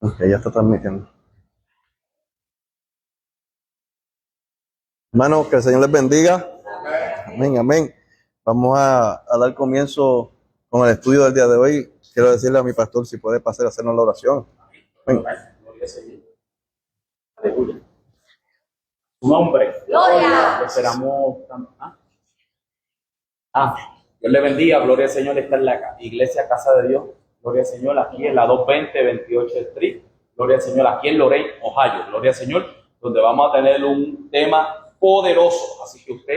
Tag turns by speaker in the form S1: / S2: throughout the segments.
S1: Ok, ya está transmitiendo. Hermanos, que el Señor les bendiga. Amén, amén. Vamos a dar comienzo con el estudio del día de hoy. Quiero decirle a mi pastor si puede pasar a hacernos la oración. Amén.
S2: Aleluya. Tu nombre.
S3: Gloria.
S2: Esperamos. Dios le bendiga. Gloria al Señor. Está en la iglesia Casa de Dios. Gloria al Señor. Aquí en la 220 28 Street. Gloria al Señor. Aquí en Lorain, Ohio. Gloria al Señor. Donde vamos a tener un tema poderoso. Así que usted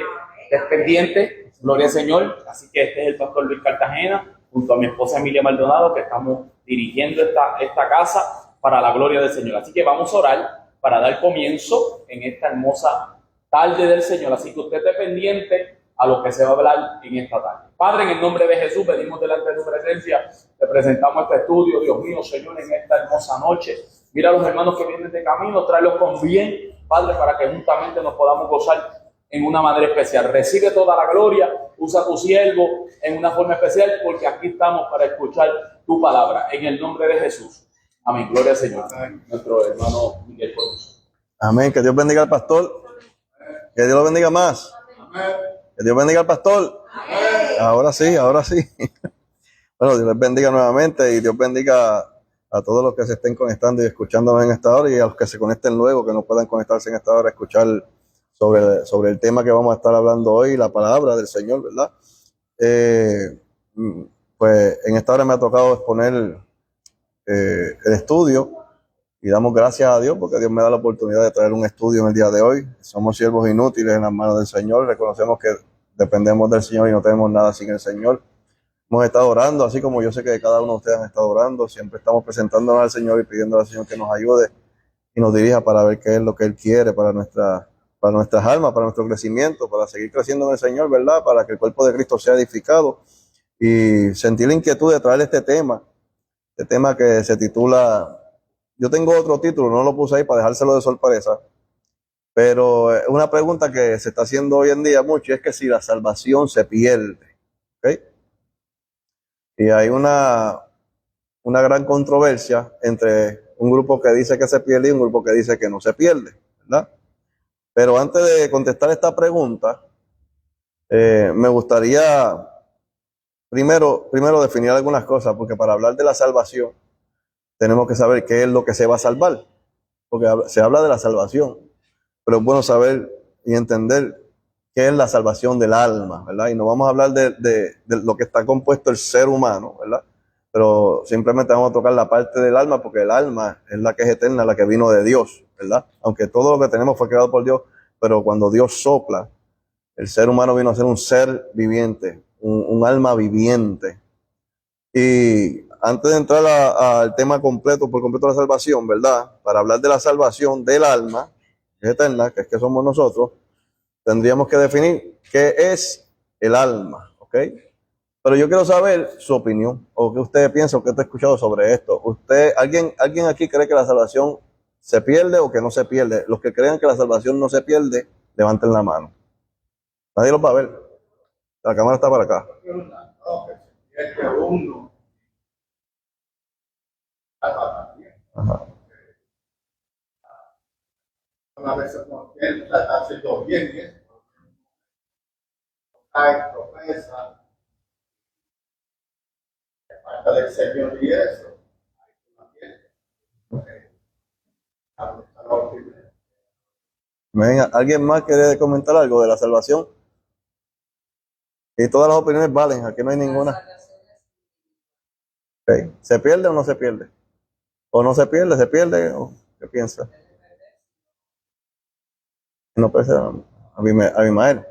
S2: esté pendiente. Gloria al Señor. Así que este es el pastor Luis Cartagena, junto a mi esposa Emilia Maldonado, que estamos dirigiendo esta casa para la gloria del Señor. Así que vamos a orar para dar comienzo en esta hermosa tarde del Señor. Así que usted esté pendiente a lo que se va a hablar en esta tarde. Padre, en el nombre de Jesús, venimos delante de tu presencia, te presentamos este estudio, Dios mío, Señor, en esta hermosa noche. Mira a los hermanos que vienen de camino, tráelos con bien, Padre, para que juntamente nos podamos gozar en una manera especial. Recibe toda la gloria, usa a tu siervo en una forma especial, porque aquí estamos para escuchar tu palabra, en el nombre de Jesús. Amén. Gloria al Señor. Nuestro hermano Miguel Cruz.
S1: Amén. Que Dios bendiga al pastor. Que Dios lo bendiga más. Que Dios bendiga al pastor. Ahora sí, ahora sí. Bueno, Dios les bendiga nuevamente y Dios bendiga a todos los que se estén conectando y escuchándonos en esta hora, y a los que se conecten luego, que no puedan conectarse en esta hora, a escuchar sobre el tema que vamos a estar hablando hoy, la palabra del Señor, ¿verdad? Pues en esta hora me ha tocado exponer el estudio, y damos gracias a Dios porque Dios me da la oportunidad de traer un estudio en el día de hoy. Somos siervos inútiles en las manos del Señor, reconocemos que dependemos del Señor y no tenemos nada sin el Señor. Hemos estado orando, así como yo sé que cada uno de ustedes han estado orando. Siempre estamos presentándonos al Señor y pidiendo al Señor que nos ayude y nos dirija para ver qué es lo que Él quiere para nuestras almas, para nuestro crecimiento, para seguir creciendo en el Señor, ¿verdad? Para que el cuerpo de Cristo sea edificado, y sentir la inquietud de traer este tema que se titula, yo tengo otro título, no lo puse ahí para dejárselo de sorpresa, pero es una pregunta que se está haciendo hoy en día mucho, y es que si la salvación se pierde, ¿ok? Y hay una gran controversia entre un grupo que dice que se pierde y un grupo que dice que no se pierde, ¿verdad? Pero antes de contestar esta pregunta, me gustaría primero definir algunas cosas, porque para hablar de la salvación tenemos que saber qué es lo que se va a salvar, porque se habla de la salvación, pero es bueno saber y entender qué es la salvación del alma, ¿verdad? Y no vamos a hablar de lo que está compuesto el ser humano, ¿verdad? Pero simplemente vamos a tocar la parte del alma, porque el alma es la que es eterna, la que vino de Dios, ¿verdad? Aunque todo lo que tenemos fue creado por Dios, pero cuando Dios sopla, el ser humano vino a ser un ser viviente, un alma viviente. Y antes de entrar al tema completo, por completo de la salvación, ¿verdad? Para hablar de la salvación del alma, que es eterna, que es que somos nosotros, tendríamos que definir qué es el alma, ¿ok? Pero yo quiero saber su opinión, o qué usted piensa, o qué usted ha escuchado sobre esto. ¿Alguien aquí cree que la salvación se pierde o que no se pierde? Los que crean que la salvación no se pierde, levanten la mano. Nadie lo va a ver. La cámara está para acá. Ajá.
S4: Una vez él está haciendo bien, hay promesa de parte del Señor y eso.
S1: Venga, ¿alguien más quiere comentar algo de la salvación? Y todas las opiniones valen, aquí no hay ninguna. Okay. ¿Se pierde o no se pierde? ¿O no se pierde? ¿Se pierde? ¿O qué piensa? No puede ser a mi madre.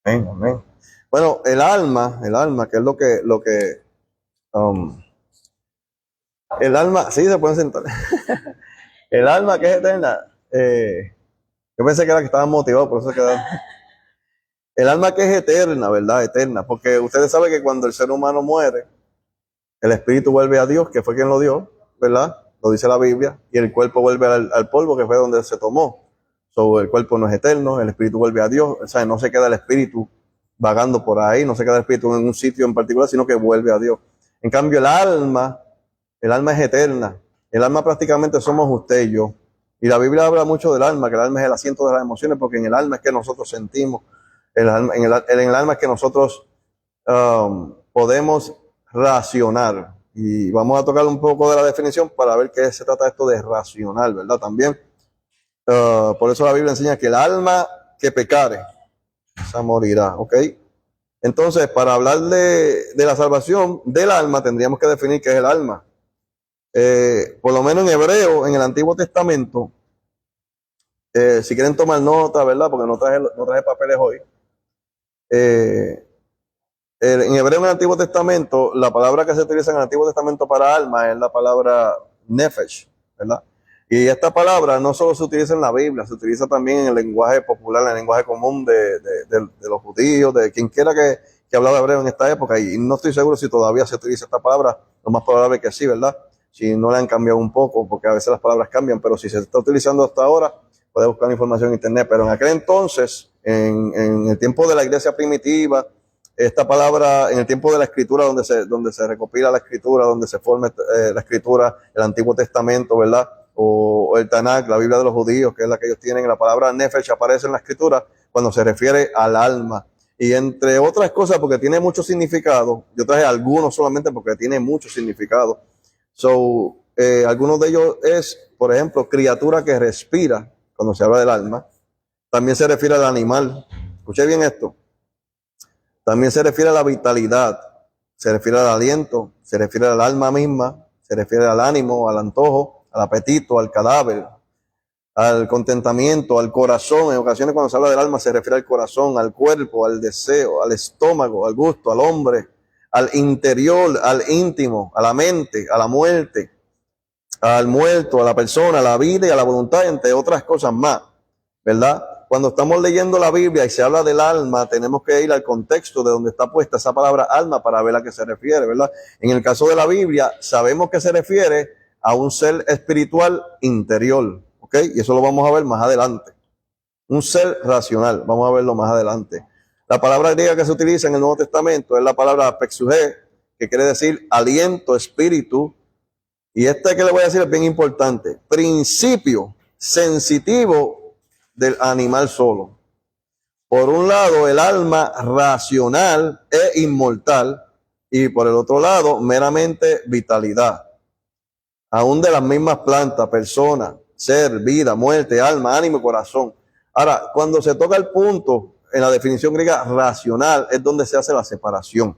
S1: Amén, amén. Bueno, el alma, que es el alma, sí, se pueden sentar. El alma que es eterna, yo pensé que era que estaban motivados, por eso quedaron. El alma que es eterna, ¿verdad? Eterna, porque ustedes saben que cuando el ser humano muere, el espíritu vuelve a Dios, que fue quien lo dio, ¿verdad? Lo dice la Biblia, y el cuerpo vuelve al polvo, que fue donde se tomó. So, el cuerpo no es eterno, el espíritu vuelve a Dios, o sea, no se queda el espíritu vagando por ahí, no se queda el espíritu en un sitio en particular, sino que vuelve a Dios. En cambio, el alma es eterna. El alma prácticamente somos usted y yo. Y la Biblia habla mucho del alma, que el alma es el asiento de las emociones, porque en el alma es que nosotros sentimos, en el alma es que nosotros podemos racionar. Y vamos a tocar un poco de la definición para ver qué se trata esto de racional, ¿verdad? También, por eso la Biblia enseña que el alma que pecare, esa morirá, ¿ok? Entonces, para hablar de la salvación del alma, tendríamos que definir qué es el alma. Por lo menos en hebreo, en el Antiguo Testamento, si quieren tomar nota, ¿verdad? Porque no traje papeles hoy. En hebreo, en el Antiguo Testamento, la palabra que se utiliza en el Antiguo Testamento para alma es la palabra nefesh, ¿verdad? Y esta palabra no solo se utiliza en la Biblia, se utiliza también en el lenguaje popular, en el lenguaje común de los judíos, de quien quiera que hablaba hebreo en esta época. Y no estoy seguro si todavía se utiliza esta palabra, lo más probable que sí, ¿verdad? Si no la han cambiado un poco, porque a veces las palabras cambian, pero si se está utilizando hasta ahora, puede buscar información en internet. Pero en aquel entonces, en el tiempo de la iglesia primitiva, esta palabra, en el tiempo de la escritura, donde se recopila la escritura, donde se forma la escritura, el Antiguo Testamento, ¿verdad? O el Tanakh, la Biblia de los judíos, que es la que ellos tienen, la palabra nefesh aparece en la escritura cuando se refiere al alma. Y entre otras cosas, porque tiene mucho significado, yo traje algunos solamente porque tiene mucho significado. So, algunos de ellos es, por ejemplo, criatura que respira, cuando se habla del alma. También se refiere al animal. Escuché bien esto. También se refiere a la vitalidad, se refiere al aliento, se refiere al alma misma, se refiere al ánimo, al antojo, al apetito, al cadáver, al contentamiento, al corazón. En ocasiones cuando se habla del alma se refiere al corazón, al cuerpo, al deseo, al estómago, al gusto, al hombre, al interior, al íntimo, a la mente, a la muerte, al muerto, a la persona, a la vida y a la voluntad, entre otras cosas más, ¿verdad? Cuando estamos leyendo la Biblia y se habla del alma, tenemos que ir al contexto de donde está puesta esa palabra alma para ver a qué se refiere, ¿verdad? En el caso de la Biblia, sabemos que se refiere a un ser espiritual interior, ¿ok? Y eso lo vamos a ver más adelante. Un ser racional, vamos a verlo más adelante. La palabra griega que se utiliza en el Nuevo Testamento es la palabra pexuge, que quiere decir aliento, espíritu. Y este que le voy a decir es bien importante. Principio sensitivo del animal solo. Por un lado, el alma racional e inmortal, y por el otro lado, meramente vitalidad. Aún de las mismas plantas, persona, ser, vida, muerte, alma, ánimo y corazón. Ahora, cuando se toca el punto en la definición griega racional, es donde se hace la separación.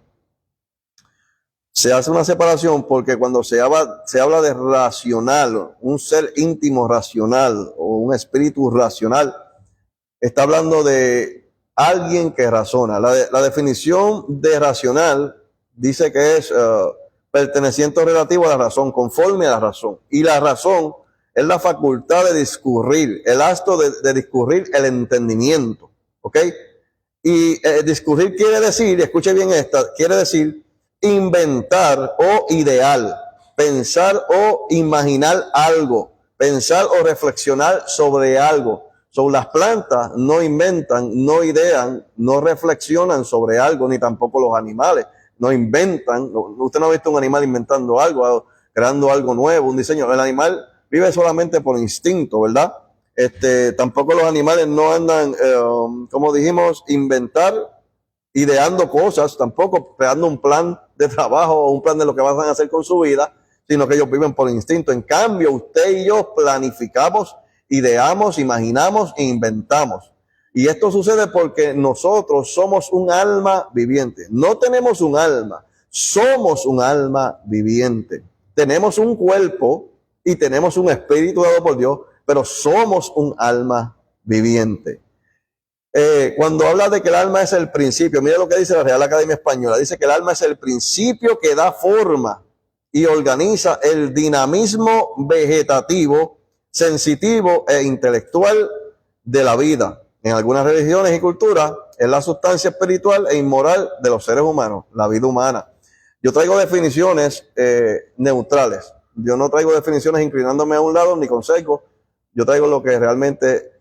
S1: Se hace una separación porque cuando se habla de racional, un ser íntimo racional o un espíritu racional, está hablando de alguien que razona. La definición de racional dice que es perteneciente o relativo a la razón, conforme a la razón. Y la razón es la facultad de discurrir, el acto de discurrir el entendimiento. ¿Ok? Y discurrir quiere decir, escuche bien esta, quiere decir inventar o ideal, pensar o imaginar algo, pensar o reflexionar sobre algo. So, las plantas no inventan, no idean, no reflexionan sobre algo, ni tampoco los animales no inventan. Usted no ha visto un animal inventando algo, creando algo nuevo, un diseño. El animal vive solamente por instinto, ¿verdad? Tampoco los animales no andan, como dijimos, inventar, ideando cosas, tampoco creando un plan de trabajo o un plan de lo que van a hacer con su vida, sino que ellos viven por instinto. En cambio, usted y yo planificamos, ideamos, imaginamos e inventamos. Y esto sucede porque nosotros somos un alma viviente. No tenemos un alma, somos un alma viviente. Tenemos un cuerpo y tenemos un espíritu dado por Dios, pero somos un alma viviente. Cuando habla de que el alma es el principio, mire lo que dice la Real Academia Española, dice que el alma es el principio que da forma y organiza el dinamismo vegetativo, sensitivo e intelectual de la vida. En algunas religiones y culturas es la sustancia espiritual e inmoral de los seres humanos, la vida humana. Yo traigo definiciones neutrales. Yo no traigo definiciones inclinándome a un lado ni con sesgo. Yo traigo lo que realmente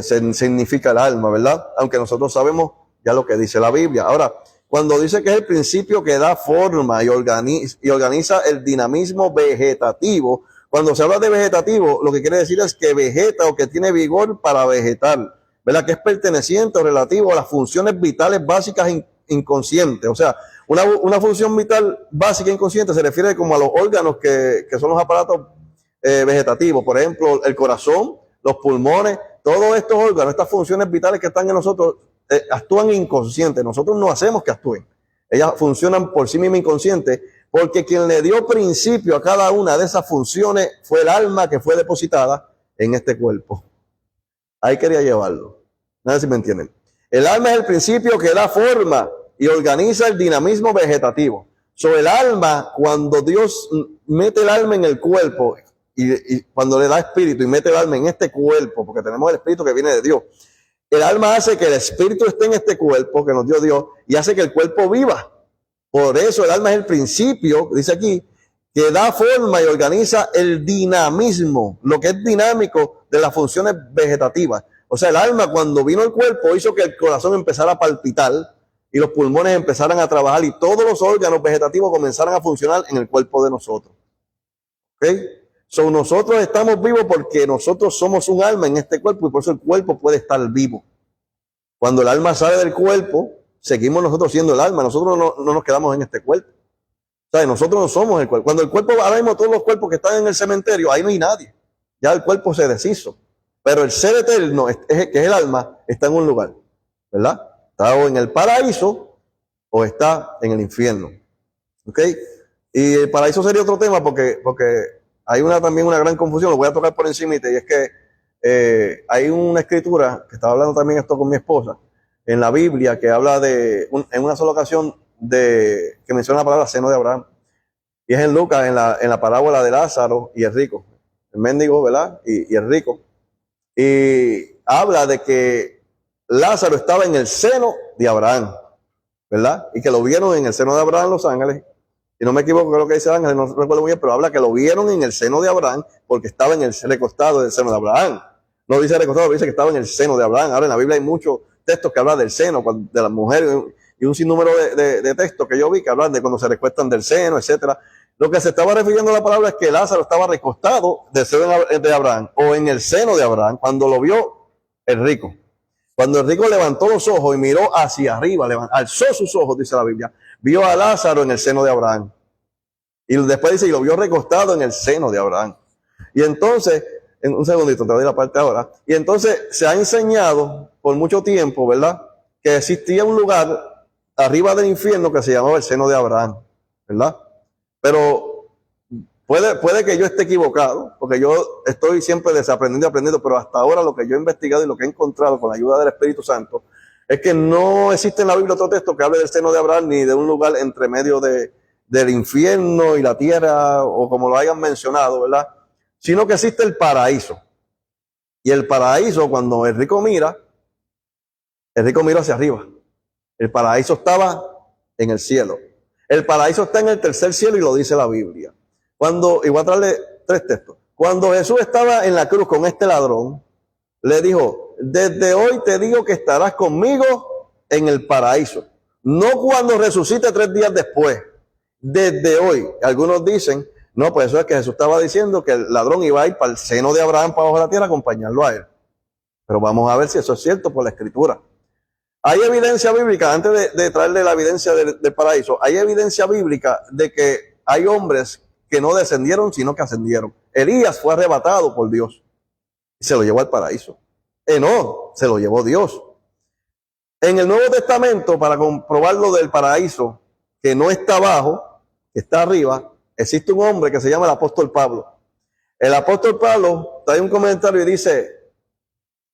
S1: significa el alma, ¿verdad? Aunque nosotros sabemos ya lo que dice la Biblia. Ahora, cuando dice que es el principio que da forma y organiza el dinamismo vegetativo, cuando se habla de vegetativo, lo que quiere decir es que vegeta o que tiene vigor para vegetar, ¿verdad? Que es perteneciente o relativo a las funciones vitales básicas inconscientes. O sea, una función vital básica inconsciente se refiere como a los órganos que son los aparatos vegetativos. Por ejemplo, el corazón, los pulmones, todos estos órganos, estas funciones vitales que están en nosotros, actúan inconscientes. Nosotros no hacemos que actúen. Ellas funcionan por sí mismas inconscientes, porque quien le dio principio a cada una de esas funciones fue el alma que fue depositada en este cuerpo. Ahí quería llevarlo. No sé si me entienden. El alma es el principio que da forma y organiza el dinamismo vegetativo. Sobre el alma, cuando Dios mete el alma en el cuerpo, y cuando le da espíritu y mete el alma en este cuerpo, porque tenemos el espíritu que viene de Dios, el alma hace que el espíritu esté en este cuerpo que nos dio Dios y hace que el cuerpo viva. Por eso el alma es el principio, dice aquí, que da forma y organiza el dinamismo, lo que es dinámico de las funciones vegetativas. O sea, el alma cuando vino al cuerpo hizo que el corazón empezara a palpitar y los pulmones empezaran a trabajar y todos los órganos vegetativos comenzaran a funcionar en el cuerpo de nosotros. ¿Ok? So, nosotros estamos vivos porque nosotros somos un alma en este cuerpo y por eso el cuerpo puede estar vivo. Cuando el alma sale del cuerpo, seguimos nosotros siendo el alma. Nosotros no nos quedamos en este cuerpo. O sea, nosotros no somos el cuerpo. Cuando el cuerpo, ahora mismo todos los cuerpos que están en el cementerio, ahí no hay nadie. Ya el cuerpo se deshizo. Pero el ser eterno, que es el alma, está en un lugar, ¿verdad? Está o en el paraíso o está en el infierno. ¿Ok? Y el paraíso sería otro tema porque hay también una gran confusión, lo voy a tocar por encima, y es que hay una escritura, que estaba hablando también esto con mi esposa, en la Biblia, que habla en una sola ocasión, que menciona la palabra seno de Abraham. Y es en Lucas, en la parábola de Lázaro y el rico, el mendigo, ¿verdad? Y el rico. Y habla de que Lázaro estaba en el seno de Abraham, ¿verdad? Y que lo vieron en el seno de Abraham en Los Ángeles. Y no me equivoco con lo que dice Ángel, no recuerdo muy bien, pero habla que lo vieron en el seno de Abraham porque estaba en el recostado del seno de Abraham. No dice recostado, dice que estaba en el seno de Abraham. Ahora en la Biblia hay muchos textos que hablan del seno, de las mujeres, y un sinnúmero de textos que yo vi que hablan de cuando se recuestan del seno, etcétera. Lo que se estaba refiriendo a la palabra es que Lázaro estaba recostado del seno de Abraham o en el seno de Abraham cuando lo vio el rico. Cuando el rico levantó los ojos y miró hacia arriba, alzó sus ojos, dice la Biblia, vio a Lázaro en el seno de Abraham. Y después dice, y lo vio recostado en el seno de Abraham. Y entonces, en un segundito, te doy la parte ahora. Y entonces se ha enseñado por mucho tiempo, ¿verdad? Que existía un lugar arriba del infierno que se llamaba el seno de Abraham, ¿verdad? Pero puede que yo esté equivocado, porque yo estoy siempre desaprendiendo y aprendiendo, pero hasta ahora lo que yo he investigado y lo que he encontrado con la ayuda del Espíritu Santo es que no existe en la Biblia otro texto que hable del seno de Abraham ni de un lugar entre medio del infierno y la tierra, o como lo hayan mencionado, ¿verdad? Sino que existe el paraíso. Y el paraíso, cuando el rico mira hacia arriba. El paraíso estaba en el cielo. El paraíso está en el tercer cielo y lo dice la Biblia. Y voy a traerle 3 textos. Cuando Jesús estaba en la cruz con este ladrón, le dijo, desde hoy te digo que estarás conmigo en el paraíso. No cuando resucite 3 días después. Desde hoy. Algunos dicen, no, pues eso es que Jesús estaba diciendo que el ladrón iba a ir para el seno de Abraham, para abajo de la tierra, a acompañarlo a él. Pero vamos a ver si eso es cierto por la Escritura. Hay evidencia bíblica, antes de traerle la evidencia del paraíso, hay evidencia bíblica de que hay hombres que no descendieron, sino que ascendieron. Elías fue arrebatado por Dios y se lo llevó al paraíso. Enoc se lo llevó Dios. En el Nuevo Testamento, para comprobar lo del paraíso, que no está abajo, que está arriba, existe un hombre que se llama el apóstol Pablo. El apóstol Pablo trae un comentario y dice,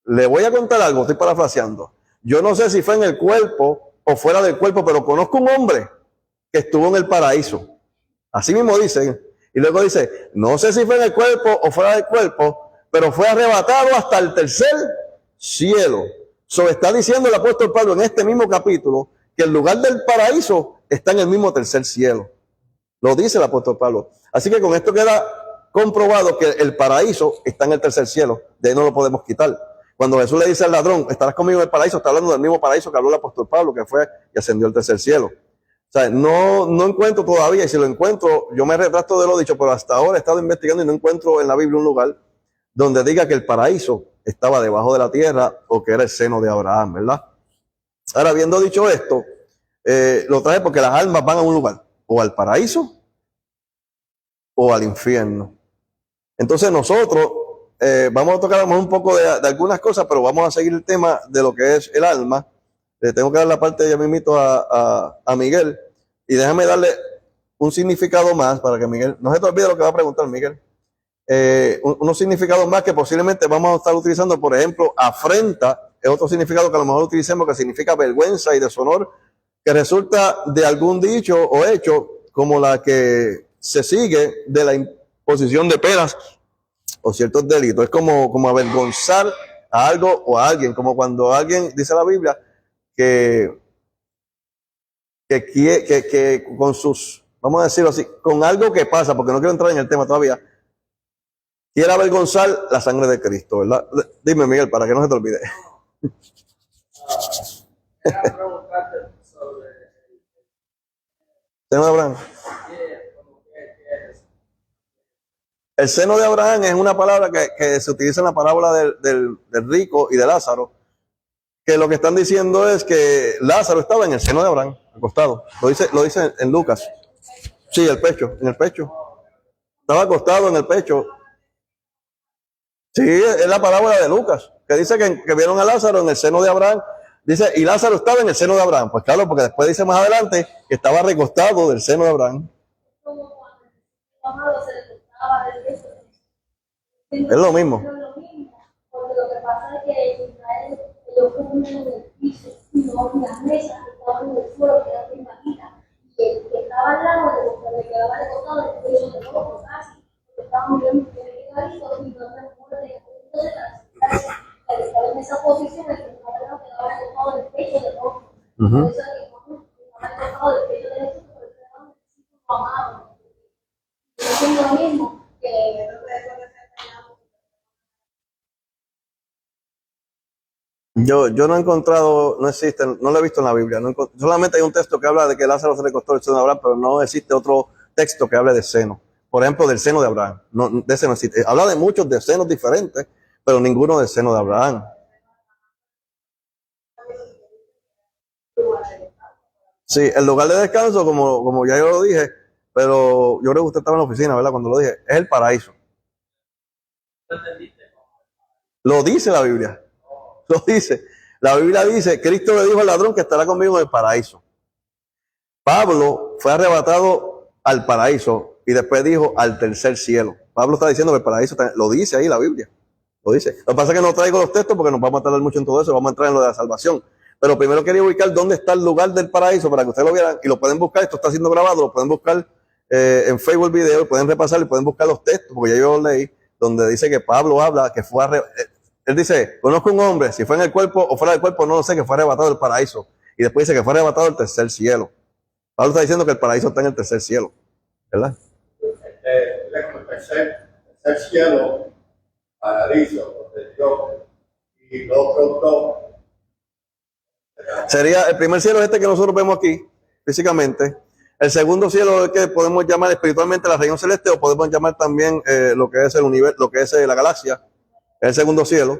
S1: le voy a contar algo, estoy parafraseando. Yo no sé si fue en el cuerpo o fuera del cuerpo, pero conozco un hombre que estuvo en el paraíso. Así mismo dice. Y luego dice, no sé si fue en el cuerpo o fuera del cuerpo, pero fue arrebatado hasta el tercer cielo. Está diciendo el apóstol Pablo en este mismo capítulo que el lugar del paraíso está en el mismo tercer cielo. Lo dice el apóstol Pablo. Así que con esto queda comprobado que el paraíso está en el tercer cielo. De ahí no lo podemos quitar. Cuando Jesús le dice al ladrón, estarás conmigo en el paraíso, está hablando del mismo paraíso que habló el apóstol Pablo, que fue y ascendió al tercer cielo. O sea, no encuentro todavía, y si lo encuentro, yo me retracto de lo dicho, pero hasta ahora he estado investigando y no encuentro en la Biblia un lugar donde diga que el paraíso estaba debajo de la tierra o que era el seno de Abraham, ¿verdad? Ahora, habiendo dicho esto, lo traje porque las almas van a un lugar, o al paraíso o al infierno. Entonces nosotros vamos a tocar un poco de algunas cosas, pero vamos a seguir el tema de lo que es el alma. Le tengo que dar la parte, ya me invito a Miguel, y déjame darle un significado más para que Miguel, no se te olvide lo que va a preguntar Miguel, unos significados más que posiblemente vamos a estar utilizando. Por ejemplo, afrenta es otro significado que a lo mejor utilicemos, que significa vergüenza y deshonor, que resulta de algún dicho o hecho como la que se sigue de la imposición de penas o ciertos delitos. Es como avergonzar a algo o a alguien, como cuando alguien, dice la Biblia, que con sus, vamos a decirlo así, con algo que pasa, porque no quiero entrar en el tema todavía, quiere avergonzar la sangre de Cristo, ¿verdad? Dime, Miguel, para que no se te olvide.
S3: Quería preguntarte sobre
S1: Seno de Abraham. El seno de Abraham es una palabra que se utiliza en la parábola del rico y de Lázaro, que lo que están diciendo es que Lázaro estaba en el seno de Abraham, acostado. Lo dice en Lucas. Sí, en el pecho. Estaba acostado en el pecho. Sí, es la parábola de Lucas, que dice que vieron a Lázaro en el seno de Abraham. Dice, y Lázaro estaba en el seno de Abraham. Pues claro, porque después dice más adelante que estaba recostado del seno de Abraham. Es lo mismo.
S5: Porque lo que pasa es que en Israel ellos comen en el piso y no en las mesas que estaban en el suelo, que eran primaritas. Y el que estaba al lado de los que le quedaba de costado, de ellos de nuevo, casi, porque estaban viendo que le quedaba y no se muere de entonces al estar en esa posición, el que estaba al lado quedaba de costado del pecho de nuevo. Por eso que estaba de costado del pecho derecho, pero quedaban amados. Eso es lo mismo que
S1: Yo no he encontrado, no existe, no lo he visto en la Biblia. Solamente hay un texto que habla de que Lázaro se recostó el seno de Abraham, pero no existe otro texto que hable de seno. Por ejemplo, del seno de Abraham. No, de ese no existe. Habla de muchos de senos diferentes, pero ninguno del seno de Abraham. Sí, el lugar de descanso, como ya yo lo dije, pero yo creo que usted estaba en la oficina, ¿verdad? Cuando lo dije, es el paraíso. Lo dice la Biblia. Lo dice. La Biblia dice, Cristo le dijo al ladrón que estará conmigo en el paraíso. Pablo fue arrebatado al paraíso y después dijo al tercer cielo. Pablo está diciendo que el paraíso, lo dice ahí la Biblia. Lo dice. Lo que pasa es que no traigo los textos porque nos vamos a tardar mucho en todo eso, vamos a entrar en lo de la salvación. Pero primero quería ubicar dónde está el lugar del paraíso para que ustedes lo vieran y lo pueden buscar. Esto está siendo grabado, lo pueden buscar en Facebook video, pueden repasar y pueden buscar los textos, porque ya yo leí, donde dice que Pablo habla que fue él dice, conozco un hombre, si fue en el cuerpo o fuera del cuerpo, no lo sé, que fue arrebatado del paraíso. Y después dice que fue arrebatado del tercer cielo. Pablo está diciendo que el paraíso está en el tercer cielo, ¿verdad?
S4: El tercer cielo, paraíso, donde Dios, y los otros dos.
S1: Sería, el primer cielo es este que nosotros vemos aquí, físicamente. El segundo cielo es el que podemos llamar espiritualmente la región celeste, o podemos llamar también lo que es el universo, lo que es la galaxia. El segundo cielo.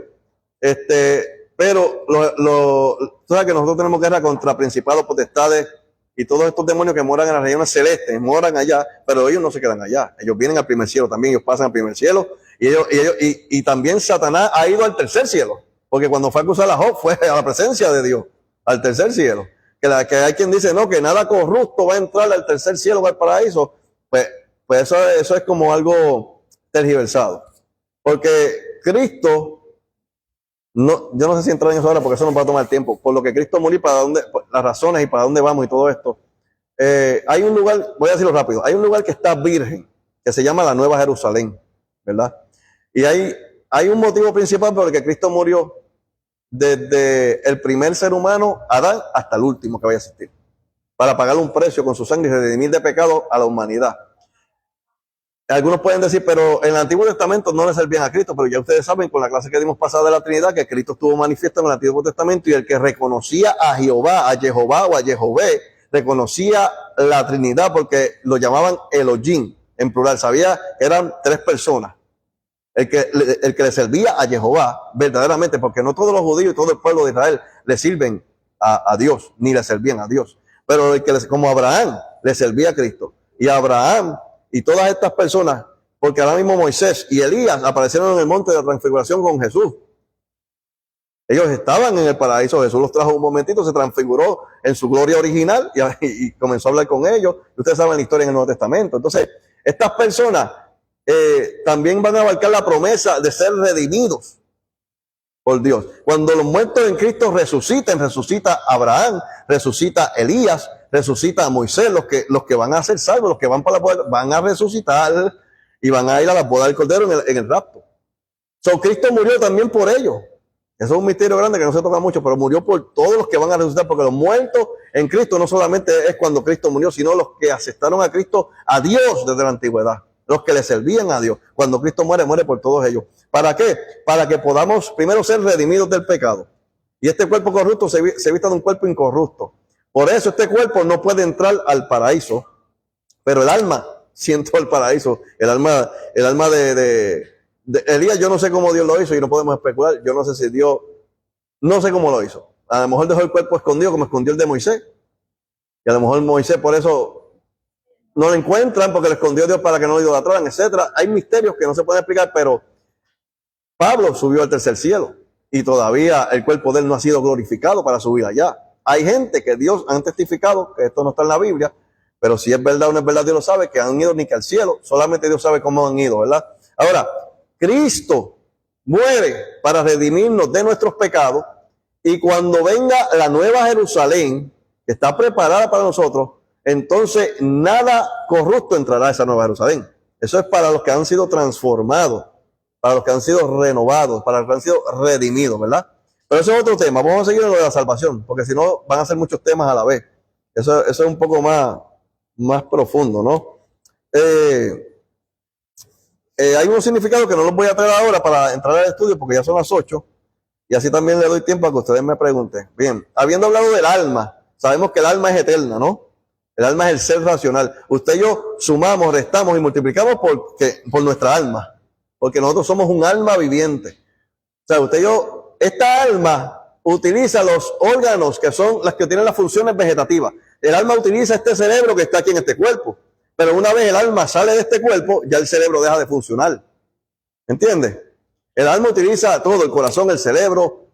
S1: Pero tú sabes que nosotros tenemos guerra contra principados, potestades y todos estos demonios que moran en las regiones celestes, moran allá, pero ellos no se quedan allá. Ellos vienen al primer cielo también, ellos pasan al primer cielo. Y también Satanás ha ido al tercer cielo, porque cuando fue a acusar a Job fue a la presencia de Dios, al tercer cielo. Que hay quien dice, no, que nada corrupto va a entrar al tercer cielo o al paraíso. Pues eso es como algo tergiversado. Porque Cristo, yo no sé si entrar en eso ahora porque eso nos va a tomar tiempo. Por lo que Cristo murió, las razones y para dónde vamos y todo esto. Hay un lugar, voy a decirlo rápido, hay un lugar que está virgen, que se llama la Nueva Jerusalén, ¿verdad? Y hay un motivo principal por el que Cristo murió desde el primer ser humano, Adán, hasta el último que vaya a existir. para pagar un precio con su sangre y redimir de pecado a la humanidad. Algunos pueden decir, pero en el Antiguo Testamento no le servían a Cristo, pero ya ustedes saben con la clase que dimos pasada de la Trinidad que Cristo estuvo manifiesto en el Antiguo Testamento y el que reconocía a Jehová, a Jehová o a Jehové, reconocía la Trinidad porque lo llamaban Elohim en plural, sabía que eran 3 personas. El que le servía a Jehová verdaderamente, porque no todos los judíos y todo el pueblo de Israel le sirven a Dios, ni le servían a Dios. Pero el que como Abraham le servía a Cristo. Y Abraham y todas estas personas, porque ahora mismo Moisés y Elías aparecieron en el monte de la transfiguración con Jesús. Ellos estaban en el paraíso, Jesús los trajo un momentito, se transfiguró en su gloria original y comenzó a hablar con ellos. Y ustedes saben la historia en el Nuevo Testamento. Entonces, estas personas también van a abarcar la promesa de ser redimidos por Dios. Cuando los muertos en Cristo resuciten, resucita Abraham, resucita Elías, resucita a Moisés, los que van a ser salvos, los que van para la boda, van a resucitar y van a ir a la boda del Cordero en el rapto. Cristo murió también por ellos. Eso es un misterio grande que no se toca mucho, pero murió por todos los que van a resucitar, porque los muertos en Cristo no solamente es cuando Cristo murió, sino los que aceptaron a Cristo, a Dios desde la antigüedad, los que le servían a Dios. Cuando Cristo muere, muere por todos ellos. ¿Para qué? Para que podamos primero ser redimidos del pecado. Y este cuerpo corrupto se vista de un cuerpo incorrupto. Por eso este cuerpo no puede entrar al paraíso, pero el alma sí entró al paraíso. El alma de Elías, yo no sé cómo Dios lo hizo y no podemos especular. Yo no sé si Dios, no sé cómo lo hizo. A lo mejor dejó el cuerpo escondido como escondió el de Moisés. Y a lo mejor Moisés por eso no lo encuentran porque le escondió Dios para que no lo idolatraran, etcétera. Hay misterios que no se pueden explicar, pero Pablo subió al tercer cielo y todavía el cuerpo de él no ha sido glorificado para subir allá. Hay gente que Dios han testificado, que esto no está en la Biblia, pero si es verdad o no es verdad, Dios lo sabe, que han ido ni que al cielo, solamente Dios sabe cómo han ido, ¿verdad? Ahora, Cristo muere para redimirnos de nuestros pecados y cuando venga la nueva Jerusalén, que está preparada para nosotros, entonces nada corrupto entrará a esa nueva Jerusalén. Eso es para los que han sido transformados, para los que han sido renovados, para los que han sido redimidos, ¿verdad? Pero eso es otro tema. Vamos a seguir en lo de la salvación, porque si no van a ser muchos temas a la vez. Eso es un poco más profundo, ¿no? Hay unos significados que no los voy a traer ahora para entrar al estudio, porque ya son las 8, y así también le doy tiempo a que ustedes me pregunten. Bien, habiendo hablado del alma, sabemos que el alma es eterna, ¿no? El alma es el ser racional. Usted y yo sumamos, restamos y multiplicamos por nuestra alma, porque nosotros somos un alma viviente. O sea, usted y yo, esta alma utiliza los órganos que son las que tienen las funciones vegetativas. El alma utiliza este cerebro que está aquí en este cuerpo. Pero una vez el alma sale de este cuerpo, ya el cerebro deja de funcionar. ¿Entiende? El alma utiliza todo, el corazón, el cerebro.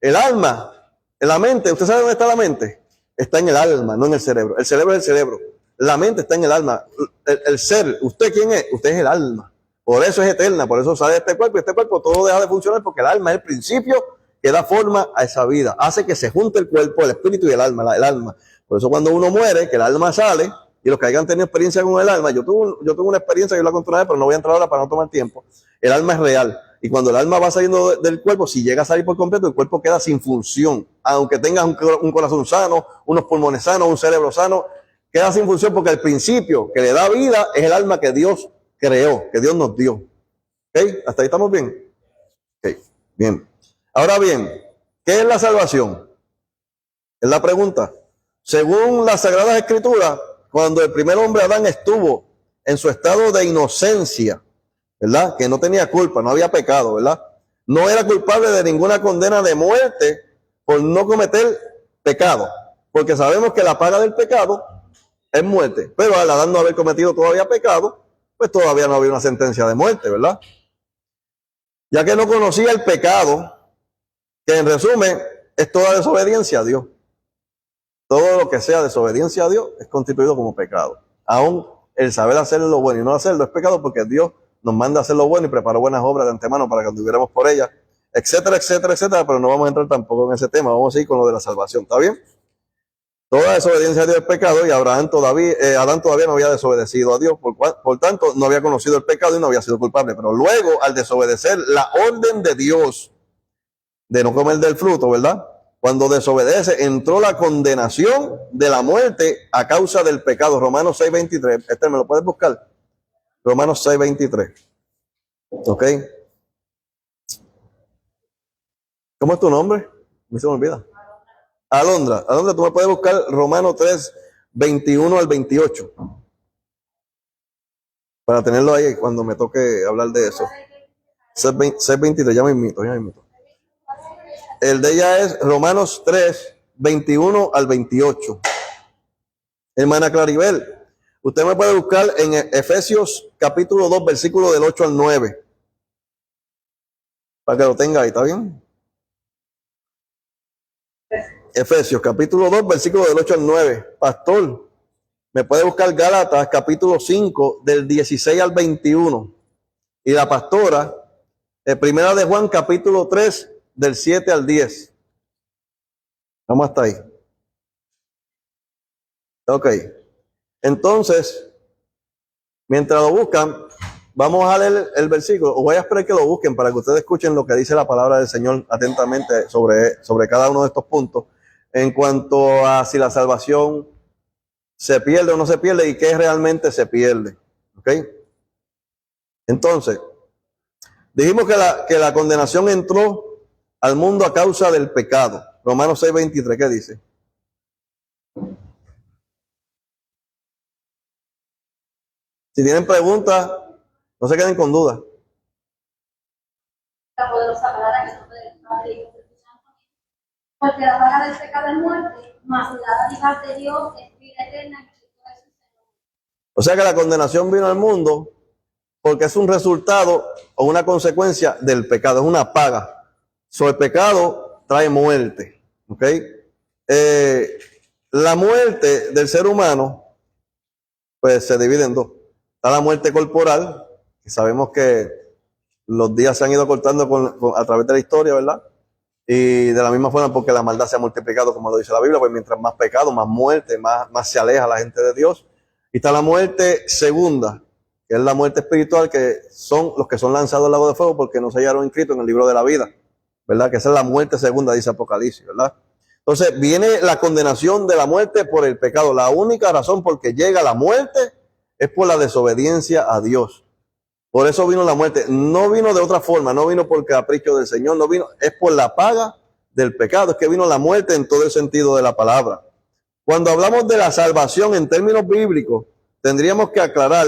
S1: El alma, la mente, ¿usted sabe dónde está la mente? Está en el alma, no en el cerebro. El cerebro es el cerebro. La mente está en el alma. El ser, ¿usted quién es? Usted es el alma. Por eso es eterna, por eso sale de este cuerpo y este cuerpo todo deja de funcionar porque el alma es el principio que da forma a esa vida. Hace que se junte el cuerpo, el espíritu y el alma, el alma. Por eso cuando uno muere, que el alma sale, y los que hayan tenido experiencia con el alma, yo tuve una experiencia, yo la conté una vez, pero no voy a entrar ahora para no tomar tiempo. El alma es real. Y cuando el alma va saliendo del cuerpo, si llega a salir por completo, el cuerpo queda sin función. Aunque tengas un corazón sano, unos pulmones sanos, un cerebro sano, queda sin función porque el principio que le da vida es el alma que Dios creó, que Dios nos dio. ¿Ok? ¿Hasta ahí estamos bien? Ok, bien. Ahora bien, ¿qué es la salvación? Es la pregunta. Según las Sagradas Escrituras, cuando el primer hombre Adán estuvo en su estado de inocencia, ¿verdad? Que no tenía culpa, no había pecado, ¿verdad? No era culpable de ninguna condena de muerte por no cometer pecado, porque sabemos que la paga del pecado es muerte, pero al Adán no haber cometido todavía pecado, pues todavía no había una sentencia de muerte, ¿verdad? Ya que no conocía el pecado, que en resumen es toda desobediencia a Dios. Todo lo que sea desobediencia a Dios es constituido como pecado. Aún el saber hacer lo bueno y no hacerlo es pecado porque Dios nos manda a hacer lo bueno y preparó buenas obras de antemano para que anduviéramos por ellas, etcétera, etcétera, etcétera, pero no vamos a entrar tampoco en ese tema, vamos a ir con lo de la salvación, ¿está bien? Toda desobediencia a Dios es pecado y Adán todavía no había desobedecido a Dios, por tanto no había conocido el pecado y no había sido culpable, pero luego al desobedecer la orden de Dios de no comer del fruto, ¿verdad? Cuando desobedece, entró la condenación de la muerte a causa del pecado. Romanos 6:23. Este me lo puedes buscar. Romanos 6:23. ¿Ok? ¿Cómo es tu nombre? A mí se me olvida. Alondra. Alondra, tú me puedes buscar Romanos 3:21 al 28. Para tenerlo ahí cuando me toque hablar de eso. 6:23, ya me invito. El de ella es Romanos 3:21 al 28. Hermana Claribel, usted me puede buscar en Efesios capítulo 2, versículo del 8 al 9. Para que lo tenga ahí, ¿está bien? Efesios capítulo 2, versículo del 8 al 9. Pastor, me puede buscar Gálatas capítulo 5, del 16 al 21. Y la pastora, primera de Juan capítulo 3, del 7 al 10. Vamos hasta ahí. Ok. Entonces, mientras lo buscan, vamos a leer el versículo. Os voy a esperar que lo busquen para que ustedes escuchen lo que dice la palabra del Señor atentamente sobre cada uno de estos puntos. En cuanto a si la salvación se pierde o no se pierde y qué realmente se pierde. ¿Ok? Entonces, dijimos que la condenación entró al mundo a causa del pecado. Romanos 6:23, ¿qué dice? Si tienen preguntas, no se queden con dudas.
S5: La poderosa palabra que nos puede Padre y Espíritu Santo. Porque la paga del pecado es muerte, mas la dádiva de Dios es vida eterna en Cristo Jesús.
S1: O sea que la condenación vino al mundo porque es un resultado o una consecuencia del pecado, es una paga. El pecado trae muerte. ¿Ok? La muerte del ser humano, pues se divide en dos. Está la muerte corporal, que sabemos que los días se han ido cortando a través de la historia, ¿verdad? Y de la misma forma porque la maldad se ha multiplicado, como lo dice la Biblia, pues mientras más pecado, más muerte, más se aleja la gente de Dios. Y está la muerte segunda, que es la muerte espiritual, que son los que son lanzados al lago de fuego porque no se hallaron inscritos en el libro de la vida, ¿verdad? Que esa es la muerte segunda, dice Apocalipsis, ¿verdad? Entonces viene la condenación de la muerte por el pecado. La única razón por que llega la muerte es por la desobediencia a Dios. Por eso vino la muerte. No vino de otra forma, no vino por capricho del Señor, no vino, es por la paga del pecado. Es que vino la muerte en todo el sentido de la palabra. Cuando hablamos de la salvación en términos bíblicos, tendríamos que aclarar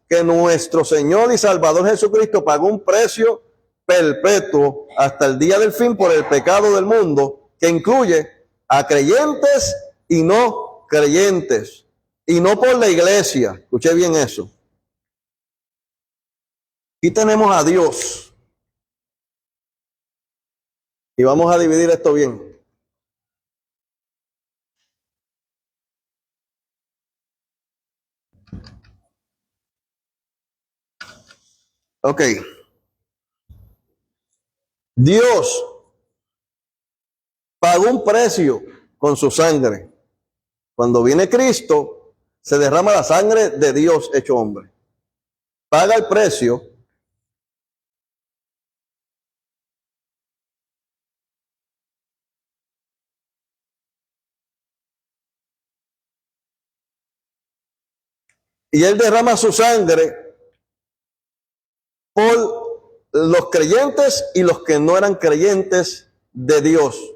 S1: que nuestro Señor y Salvador Jesucristo pagó un precio perpetuo hasta el día del fin por el pecado del mundo, que incluye a creyentes y no creyentes, y no por la iglesia. Escuché bien eso. Aquí tenemos a Dios. Y vamos a dividir esto bien. Ok. Dios pagó un precio con su sangre. Cuando viene Cristo, se derrama la sangre de Dios hecho hombre. Paga el precio. Y Él derrama su sangre por los creyentes y los que no eran creyentes de Dios.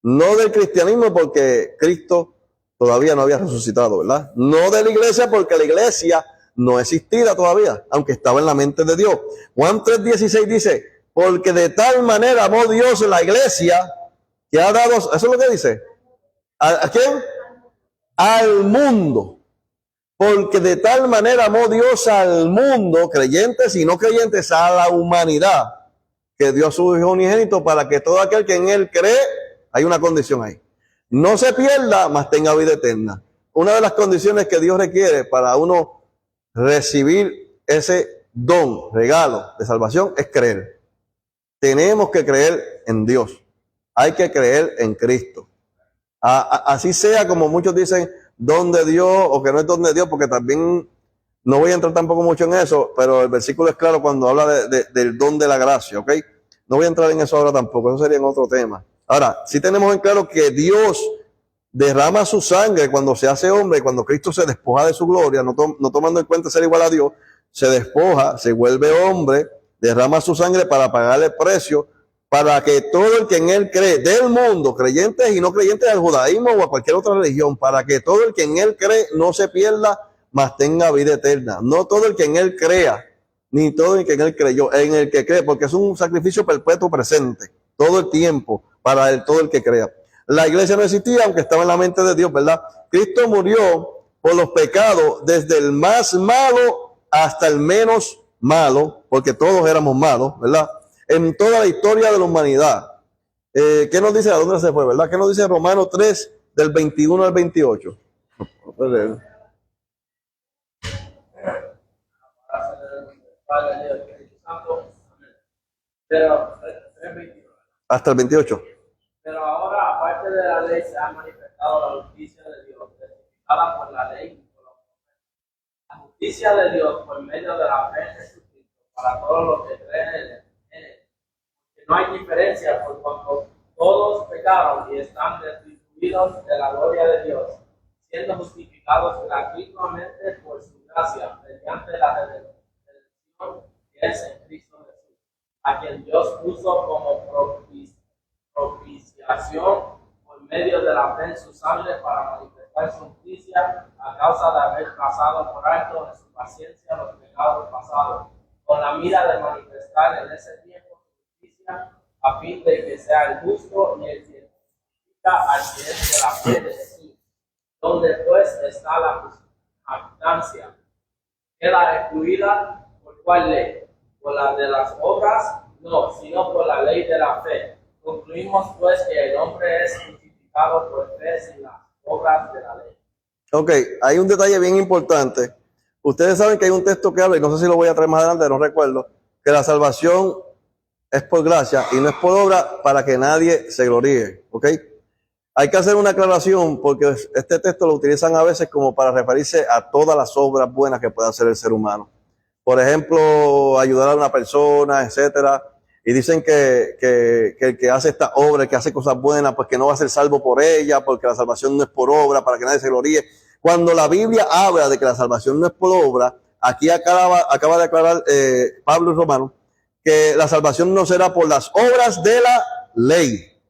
S1: No del cristianismo porque Cristo todavía no había resucitado, ¿verdad? No de la iglesia porque la iglesia no existía todavía, aunque estaba en la mente de Dios. Juan 3:16 dice, porque de tal manera amó Dios la iglesia que ha dado, ¿eso es lo que dice? ¿A quién? Al mundo. Porque de tal manera amó Dios al mundo, creyentes y no creyentes, a la humanidad, que dio a su Hijo unigénito para que todo aquel que en Él cree, hay una condición ahí, no se pierda, mas tenga vida eterna. Una de las condiciones que Dios requiere para uno recibir ese don, regalo de salvación, es creer. Tenemos que creer en Dios. Hay que creer en Cristo. Así sea como muchos dicen, don de Dios o que no es don de Dios, porque también no voy a entrar tampoco mucho en eso, pero el versículo es claro cuando habla del don de la gracia, ¿ok? No voy a entrar en eso ahora tampoco, eso sería en otro tema. Ahora, sí tenemos en claro que Dios derrama su sangre cuando se hace hombre, cuando Cristo se despoja de su gloria, no tomando en cuenta ser igual a Dios, se despoja, se vuelve hombre, derrama su sangre para pagar el precio, para que todo el que en él cree, del mundo, creyentes y no creyentes al judaísmo o a cualquier otra religión, para que todo el que en él cree no se pierda, mas tenga vida eterna. No todo el que en él crea, ni todo el que en él creyó, en el que cree, porque es un sacrificio perpetuo presente, todo el tiempo, para todo el que crea. La iglesia no existía, aunque estaba en la mente de Dios, ¿verdad? Cristo murió por los pecados, desde el más malo hasta el menos malo, porque todos éramos malos, ¿verdad? En toda la historia de la humanidad. ¿Qué nos dice? ¿A dónde se fue, verdad? ¿Qué nos dice Romanos 3, del 21 al 28?
S3: Pero,
S1: Hasta el 28.
S3: pero ahora, aparte de la ley, se ha manifestado la justicia de Dios, testificada por la ley y por los profetas. La justicia de Dios por medio de la fe en Jesucristo, para todos los que creen en él. Que no hay diferencia por cuanto todos pecaron y están destituidos de la gloria de Dios, siendo justificados gratuitamente por su gracia, mediante la redención que es en Cristo Jesús, a quien Dios puso como propiciación por medio de la fe en su sangre para manifestar su justicia a causa de haber pasado por alto en su paciencia los pecados pasados, con la mira de manifestar en ese tiempo su justicia, a fin de que sea el justo y el que justifica al que es de la fe de Jesús, donde pues está la jactancia. Queda excluida por cuál ley, por la de las obras, no, sino por la ley de la fe. Concluimos pues que el hombre es justificado por fe sin las obras de la ley.
S1: Ok, hay un detalle bien importante. Ustedes saben que hay un texto que habla, y no sé si lo voy a traer más adelante, no recuerdo, que la salvación es por gracia y no es por obra para que nadie se gloríe. Ok, hay que hacer una aclaración porque este texto lo utilizan a veces como para referirse a todas las obras buenas que puede hacer el ser humano. Por ejemplo, ayudar a una persona, etcétera. Y dicen que el que hace esta obra, el que hace cosas buenas, pues que no va a ser salvo por ella, porque la salvación no es por obra, para que nadie se gloríe. Cuando la Biblia habla de que la salvación no es por obra, aquí acaba de aclarar Pablo y Romano, que la salvación no será por las obras de la ley.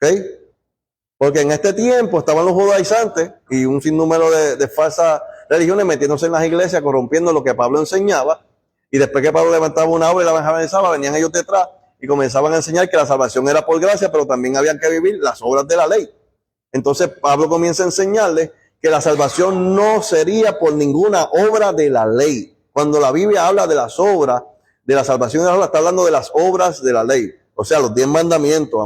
S1: ¿Ok? Porque en este tiempo estaban los judaizantes y un sinnúmero de falsas religiones metiéndose en las iglesias, corrompiendo lo que Pablo enseñaba. Y después que Pablo levantaba una obra y la evangelizaba, venían ellos detrás y comenzaban a enseñar que la salvación era por gracia, pero también habían que vivir las obras de la ley. Entonces Pablo comienza a enseñarles que la salvación no sería por ninguna obra de la ley. Cuando la Biblia habla de las obras, de la salvación, está hablando de las obras de la ley. O sea, los 10 mandamientos: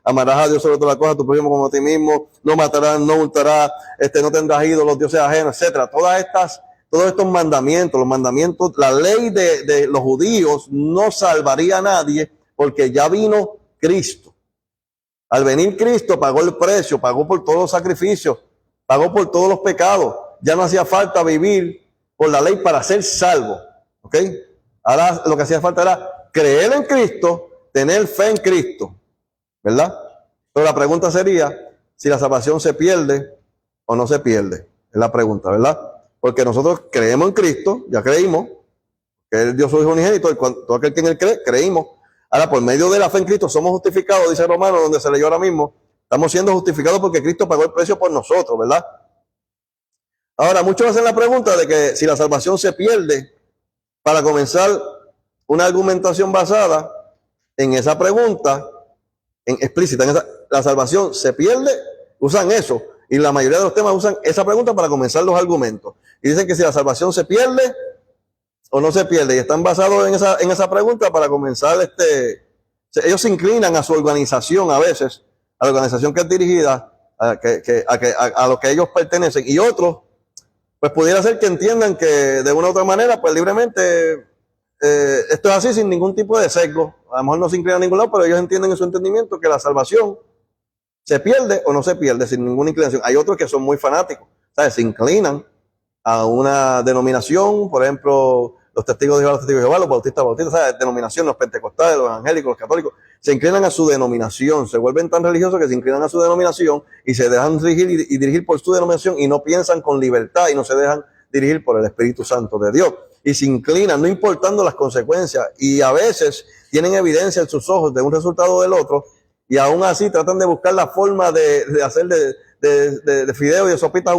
S1: amarás a Dios sobre todas las cosas, a tu prójimo como a ti mismo, no matarás, no hurtarás, no tendrás ídolos, dioses ajenos, etcétera. Todos estos mandamientos, los mandamientos, la ley de los judíos no salvaría a nadie porque ya vino Cristo. Al venir Cristo pagó el precio, pagó por todos los sacrificios, pagó por todos los pecados. Ya no hacía falta vivir por la ley para ser salvo. ¿Ok? Ahora lo que hacía falta era creer en Cristo, tener fe en Cristo. ¿Verdad? Pero la pregunta sería si la salvación se pierde o no se pierde. Es la pregunta, ¿verdad? Porque nosotros creemos en Cristo, ya creímos, que es Dios su Hijo unigénito, y todo aquel que en él cree, creímos. Ahora, por medio de la fe en Cristo, somos justificados, dice Romanos, donde se leyó ahora mismo, estamos siendo justificados porque Cristo pagó el precio por nosotros, ¿verdad? Ahora, muchos hacen la pregunta de que si la salvación se pierde, para comenzar una argumentación basada en esa pregunta, explícita, la salvación se pierde, usan eso. Y la mayoría de los temas usan esa pregunta para comenzar los argumentos. Y dicen que si la salvación se pierde o no se pierde. Y están basados en esa pregunta para comenzar. Ellos se inclinan a su organización a veces, a la organización que es dirigida, a lo que ellos pertenecen. Y otros, pues pudiera ser que entiendan que de una u otra manera, pues libremente, esto es así sin ningún tipo de sesgo. A lo mejor no se inclinan a ningún lado, pero ellos entienden en su entendimiento que la salvación se pierde o no se pierde sin ninguna inclinación. Hay otros que son muy fanáticos, ¿sabes? Se inclinan a una denominación, por ejemplo, los testigos de Jehová, los testigos de Jehová, los bautistas, ¿sabes? Denominación, los pentecostales, los evangélicos, los católicos, se inclinan a su denominación, se vuelven tan religiosos que se inclinan a su denominación y se dejan dirigir y dirigir por su denominación y no piensan con libertad y no se dejan dirigir por el Espíritu Santo de Dios. Y se inclinan, no importando las consecuencias, y a veces tienen evidencia en sus ojos de un resultado o del otro, y aún así tratan de buscar la forma de hacer de fideo y de sopita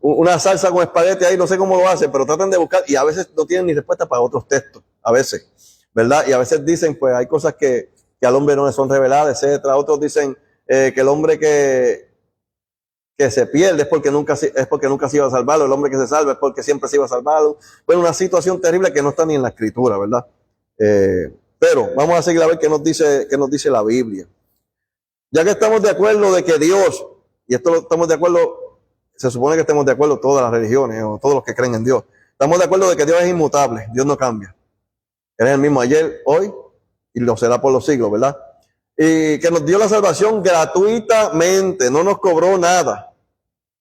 S1: una salsa con espagueti ahí, no sé cómo lo hacen, pero tratan de buscar, y a veces no tienen ni respuesta para otros textos, a veces, ¿verdad? Y a veces dicen, pues hay cosas que al hombre no le son reveladas, etcétera. Otros dicen que el hombre que se pierde es porque nunca se iba a salvarlo, el hombre que se salva es porque siempre se iba a salvarlo. Bueno, una situación terrible que no está ni en la Escritura, ¿verdad? Pero vamos a seguir a ver qué nos dice la Biblia. Ya que estamos de acuerdo de que Dios, y esto estamos de acuerdo, se supone que estemos de acuerdo todas las religiones o todos los que creen en Dios, estamos de acuerdo de que Dios es inmutable, Dios no cambia. Él es el mismo ayer, hoy y lo será por los siglos, ¿verdad? Y que nos dio la salvación gratuitamente, no nos cobró nada.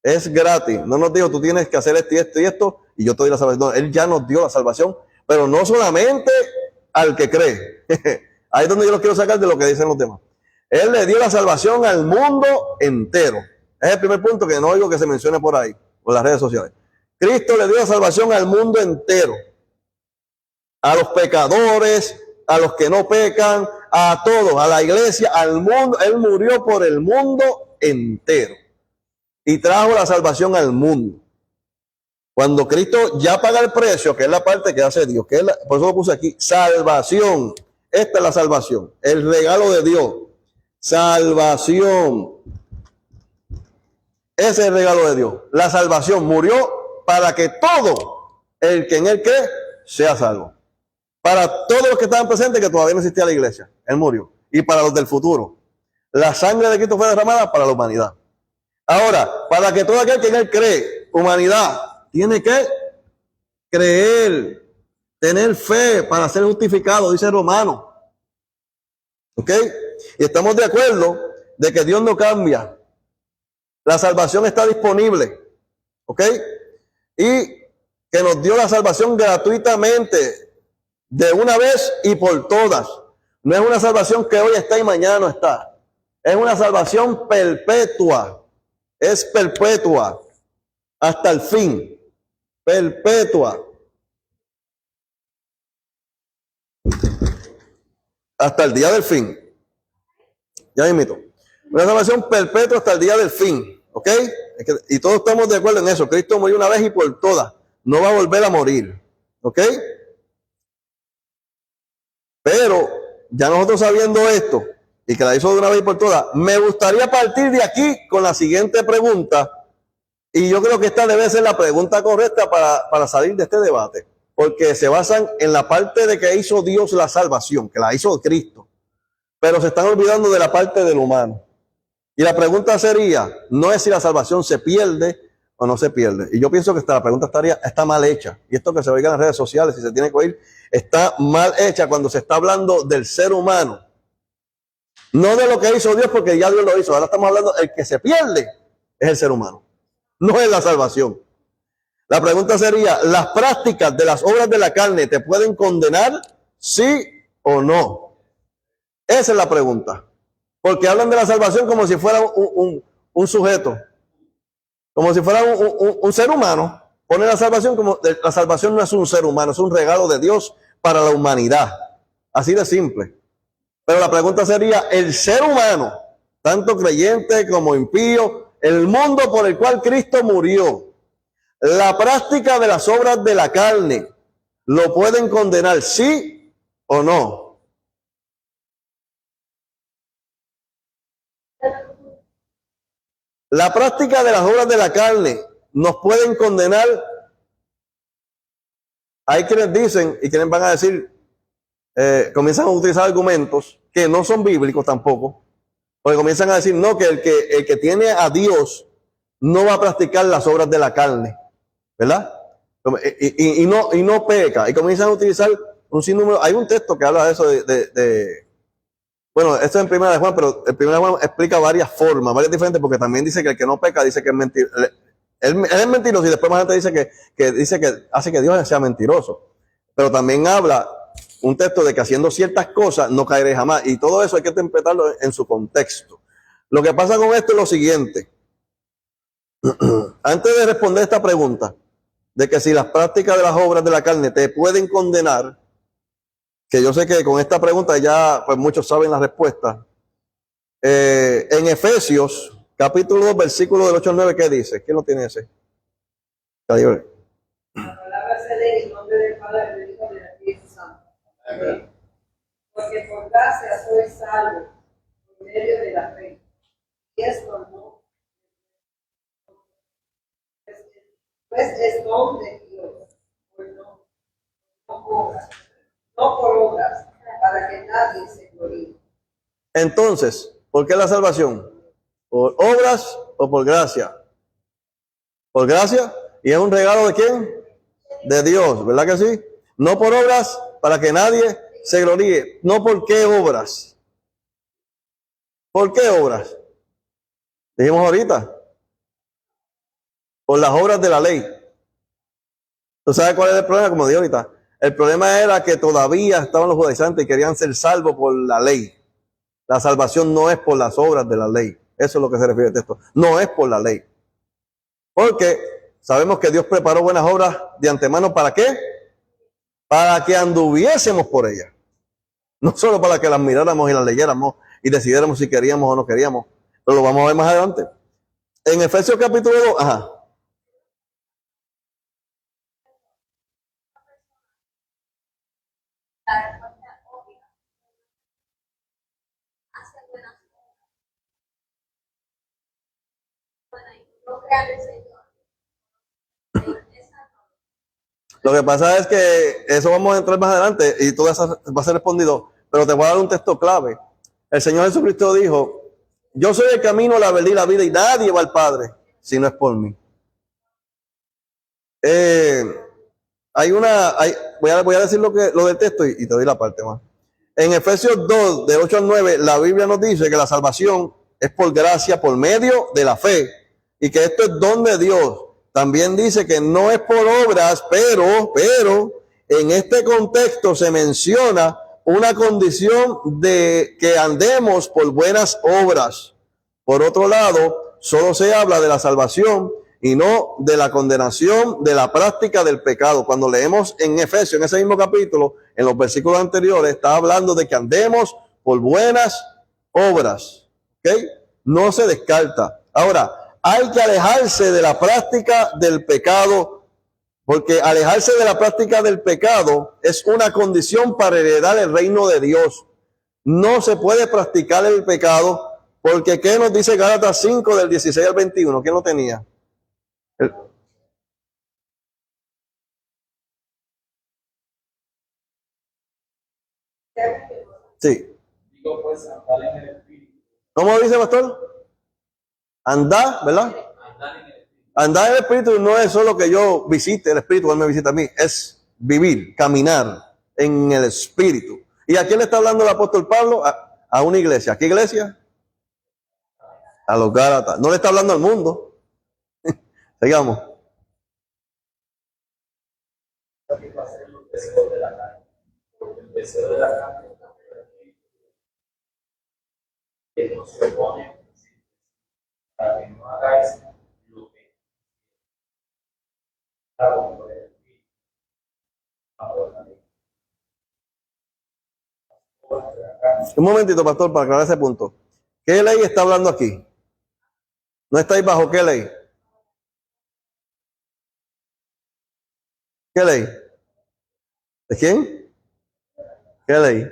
S1: Es gratis, no nos dijo tú tienes que hacer esto y esto y esto y yo te doy la salvación. No, Él ya nos dio la salvación, pero no solamente al que cree. Ahí es donde yo los quiero sacar de lo que dicen los demás. Él le dio la salvación al mundo entero. Es el primer punto que no oigo que se mencione por ahí, por las redes sociales. Cristo le dio la salvación al mundo entero. A los pecadores, a los que no pecan, a todos, a la iglesia, al mundo. Él murió por el mundo entero. Y trajo la salvación al mundo. Cuando Cristo ya paga el precio, que es la parte que hace Dios, por eso lo puse aquí, salvación. Esta es la salvación, el regalo de Dios. Salvación. Ese es el regalo de Dios. La salvación murió para que todo el que en Él cree sea salvo. Para todos los que estaban presentes que todavía no existía la iglesia, Él murió. Y para los del futuro. La sangre de Cristo fue derramada para la humanidad. Ahora, para que todo aquel que en Él cree, humanidad, tiene que creer, tener fe para ser justificado, dice Romano. ¿Ok? Y estamos de acuerdo de que Dios no cambia. La salvación está disponible. ¿Ok? Y que nos dio la salvación gratuitamente, de una vez y por todas. No es una salvación que hoy está y mañana no está. Es una salvación perpetua. Es perpetua hasta el fin. Perpetua. Hasta el día del fin. Ya invito. Una salvación perpetua hasta el día del fin. ¿Ok? Y todos estamos de acuerdo en eso. Cristo murió una vez y por todas. No va a volver a morir. ¿Ok? Pero ya nosotros sabiendo esto, y que la hizo de una vez y por todas, me gustaría partir de aquí con la siguiente pregunta, y yo creo que esta debe ser la pregunta correcta para salir de este debate, porque se basan en la parte de que hizo Dios la salvación, que la hizo Cristo, pero se están olvidando de la parte del humano. Y la pregunta sería, no es si la salvación se pierde o no se pierde. Y yo pienso que la pregunta está mal hecha, y esto que se oiga en las redes sociales, si se tiene que oír, está mal hecha cuando se está hablando del ser humano. No de lo que hizo Dios, porque ya Dios lo hizo. Ahora estamos hablando, el que se pierde es el ser humano. No es la salvación. La pregunta sería, ¿las prácticas de las obras de la carne te pueden condenar? ¿Sí o no? Esa es la pregunta. Porque hablan de la salvación como si fuera un sujeto. Como si fuera un ser humano. Ponen la salvación como, la salvación no es un ser humano, es un regalo de Dios para la humanidad. Así de simple. Pero la pregunta sería, el ser humano, tanto creyente como impío, el mundo por el cual Cristo murió, la práctica de las obras de la carne, ¿lo pueden condenar, sí o no? La práctica de las obras de la carne, ¿nos pueden condenar? Hay quienes dicen, y quienes van a decir, comienzan a utilizar argumentos que no son bíblicos tampoco, porque comienzan a decir, no, que el que tiene a Dios no va a practicar las obras de la carne, ¿verdad? Y no peca, y comienzan a utilizar un sinnúmero. Hay un texto que habla de eso, bueno, esto es en Primera de Juan, pero el Primera de Juan explica varias formas, varias diferentes, porque también dice que el que no peca dice que es mentira, Él es mentiroso y después más adelante dice que hace que Dios sea mentiroso. Pero también habla un texto de que haciendo ciertas cosas no caeré jamás. Y todo eso hay que interpretarlo en su contexto. Lo que pasa con esto es lo siguiente. Antes de responder esta pregunta, de que si las prácticas de las obras de la carne te pueden condenar, que yo sé que con esta pregunta ya pues muchos saben la respuesta. En Efesios, capítulo 2, versículo del 8 al 9, ¿qué dice? ¿Quién lo tiene ese?
S6: La palabra se lee en nombre del Padre, del Hijo y del Espíritu Santo. Amén. Porque por gracia sois salvos por medio de la fe. Y esto no, pues es don de Dios, no por obras, para que nadie se gloríe.
S1: Entonces, ¿por qué la salvación? ¿Por obras o por gracia? Por gracia. ¿Y es un regalo de quién? De Dios, ¿verdad que sí? No por obras para que nadie se gloríe. No por qué obras. ¿Por qué obras? Dijimos ahorita. Por las obras de la ley. ¿Tú sabes cuál es el problema? Como dije ahorita. El problema era que todavía estaban los judaizantes y querían ser salvos por la ley. La salvación no es por las obras de la ley. Eso es lo que se refiere al texto. No es por la ley. Porque sabemos que Dios preparó buenas obras de antemano. ¿Para qué? Para que anduviésemos por ellas. No solo para que las miráramos y las leyéramos y decidiéramos si queríamos o no queríamos. Pero lo vamos a ver más adelante. En Efesios capítulo 2, Lo que pasa es que eso vamos a entrar más adelante y todo eso va a ser respondido. Pero te voy a dar un texto clave. El Señor Jesucristo dijo: yo soy el camino, la verdad y la vida, y nadie va al Padre si no es por mí. Voy a decir lo del texto y te doy la parte más. En Efesios 2, de 8 al 9, la Biblia nos dice que la salvación es por gracia, por medio de la fe, y que esto es don de Dios. También dice que no es por obras, pero en este contexto se menciona una condición de que andemos por buenas obras. Por otro lado, solo se habla de la salvación y no de la condenación de la práctica del pecado. Cuando leemos en Efesios, en ese mismo capítulo, en los versículos anteriores, está hablando de que andemos por buenas obras. ¿Ok? No se descarta. Ahora, hay que alejarse de la práctica del pecado, porque alejarse de la práctica del pecado es una condición para heredar el reino de Dios. No se puede practicar el pecado, porque ¿qué nos dice Gálatas 5 del 16 al 21? ¿Quién lo tenía? Sí.
S2: Digo pues, andar en el Espíritu.
S1: ¿Cómo dice, pastor? Andar, ¿verdad? Andar en el Espíritu no es solo que yo visite el Espíritu, Él me visita a mí. Es vivir, caminar en el Espíritu. ¿Y a quién le está hablando el apóstol Pablo? A una iglesia. ¿A qué iglesia? A los Gálatas. No le está hablando al mundo. Sigamos.
S2: El deseo de la carne que no se opone para que no hagáis lo que hago por el Espíritu.
S1: Un momentito, pastor, para aclarar ese punto. ¿Qué ley está hablando aquí? ¿No estáis bajo qué ley? ¿Qué ley? ¿De quién? ¿Qué ley?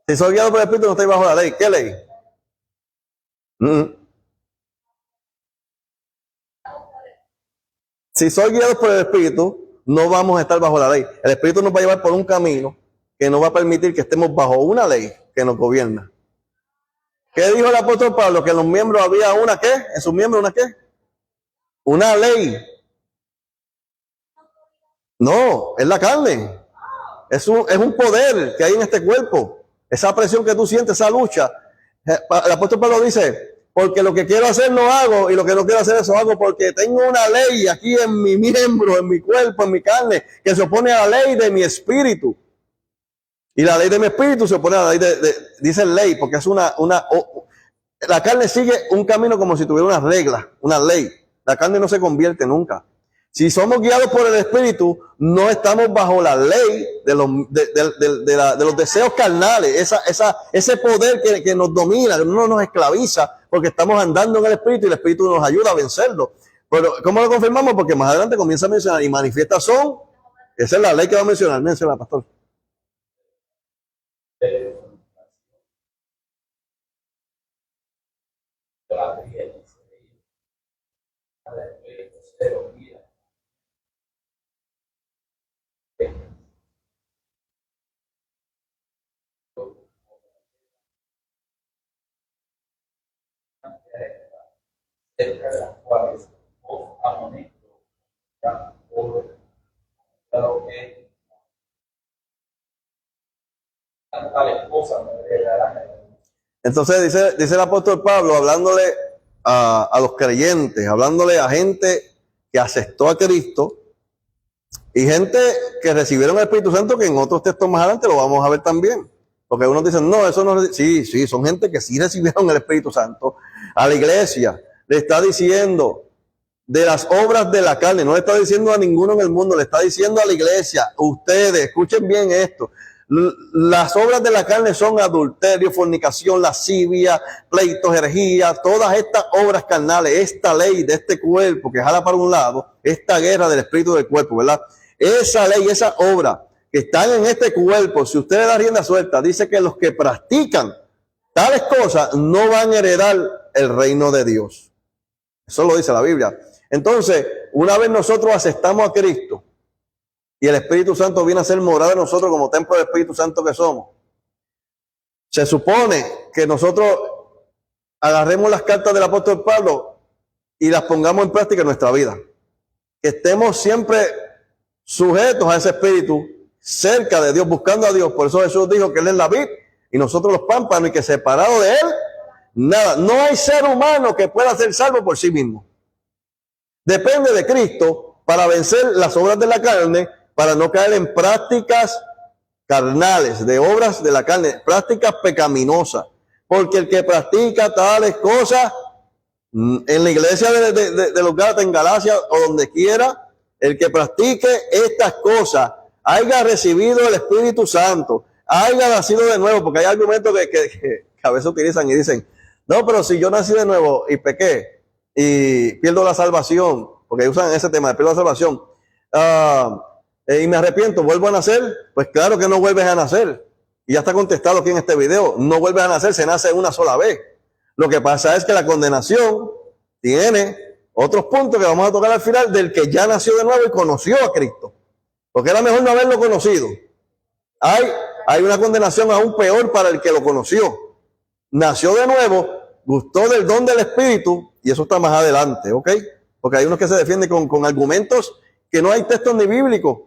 S1: Si soy guiado por el Espíritu, no estoy bajo la ley. ¿Qué ley? Si soy guiado por el Espíritu, no vamos a estar bajo la ley. El Espíritu nos va a llevar por un camino que no va a permitir que estemos bajo una ley que nos gobierna. ¿Qué dijo el apóstol Pablo? Que en los miembros había una ¿qué? En sus miembros una ¿qué? Una ley. No, es la carne. Es un poder que hay en este cuerpo. Esa presión que tú sientes, esa lucha, El apóstol Pablo dice, porque lo que quiero hacer no hago, y lo que no quiero hacer eso hago, porque tengo una ley aquí en mi miembro, en mi cuerpo, en mi carne, que se opone a la ley de mi espíritu. Y la ley de mi espíritu se opone a la ley dice ley, porque es la carne sigue un camino como si tuviera unas reglas, una ley. La carne no se convierte nunca. Si somos guiados por el Espíritu, no estamos bajo la ley de los deseos carnales, ese poder que nos domina, que no nos esclaviza, porque estamos andando en el Espíritu y el Espíritu nos ayuda a vencerlo. Pero, ¿cómo lo confirmamos? Porque más adelante comienza a mencionar, y manifiestas son, esa es la ley que va a mencionar, menciona, pastor.
S2: Cerca de las cuales os amonesto, lo que tales cosas me heredarán.
S1: Entonces dice el apóstol Pablo, hablándole a los creyentes, hablándole a gente que aceptó a Cristo y gente que recibieron el Espíritu Santo, que en otros textos más adelante lo vamos a ver también. Porque algunos dicen, no, eso no es... Sí, son gente que sí recibieron el Espíritu Santo. A la iglesia le está diciendo de las obras de la carne, no le está diciendo a ninguno en el mundo, le está diciendo a la iglesia, ustedes, escuchen bien esto, las obras de la carne son adulterio, fornicación, lascivia, pleitos, herejía, todas estas obras carnales, esta ley de este cuerpo que jala para un lado, esta guerra del espíritu del cuerpo, ¿verdad? Esa ley, esa obra que están en este cuerpo, si usted le da rienda suelta, dice que los que practican tales cosas no van a heredar el reino de Dios. Eso lo dice la Biblia. Entonces, una vez nosotros aceptamos a Cristo y el Espíritu Santo viene a ser morada en nosotros como templo del Espíritu Santo que somos, se supone que nosotros agarremos las cartas del apóstol Pablo y las pongamos en práctica en nuestra vida. Que estemos siempre sujetos a ese Espíritu, cerca de Dios, buscando a Dios. Por eso Jesús dijo que Él es la vid y nosotros los pámpanos, y que separado de Él, nada. No hay ser humano que pueda ser salvo por sí mismo. Depende de Cristo para vencer las obras de la carne, para no caer en prácticas carnales, de obras de la carne, prácticas pecaminosas. Porque el que practica tales cosas, en la iglesia de los Gálatas, en Galacia o donde quiera, el que practique estas cosas, haya recibido el Espíritu Santo, haya nacido de nuevo, porque hay argumentos que a veces utilizan y dicen, no, pero si yo nací de nuevo y pequé y pierdo la salvación, porque usan ese tema de pierdo la salvación, y me arrepiento, ¿vuelvo a nacer? Pues claro que no vuelves a nacer. Y ya está contestado aquí en este video, no vuelves a nacer, se nace una sola vez. Lo que pasa es que la condenación tiene otros puntos que vamos a tocar al final del que ya nació de nuevo y conoció a Cristo. Porque era mejor no haberlo conocido. Hay una condenación aún peor para el que lo conoció. Nació de nuevo, gustó del don del Espíritu, y eso está más adelante, ¿ok? Porque hay unos que se defienden con argumentos que no hay textos ni bíblicos,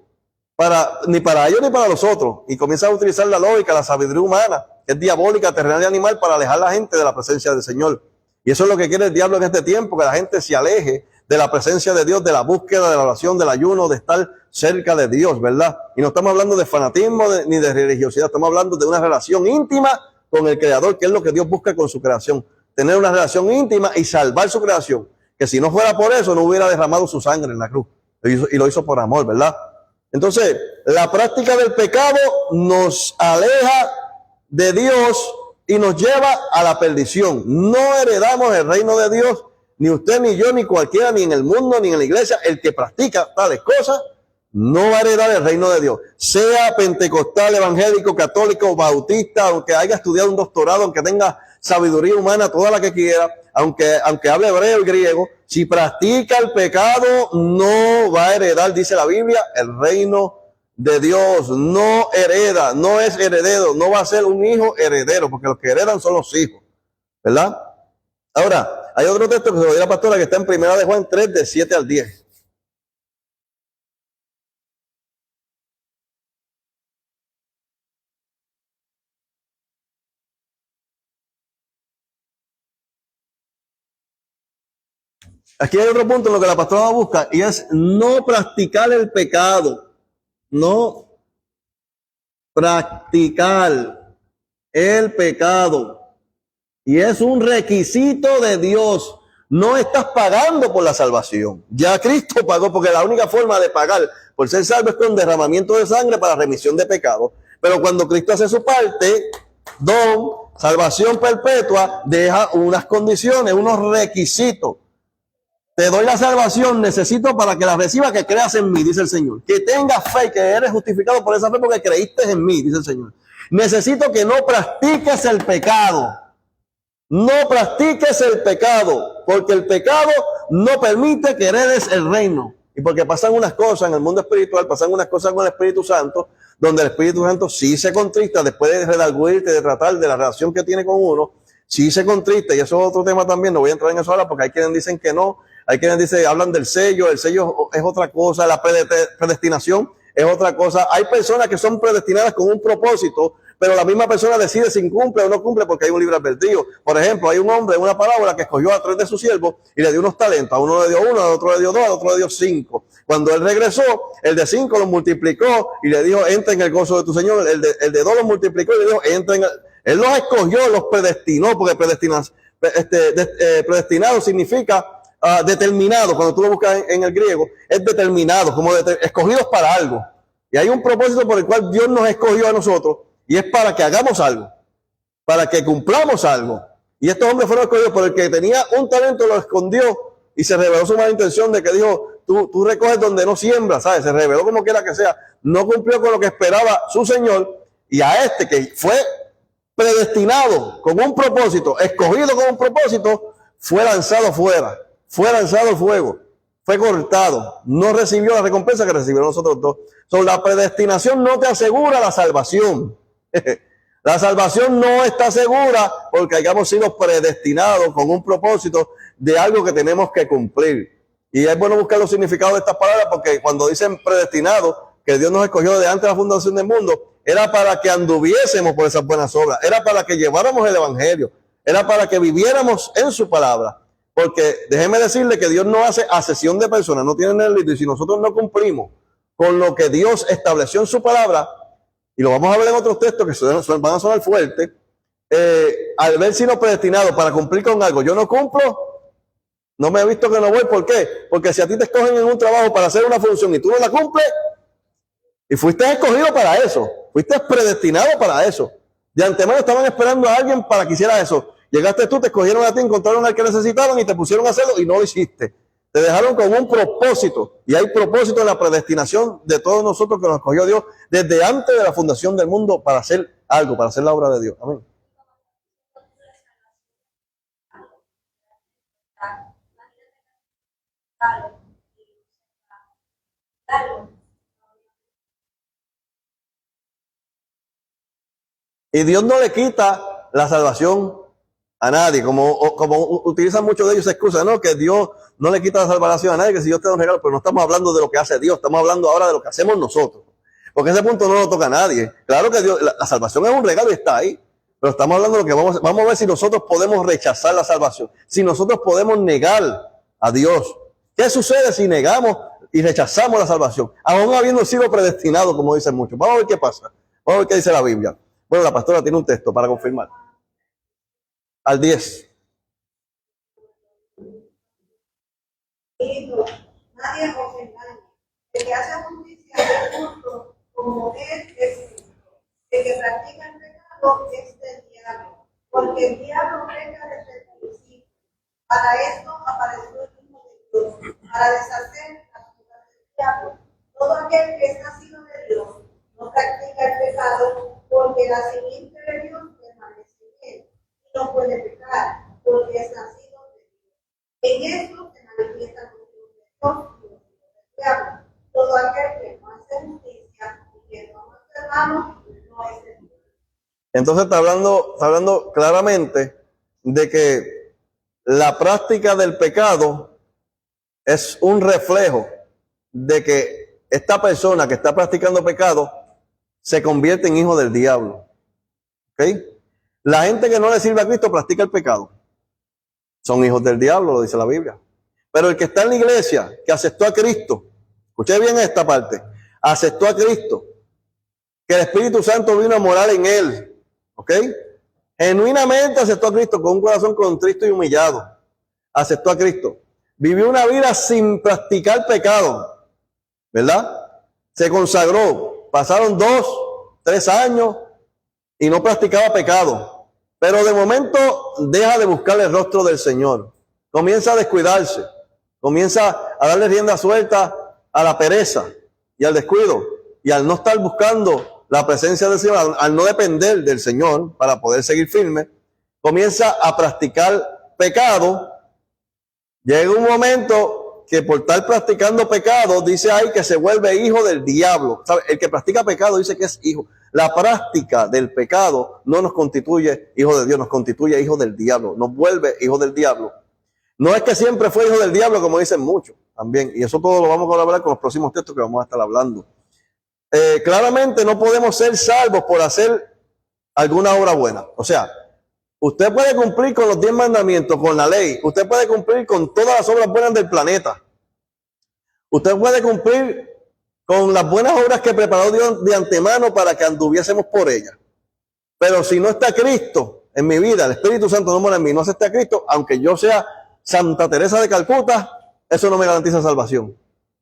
S1: ni para ellos ni para los otros, y comienzan a utilizar la lógica, la sabiduría humana, que es diabólica, terrenal y animal, para alejar a la gente de la presencia del Señor. Y eso es lo que quiere el diablo en este tiempo, que la gente se aleje de la presencia de Dios, de la búsqueda, de la oración, del ayuno, de estar cerca de Dios, ¿verdad? Y no estamos hablando de fanatismo ni de religiosidad, estamos hablando de una relación íntima con el Creador, que es lo que Dios busca con su creación. Tener una relación íntima y salvar su creación, que si no fuera por eso no hubiera derramado su sangre en la cruz. Y lo hizo por amor, ¿verdad? Entonces, la práctica del pecado nos aleja de Dios y nos lleva a la perdición. No heredamos el reino de Dios, ni usted, ni yo, ni cualquiera, ni en el mundo, ni en la iglesia. El que practica tales cosas no va a heredar el reino de Dios. Sea pentecostal, evangélico, católico, bautista, aunque haya estudiado un doctorado, aunque tenga sabiduría humana, toda la que quiera, aunque hable hebreo y griego, si practica el pecado, no va a heredar, dice la Biblia, el reino de Dios. No hereda, no es heredero, no va a ser un hijo heredero, porque los que heredan son los hijos, ¿verdad? Ahora, hay otro texto que se lo dio la pastora que está en 1 Juan 3, de 7 al 10. Aquí hay otro punto en lo que la pastora busca y es no practicar el pecado. No practicar el pecado. Y es un requisito de Dios. No estás pagando por la salvación. Ya Cristo pagó, porque la única forma de pagar por ser salvo es con derramamiento de sangre para remisión de pecados. Pero cuando Cristo hace su parte, salvación perpetua, deja unas condiciones, unos requisitos. Te doy la salvación, necesito para que la reciba que creas en mí, dice el Señor. Que tengas fe, que eres justificado por esa fe porque creíste en mí, dice el Señor. Necesito que no practiques el pecado. No practiques el pecado, porque el pecado no permite que heredes el reino. Y porque pasan unas cosas en el mundo espiritual, pasan unas cosas con el Espíritu Santo, donde el Espíritu Santo sí se contrista después de redarguirte, de tratar de la relación que tiene con uno, sí se contrista, y eso es otro tema también, no voy a entrar en eso ahora porque hay quienes dicen que no, hay quienes dicen, hablan del sello, el sello es otra cosa, la predestinación es otra cosa. Hay personas que son predestinadas con un propósito, pero la misma persona decide si cumple o no cumple porque hay un libre albedrío. Por ejemplo, hay un hombre en una parábola que escogió a 3 de sus siervos y le dio unos talentos. A uno le dio 1, a otro le dio 2, a otro le dio 5. Cuando él regresó, el de 5 lo multiplicó y le dijo, entra en el gozo de tu Señor. El de 2 lo multiplicó y le dijo, entra en el... Él los escogió, los predestinó, porque predestinado significa determinado. Cuando tú lo buscas en el griego, es determinado, como escogidos para algo. Y hay un propósito por el cual Dios nos escogió a nosotros, y es para que hagamos algo, para que cumplamos algo. Y estos hombres fueron escogidos por el que tenía un talento, lo escondió y se reveló su mala intención de que dijo, tú recoges donde no siembras, ¿sabes? Se reveló como quiera que sea. No cumplió con lo que esperaba su Señor, y a este que fue predestinado con un propósito, escogido con un propósito, fue lanzado fuera, fue lanzado al fuego, fue cortado, no recibió la recompensa que recibieron nosotros dos. La predestinación no te asegura la salvación. La salvación no está segura porque hayamos sido predestinados con un propósito de algo que tenemos que cumplir. Y es bueno buscar los significados de estas palabras porque cuando dicen predestinado, que Dios nos escogió de antes de la fundación del mundo, era para que anduviésemos por esas buenas obras, era para que lleváramos el evangelio, era para que viviéramos en su palabra. Porque déjeme decirle que Dios no hace acepción de personas, no tiene el límite. Y si nosotros no cumplimos con lo que Dios estableció en su palabra, y lo vamos a ver en otros textos que van a sonar fuertes, al ver sido predestinado para cumplir con algo, yo no cumplo, no me he visto que no voy. ¿Por qué? Porque si a ti te escogen en un trabajo para hacer una función y tú no la cumples, y fuiste escogido para eso, fuiste predestinado para eso, de antemano estaban esperando a alguien para que hiciera eso. Llegaste tú, te escogieron a ti, encontraron al que necesitaban y te pusieron a hacerlo y no lo hiciste. Te dejaron con un propósito, y hay propósito en la predestinación de todos nosotros que nos escogió Dios desde antes de la fundación del mundo para hacer algo, para hacer la obra de Dios. Amén. Y Dios no le quita la salvación a nadie, como utilizan muchos de ellos esa excusa, no, que Dios no le quita la salvación a nadie, que si Dios te da un regalo, pero no estamos hablando de lo que hace Dios, estamos hablando ahora de lo que hacemos nosotros, porque ese punto no lo toca a nadie. Claro que Dios, la salvación es un regalo y está ahí, pero estamos hablando de lo que vamos a ver si nosotros podemos rechazar la salvación, si nosotros podemos negar a Dios. ¿Qué sucede si negamos y rechazamos la salvación, aún habiendo sido predestinados, como dicen muchos? Vamos a ver qué pasa, vamos a ver qué dice la Biblia. Bueno, la pastora tiene un texto para confirmar. Al 10.
S6: Hijo, nadie os engañe. El que hace justicia es justo, como él es justo. El que practica el pecado es del diablo, porque el diablo peca desde el principio. Para esto apareció el Hijo de Dios, para deshacer las obras del diablo. Todo aquel que es nacido de Dios no practica el pecado, porque la simiente de Dios permanece en él, y no puede pecar, porque es nacido de Dios. En esto se manifiesta los hijos de Dios y los hijos del diablo. Todo aquel que no hace justicia y que no es hermano, no es de Dios.
S1: Entonces está hablando claramente de que la práctica del pecado es un reflejo de que esta persona que está practicando pecado se convierte en hijo del diablo. ¿Ok? La gente que no le sirve a Cristo practica el pecado. Son hijos del diablo, lo dice la Biblia. Pero el que está en la iglesia, que aceptó a Cristo, escuché bien esta parte, aceptó a Cristo, que el Espíritu Santo vino a morar en él, ¿ok? Genuinamente aceptó a Cristo con un corazón contrito y humillado. Aceptó a Cristo. Vivió una vida sin practicar pecado, ¿verdad? Se consagró. Pasaron 2, 3 años y no practicaba pecado. Pero de momento deja de buscar el rostro del Señor. Comienza a descuidarse. Comienza a darle rienda suelta a la pereza y al descuido. Y al no estar buscando la presencia del Señor, al no depender del Señor para poder seguir firme, comienza a practicar pecado. Llega un momento que por estar practicando pecado, dice ahí que se vuelve hijo del diablo. ¿Sabe? El que practica pecado dice que es hijo. La práctica del pecado no nos constituye hijo de Dios, nos constituye hijo del diablo, nos vuelve hijo del diablo. No es que siempre fue hijo del diablo, como dicen muchos también, y eso todo lo vamos a hablar con los próximos textos que vamos a estar hablando. Claramente no podemos ser salvos por hacer alguna obra buena. O sea, usted puede cumplir con los 10 mandamientos, con la ley. Usted puede cumplir con todas las obras buenas del planeta. Usted puede cumplir con las buenas obras que preparó Dios de antemano para que anduviésemos por ellas. Pero si no está Cristo en mi vida, el Espíritu Santo no mora en mí, no está Cristo, aunque yo sea Santa Teresa de Calcuta, eso no me garantiza salvación.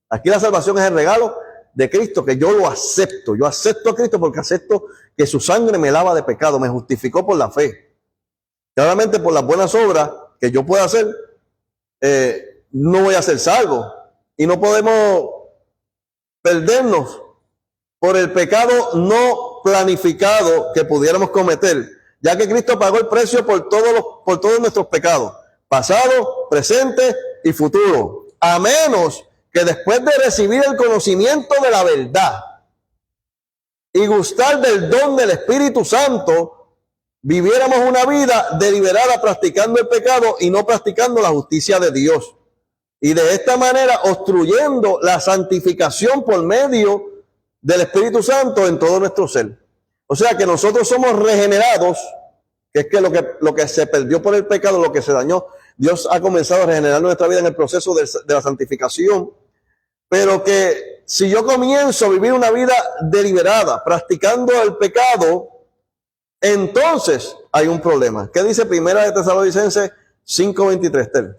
S1: Aquí la salvación es el regalo de Cristo, que yo lo acepto. Yo acepto a Cristo porque acepto que su sangre me lava de pecado, me justificó por la fe. Claramente por las buenas obras que yo pueda hacer, no voy a ser salvo. Y no podemos perdernos por el pecado no planificado que pudiéramos cometer, ya que Cristo pagó el precio por todos nuestros pecados, pasado, presente y futuro. A menos que después de recibir el conocimiento de la verdad y gustar del don del Espíritu Santo, viviéramos una vida deliberada practicando el pecado y no practicando la justicia de Dios. Y de esta manera obstruyendo la santificación por medio del Espíritu Santo en todo nuestro ser. O sea que nosotros somos regenerados, que es que lo que se perdió por el pecado, lo que se dañó, Dios ha comenzado a regenerar nuestra vida en el proceso de la santificación. Pero que si yo comienzo a vivir una vida deliberada, practicando el pecado, entonces hay un problema. ¿Qué dice Primera de Tesalonicenses 5:23, Tel?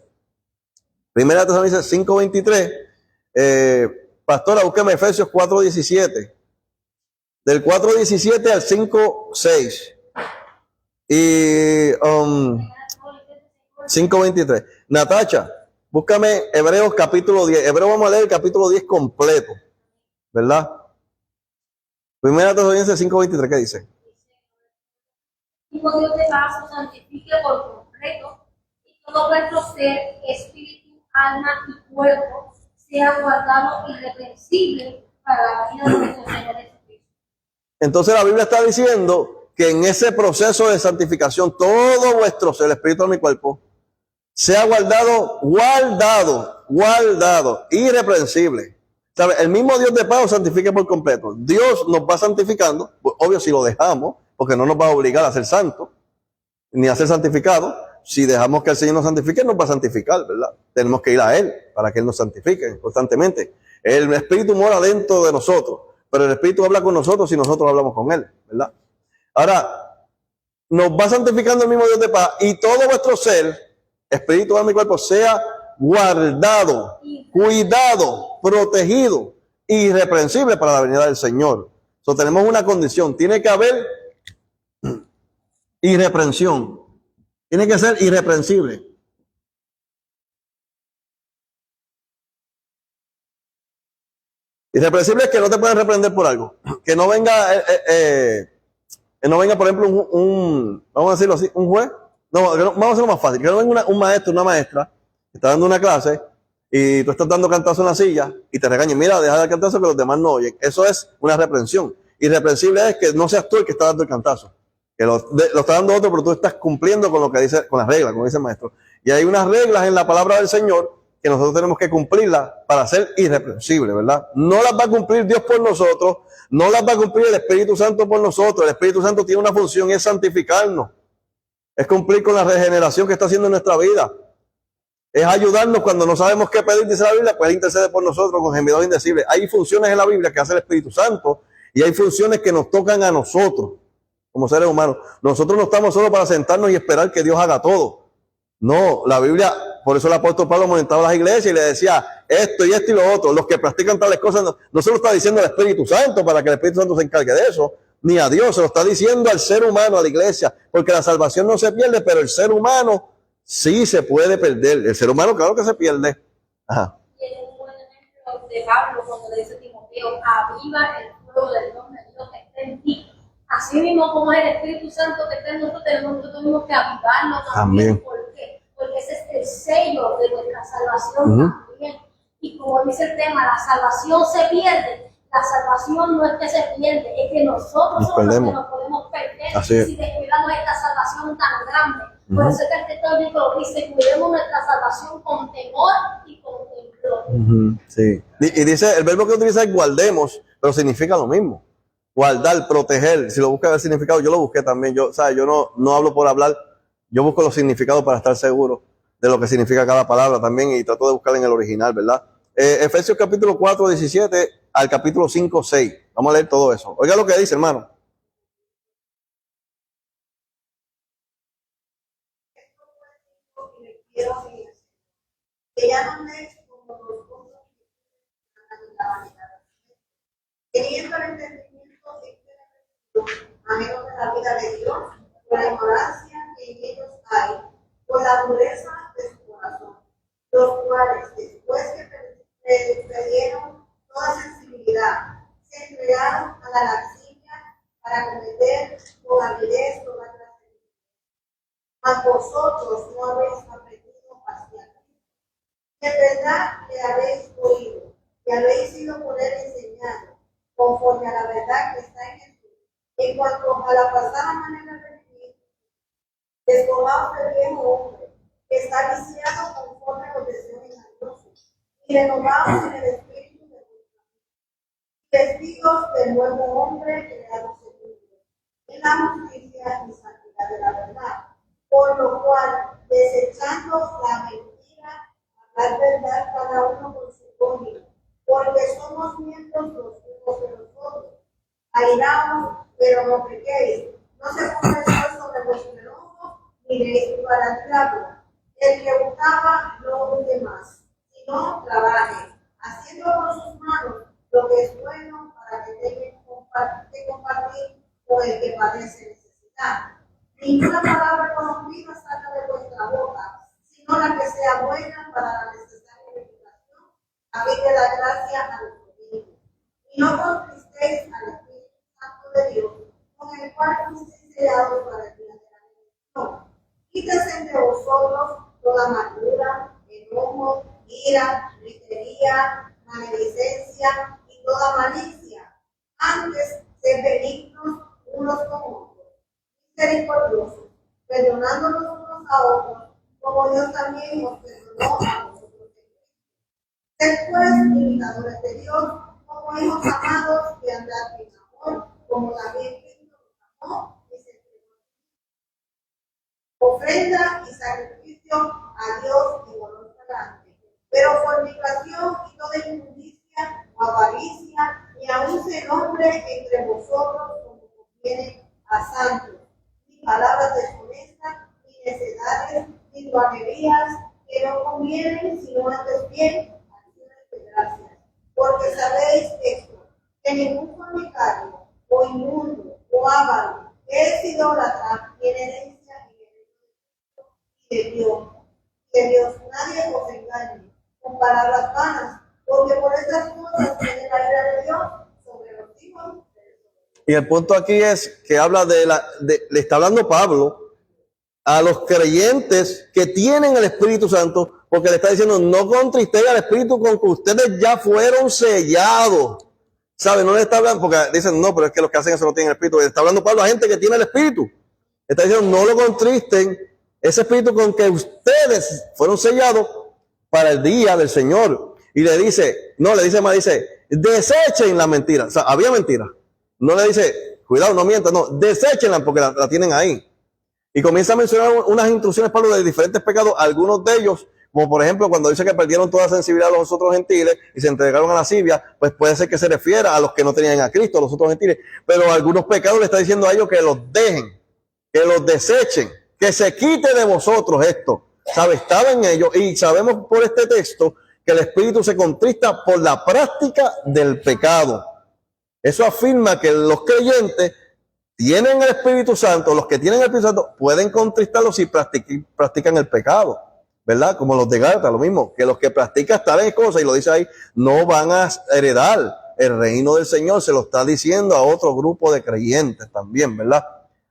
S1: Primera de Tesalonicenses 5:23. Pastora, búsqueme Efesios 4:17. Del 4:17 al 5:6. Y 5:23. Natacha, búscame Hebreos capítulo 10. Hebreos vamos a leer el capítulo 10 completo. ¿Verdad? Primera de Tesalonicenses 5:23, ¿qué dice?
S5: Y con Dios de paz os santifique por completo, y todo vuestro ser, espíritu, alma y cuerpo sea guardado irreprensible para la vida de nuestro Señor Jesucristo. Entonces
S1: la Biblia está diciendo que en ese proceso de santificación, todo vuestro ser, espíritu, alma y cuerpo, sea guardado, irreprensible. ¿Sabe? El mismo Dios de paz os santifique por completo. Dios nos va santificando, pues, obvio si lo dejamos, porque no nos va a obligar a ser santos, ni a ser santificados. Si dejamos que el Señor nos santifique, nos va a santificar, ¿verdad? Tenemos que ir a Él para que Él nos santifique constantemente. El Espíritu mora dentro de nosotros, pero el Espíritu habla con nosotros y nosotros hablamos con Él, ¿verdad? Ahora, nos va santificando el mismo Dios de paz y todo vuestro ser, espíritu, alma y cuerpo, sea guardado, cuidado, protegido, irreprensible para la venida del Señor. Entonces tenemos una condición, tiene que haber irreprensión, tiene que ser irreprensible. Irreprensible es que no te pueden reprender por algo, que no venga, por ejemplo, vamos a decirlo así, un juez. No, vamos a hacerlo más fácil, que no venga un maestro, una maestra, que está dando una clase y tú estás dando cantazo en la silla y te regañen, mira, deja de dar cantazo que los demás no oyen. Eso es una reprensión. Irreprensible es que no seas tú el que está dando el cantazo, que lo está dando otro, pero tú estás cumpliendo con lo que dice, con las reglas, como dice el maestro. Y hay unas reglas en la palabra del Señor que nosotros tenemos que cumplirlas para ser irreprensibles, ¿verdad? No las va a cumplir Dios por nosotros, no las va a cumplir el Espíritu Santo por nosotros. El Espíritu Santo tiene una función y es santificarnos. Es cumplir con la regeneración que está haciendo en nuestra vida. es ayudarnos cuando no sabemos qué pedir, dice la Biblia, pues intercede por nosotros con gemidos indecibles. Hay funciones en la Biblia que hace el Espíritu Santo y hay funciones que nos tocan a nosotros como seres humanos. Nosotros no estamos solo para sentarnos y esperar que Dios haga todo. No, la Biblia, por eso el apóstol Pablo monitaba a las iglesias y le decía esto y lo otro. Los que practican tales cosas, no se lo está diciendo al Espíritu Santo para que el Espíritu Santo se encargue de eso, ni a Dios, se lo está diciendo al ser humano, a la iglesia, porque la salvación no se pierde, pero el ser humano sí se puede perder. El ser humano, claro que se pierde. Ajá.
S5: Tiene un buen ejemplo de Pablo cuando le dice a Timoteo: aviva el fuego del don de Dios que está en ti. Así mismo como es el Espíritu Santo que está en nosotros, tenemos que avivarlo también.
S1: Amén.
S5: ¿Por qué? Porque ese es el sello de nuestra salvación también. Y como dice el tema, la salvación se pierde. La salvación no es que se pierde, es que nosotros somos los que nos podemos perder si descuidamos esta salvación tan grande. Por eso es que el texto bíblico dice: cuidemos nuestra salvación con temor y con temblor.
S1: Sí. Y dice, el verbo que utiliza es guardemos, pero significa lo mismo. Guardar, proteger. Si lo busca el significado, yo lo busqué también. Yo no hablo por hablar, yo busco los significados para estar seguro de lo que significa cada palabra también y trato de buscar en el original, ¿verdad? Efesios capítulo 4, 17 al capítulo 5, 6. Vamos a leer todo eso. Oiga lo que dice, hermano.
S6: Que ya no andéis como los otros que la vanidad, teniendo el entendimiento ajeno de la vida de Dios, por la ignorancia que en ellos hay, por la dureza de su corazón, los cuales, después que perdieron toda sensibilidad, se entregaron a la lascivia para cometer con avidez toda clase de cosas. Mas vosotros no habéis aprendido paciencia. De verdad que habéis oído y habéis sido por él enseñado, conforme a la verdad que está en Jesús. En cuanto a la pasada manera de vivir, despojaos del viejo hombre, que está viciado conforme a los deseos engañosos, y renovaos en el espíritu de vuestra mente, testigos del nuevo hombre creado según Dios, en la justicia y santidad de la verdad, por lo cual, desechando la mentira, hablar verdad cada uno con su cónyuge, porque somos miembros los unos de los otros. Airaos, pero no pequéis, no se ponga el sol sobre vuestro enojo, ni deis lugar al diablo. El que buscaba no busque más, sino trabaje, haciendo con sus manos lo que es bueno para que tenga que compartir con el que padece necesidad. Ninguna palabra corrompida salga de vuestra boca, sino la que sea buena para la necesaria edificación, a fin de la gracia a los niños. Y no contristéis al Espíritu Santo de Dios, con el cual fuisteis sellados para el día de la redención. Quítese de vosotros toda amargura, enojo, ira, gritería, maledicencia y toda malicia. Antes, sed benignos unos con otros, misericordiosos, perdonándonos unos a otros, como Dios también nos perdonó a nosotros. Sed pues imitadores de Dios, como hijos amados, y andad en amor, como también Cristo nos amó y se entregó. Ofrenda y sacrificio a Dios en olor fragante. Pero fornicación y toda inmundicia o avaricia, ni aun se nombre entre vosotros como conviene a santos, ni palabras deshonestas, ni necedades, ni guarrerías, que no convienen, sino antes bien acciones de gracias. Porque sabéis esto, que ningún fornicario, o inmundo, o avaro, que es idólatra, tiene herencia y de Dios. Que Dios nadie os engañe con palabras vanas, porque por estas cosas viene la ira de Dios sobre los hijos.
S1: Y el punto aquí es que habla le está hablando Pablo a los creyentes que tienen el Espíritu Santo, porque le está diciendo: no contristéis al Espíritu con que ustedes ya fueron sellados. ¿Sabe? No le está hablando, porque dicen: no, pero es que los que hacen eso no tienen el Espíritu. Le está hablando Pablo a gente que tiene el Espíritu. Le está diciendo: no lo contristen, ese Espíritu con que ustedes fueron sellados para el día del Señor. Y le dice, desechen la mentira. O sea, había mentira. No le dice, cuidado, no mientan, no, deséchenla porque la tienen ahí. Y comienza a mencionar unas instrucciones, Pablo, de diferentes pecados, algunos de ellos Como por ejemplo, cuando dice que perdieron toda sensibilidad a los otros gentiles y se entregaron a la lascivia, pues puede ser que se refiera a los que no tenían a Cristo, a los otros gentiles. Pero algunos pecados le está diciendo a ellos que los dejen, que los desechen, que se quite de vosotros esto. ¿Sabe? Estaba en ellos y sabemos por este texto que el Espíritu se contrista por la práctica del pecado. Eso afirma que los creyentes tienen el Espíritu Santo, los que tienen el Espíritu Santo pueden contristarlo si practican el pecado, ¿verdad? Como los de Gálatas, lo mismo, que los que practican tales cosas, y lo dice ahí, no van a heredar el reino del Señor, se lo está diciendo a otro grupo de creyentes también, ¿verdad?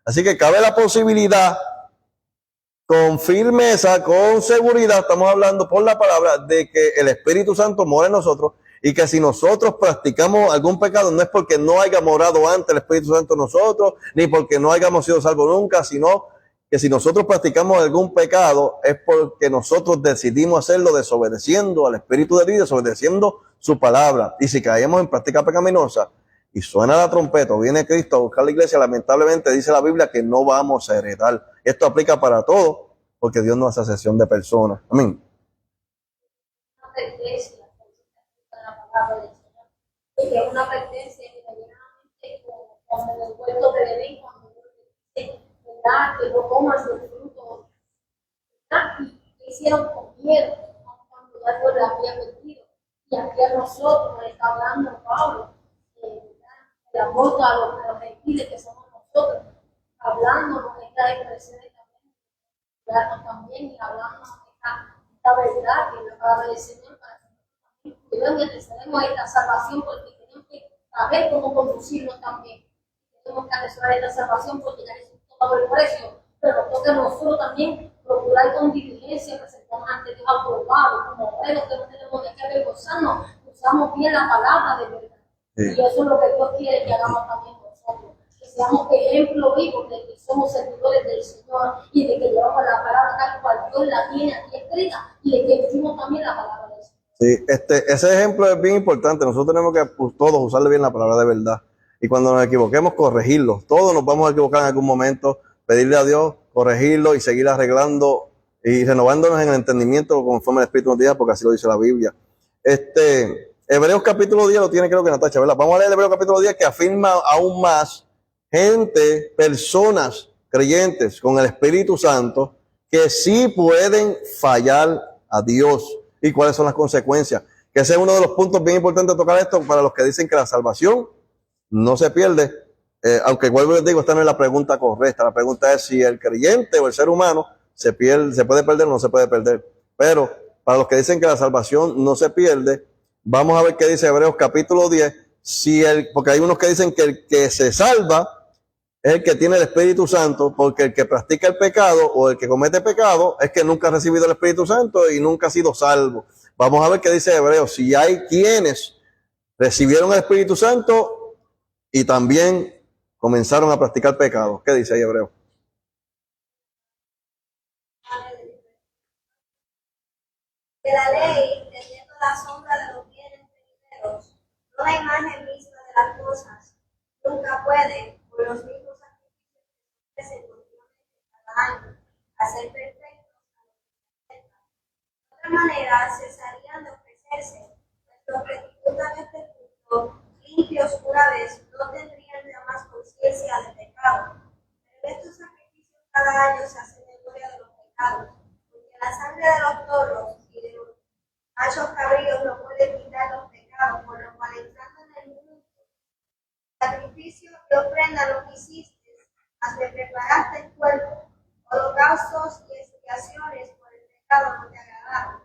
S1: Así que cabe la posibilidad, con firmeza, con seguridad, estamos hablando por la palabra, de que el Espíritu Santo mora en nosotros y que si nosotros practicamos algún pecado no es porque no haya morado antes el Espíritu Santo en nosotros, ni porque no hayamos sido salvos nunca, sino que si nosotros practicamos algún pecado es porque nosotros decidimos hacerlo desobedeciendo al Espíritu de Dios, desobedeciendo su palabra. Y si caemos en práctica pecaminosa y suena la trompeta, viene Cristo a buscar la iglesia, lamentablemente dice la Biblia que no vamos a heredar. Esto aplica para todo, porque Dios no hace excepción de personas. Amén.
S5: Una advertencia de la palabra del Señor, y que es una advertencia que verdaderamente como en el huerto de Edén, cuando Dios dice, ¿verdad?, que no comas del fruto, ¿verdad?, y hicieron con miedo cuando ya Dios la había perdido. Y aquí a nosotros nos está hablando Pablo, el amor a los gentiles que somos nosotros, hablándonos de esta expresión también y hablándonos de esta verdad que es la palabra del Señor, para que nosotros también cuidemos y antecedemos esta salvación, porque tenemos que saber cómo conducirnos también. Tenemos que atesorar esta salvación porque ya Jesús pagó el precio, pero nos toca a nosotros también procurar con diligencia presentarnos ante Dios aprobado, como obreros que no tenemos de qué avergonzarnos, usamos bien la palabra de verdad. Sí. Y eso es lo que Dios quiere que hagamos también nosotros, que seamos ejemplo vivos de que somos servidores del Señor y de que llevamos la palabra tal cual Dios la tiene aquí escrita y de que vivimos también la palabra del Señor.
S1: Sí, ese ejemplo es bien importante. Nosotros tenemos que todos usarle bien la palabra de verdad. Y cuando nos equivoquemos, corregirlo. Todos nos vamos a equivocar en algún momento, pedirle a Dios, corregirlo y seguir arreglando y renovándonos en el entendimiento conforme el Espíritu nos diga, porque así lo dice la Biblia. Hebreos capítulo 10 lo tiene, creo que Natacha, ¿verdad? Vamos a leer Hebreos capítulo 10 que afirma aún más gente, personas creyentes con el Espíritu Santo que sí pueden fallar a Dios. ¿Y cuáles son las consecuencias? Que ese es uno de los puntos bien importantes de tocar esto para los que dicen que la salvación no se pierde. Aunque vuelvo y les digo, esta no es la pregunta correcta. La pregunta es si el creyente o el ser humano se puede perder o no se puede perder. Pero para los que dicen que la salvación no se pierde, vamos a ver qué dice Hebreos capítulo 10. Porque hay unos que dicen que el que se salva es el que tiene el Espíritu Santo, porque el que practica el pecado o el que comete pecado es que nunca ha recibido el Espíritu Santo y nunca ha sido salvo. Vamos a ver qué dice Hebreos. Si hay quienes recibieron el Espíritu Santo y también comenzaron a practicar pecado. ¿Qué dice ahí Hebreos?
S5: De la ley, teniendo la sombra de los bienes venideros, no la imagen misma de las cosas, nunca puede, por los mismos sacrificios que se continuamente cada año, hacer perfectos a los que se acercan. De otra manera, cesarían de ofrecerse, pues los que disfrutan este culto, limpios una vez, no tendrían jamás conciencia de pecado. Pero estos sacrificios cada año se hacen memoria de los pecados, porque la sangre de los toros y de los machos cabríos no puede quitar los pecados, por lo cual entrando en el mundo, sacrificio y ofrenda lo que hiciste, mas me preparaste el cuerpo, holocaustos y expiaciones por el pecado no te agradaron.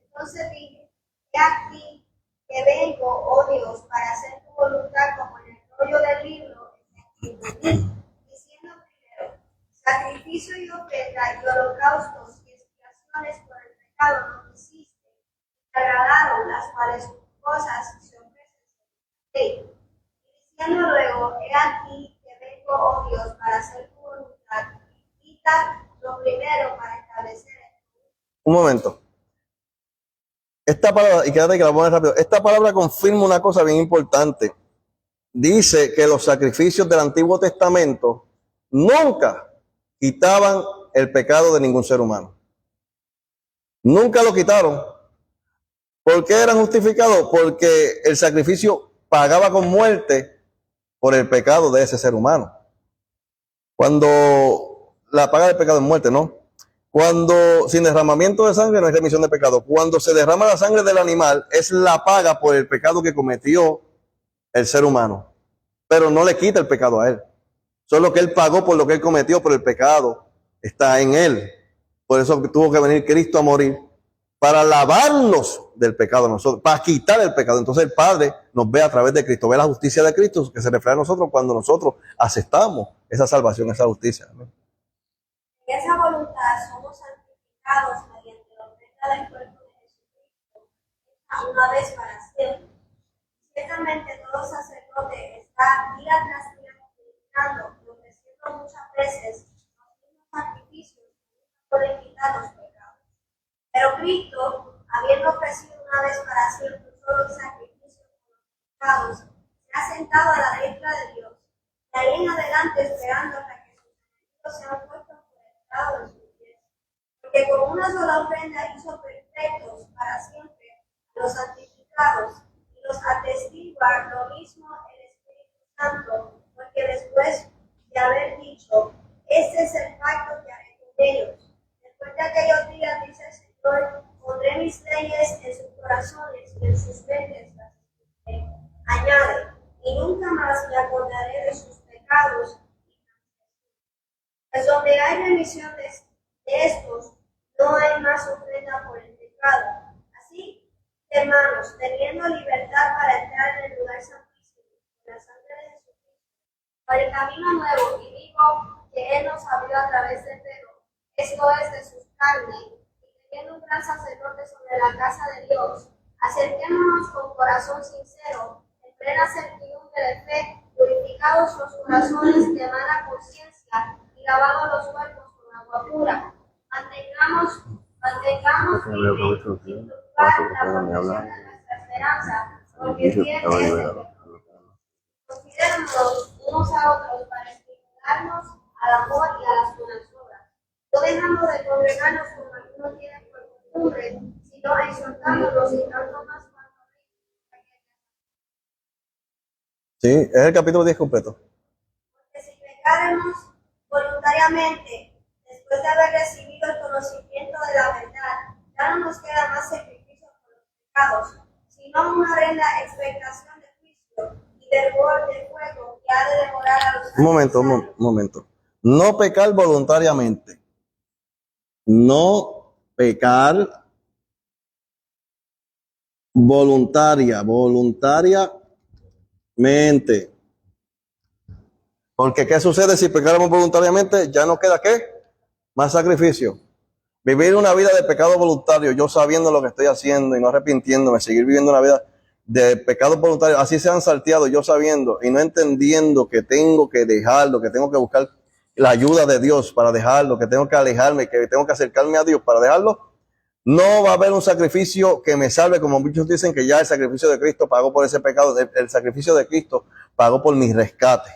S5: Entonces dije, he aquí que vengo, oh Dios, para hacer tu voluntad como en el rollo del libro, diciendo primero, sacrificio y ofrenda y holocaustos y expiaciones por el pecado no hiciste, te agradaron, las cuales cosas se ofrecen según la ley. Y diciendo luego, he aquí que vengo, oh Dios, para hacer tu voluntad, quita lo primero para establecer el.
S1: Un momento. Esta palabra, y quédate que la pongo rápido, esta palabra confirma una cosa bien importante. Dice que los sacrificios del Antiguo Testamento nunca quitaban el pecado de ningún ser humano. Nunca lo quitaron. ¿Por qué eran justificados? Porque el sacrificio pagaba con muerte por el pecado de ese ser humano. Cuando la paga del pecado es muerte, ¿no? Cuando sin derramamiento de sangre no hay remisión de pecado. Cuando se derrama la sangre del animal es la paga por el pecado que cometió el ser humano. Pero no le quita el pecado a él. Solo que él pagó por lo que él cometió, por el pecado está en él. Por eso tuvo que venir Cristo a morir, para lavarnos del pecado a nosotros, para quitar el pecado. Entonces el Padre nos ve a través de Cristo, ve la justicia de Cristo que se refleja a nosotros cuando nosotros aceptamos esa salvación, esa justicia. Amén.
S5: En esa voluntad somos santificados mediante la ofrenda del cuerpo de Jesucristo, una vez para siempre. Ciertamente todo sacerdote está día tras día purificando y ofreciendo muchas veces los mismos sacrificios que nunca pueden quitar los pecados. Pero Cristo, habiendo ofrecido una vez para siempre un solo sacrificio por los pecados, se ha sentado a la diestra de Dios, de ahí en adelante esperando hasta que sus enemigos sean puestos por el estrado de sus pies. Porque con una sola ofrenda hizo perfectos para siempre a los santificados, y los atestigua lo mismo el Espíritu Santo, porque después de haber dicho, este es el pacto que haré con ellos. Después de aquellos días, dice el Señor, pondré mis leyes en sus corazones y en sus mentes las escribiré. Añade, y nunca más me acordaré de sus pecados. Pues donde hay remisión de estos, no hay más ofrenda por el pecado. Así, hermanos, teniendo libertad para entrar en el lugar santísimo, por la sangre de Jesucristo, por el camino nuevo, y digo que Él nos abrió a través del velo, esto es de sus carnes, y teniendo un gran sacerdote sobre la casa de Dios, acerquémonos con corazón sincero, en plena certidumbre de fe, purificados los corazones de mala conciencia y lavados los cuerpos con agua pura. Mantengamos firme la profesión de nuestra esperanza, porque fiel es el Señor. Considerémonos unos a otros para estimularnos al amor y a las buenas obras. No dejando de congregarnos como algunos tienen por costumbre, sino exhortándonos y dando más cuanto
S1: Sí, es el capítulo 10 completo.
S5: porque si pecáramos voluntariamente, después de haber recibido el conocimiento de la verdad, ya no nos queda más sacrificio por los pecados, sino una horrenda expectación de juicio y del fuego que ha de devorar a los
S1: Un momento. No pecar voluntariamente. No pecar voluntariamente. Porque ¿qué sucede si pecáramos voluntariamente? Ya no queda ¿qué? Más sacrificio. Vivir una vida de pecado voluntario, yo sabiendo lo que estoy haciendo y no arrepintiéndome, seguir viviendo una vida de pecado voluntario, así sean salteados, yo sabiendo y no entendiendo que tengo que dejarlo, que tengo que buscar la ayuda de Dios para dejarlo, que tengo que alejarme, que tengo que acercarme a Dios para dejarlo, no va a haber un sacrificio que me salve, como muchos dicen que ya el sacrificio de Cristo pagó por ese pecado, el sacrificio de Cristo pagó por mi rescate,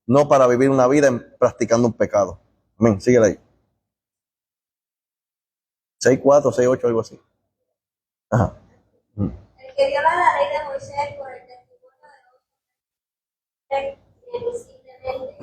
S1: no para vivir una vida practicando un pecado. Amén, síguele ahí. 6.4, 6.8, algo así. Ajá.
S5: El que viola la ley de Moisés por el testimonio de los invisiblemente.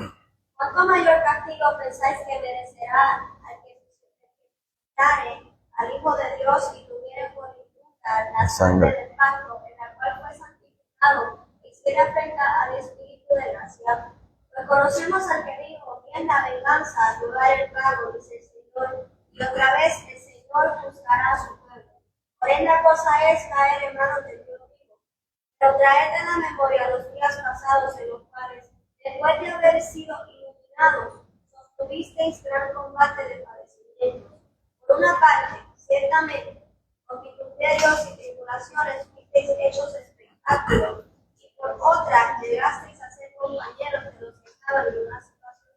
S5: ¿Cuánto mayor castigo pensáis que merecerá al que suscitare al Hijo de Dios y tuviere por injusta la sangre del pacto, en la cual fue santificado, y hiciera afrenta al Espíritu de gracia? Pues conocemos al que dijo, bien la venganza, lugar el pago, dice el Señor, y otra vez el Señor juzgará a su pueblo. Horrenda cosa es caer en manos del Dios vivo. Pero traed en la memoria los días pasados en los cuales, después de haber sido iluminados, sostuvisteis gran combate de padecimientos. Por una parte, ciertamente, con vituperios y tribulaciones fuisteis hechos espectáculos, y por otra, llegasteis a ser compañeros de los que estaban en una situación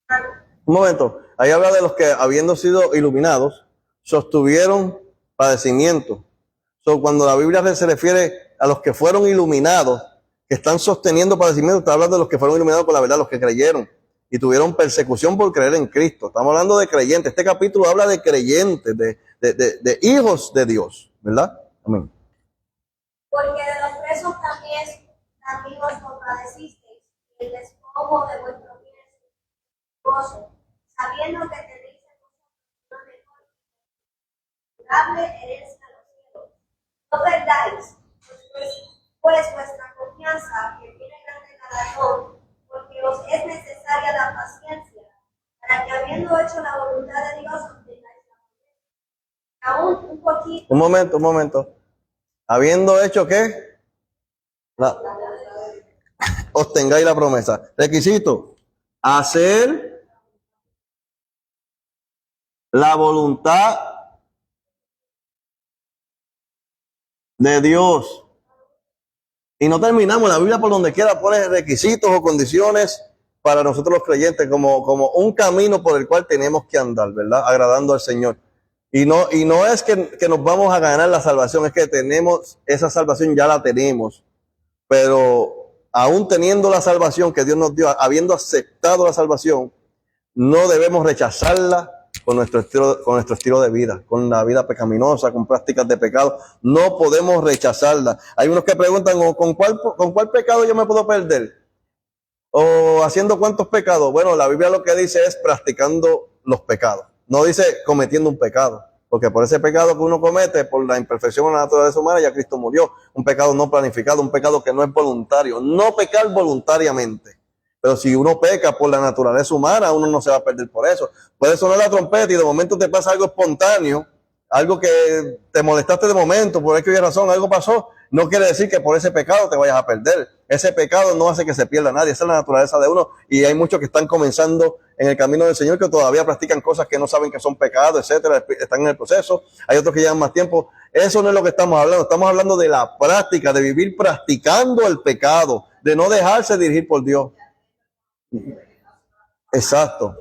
S5: semejante.
S1: Un momento, ahí habla de los que habiendo sido iluminados, sostuvieron padecimiento. Cuando la Biblia se refiere a los que fueron iluminados, que están sosteniendo padecimiento, está hablando de los que fueron iluminados por la verdad, los que creyeron y tuvieron persecución por creer en Cristo. Estamos hablando de creyentes. Este capítulo habla de creyentes, de hijos de Dios, ¿verdad? Amén.
S5: Porque de los presos también os compadecisteis, y el despojo de vuestro bien gozo, sabiendo que tenéis en vosotros una mejor y durable herencia a los cielos. No perdáis, pues vuestra confianza, que tiene grande galardón, porque os es necesaria la paciencia, para que habiendo hecho la voluntad de Dios, obtengáis la promesa. Aún un poquito.
S1: Un momento. Habiendo hecho ¿qué? Obtengáis la promesa. Requisito: hacer la voluntad de Dios. Y no terminamos. La Biblia por donde quiera pone requisitos o condiciones para nosotros los creyentes como un camino por el cual tenemos que andar, ¿verdad? Agradando al Señor. Y no es que nos vamos a ganar la salvación, es que tenemos esa salvación, ya la tenemos. Pero aún teniendo la salvación que Dios nos dio, habiendo aceptado la salvación, no debemos rechazarla con nuestro estilo de vida, con la vida pecaminosa, con prácticas de pecado. No podemos rechazarla. Hay unos que preguntan, ¿con cuál pecado yo me puedo perder? ¿O haciendo cuántos pecados? Bueno, la Biblia lo que dice es practicando los pecados. No dice cometiendo un pecado, porque por ese pecado que uno comete, por la imperfección de la naturaleza humana, ya Cristo murió. Un pecado no planificado, un pecado que no es voluntario. No pecar voluntariamente. Pero si uno peca por la naturaleza humana, uno no se va a perder por eso. Puede sonar la trompeta y de momento te pasa algo espontáneo, algo que te molestaste de momento, por X razón, algo pasó. No quiere decir que por ese pecado te vayas a perder. Ese pecado no hace que se pierda nadie. Esa es la naturaleza de uno. Y hay muchos que están comenzando en el camino del Señor que todavía practican cosas que no saben que son pecados, etcétera. Están en el proceso. Hay otros que llevan más tiempo. Eso no es lo que estamos hablando. Estamos hablando de la práctica, de vivir practicando el pecado, de no dejarse dirigir por Dios. Exacto.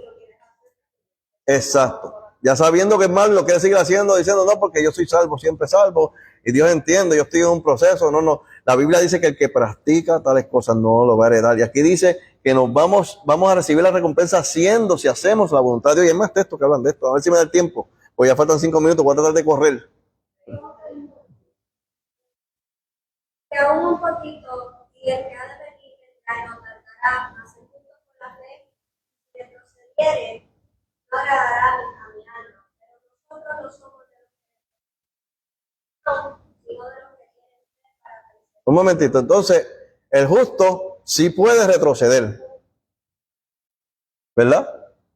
S1: Ya sabiendo que es malo, lo quiere seguir haciendo, diciendo no, porque yo soy salvo, siempre salvo. Y Dios entiende, yo estoy en un proceso. No. La Biblia dice que el que practica tales cosas no lo va a heredar. Y aquí dice que nos vamos a recibir la recompensa si hacemos la voluntad de Dios. Y hay más textos que hablan de esto. A ver si me da el tiempo. Pues ya faltan 5 minutos, voy a tratar de correr.
S5: Que aún un poquito, y el que ha de venir vendrá y nos dará, mas el justo por la fe, si retrocediere, no agradará a mi alma. Pero nosotros no somos de los que no, sino de los que tienen fe para crecer.
S1: Un momentito. Entonces, el justo sí puede retroceder, ¿verdad?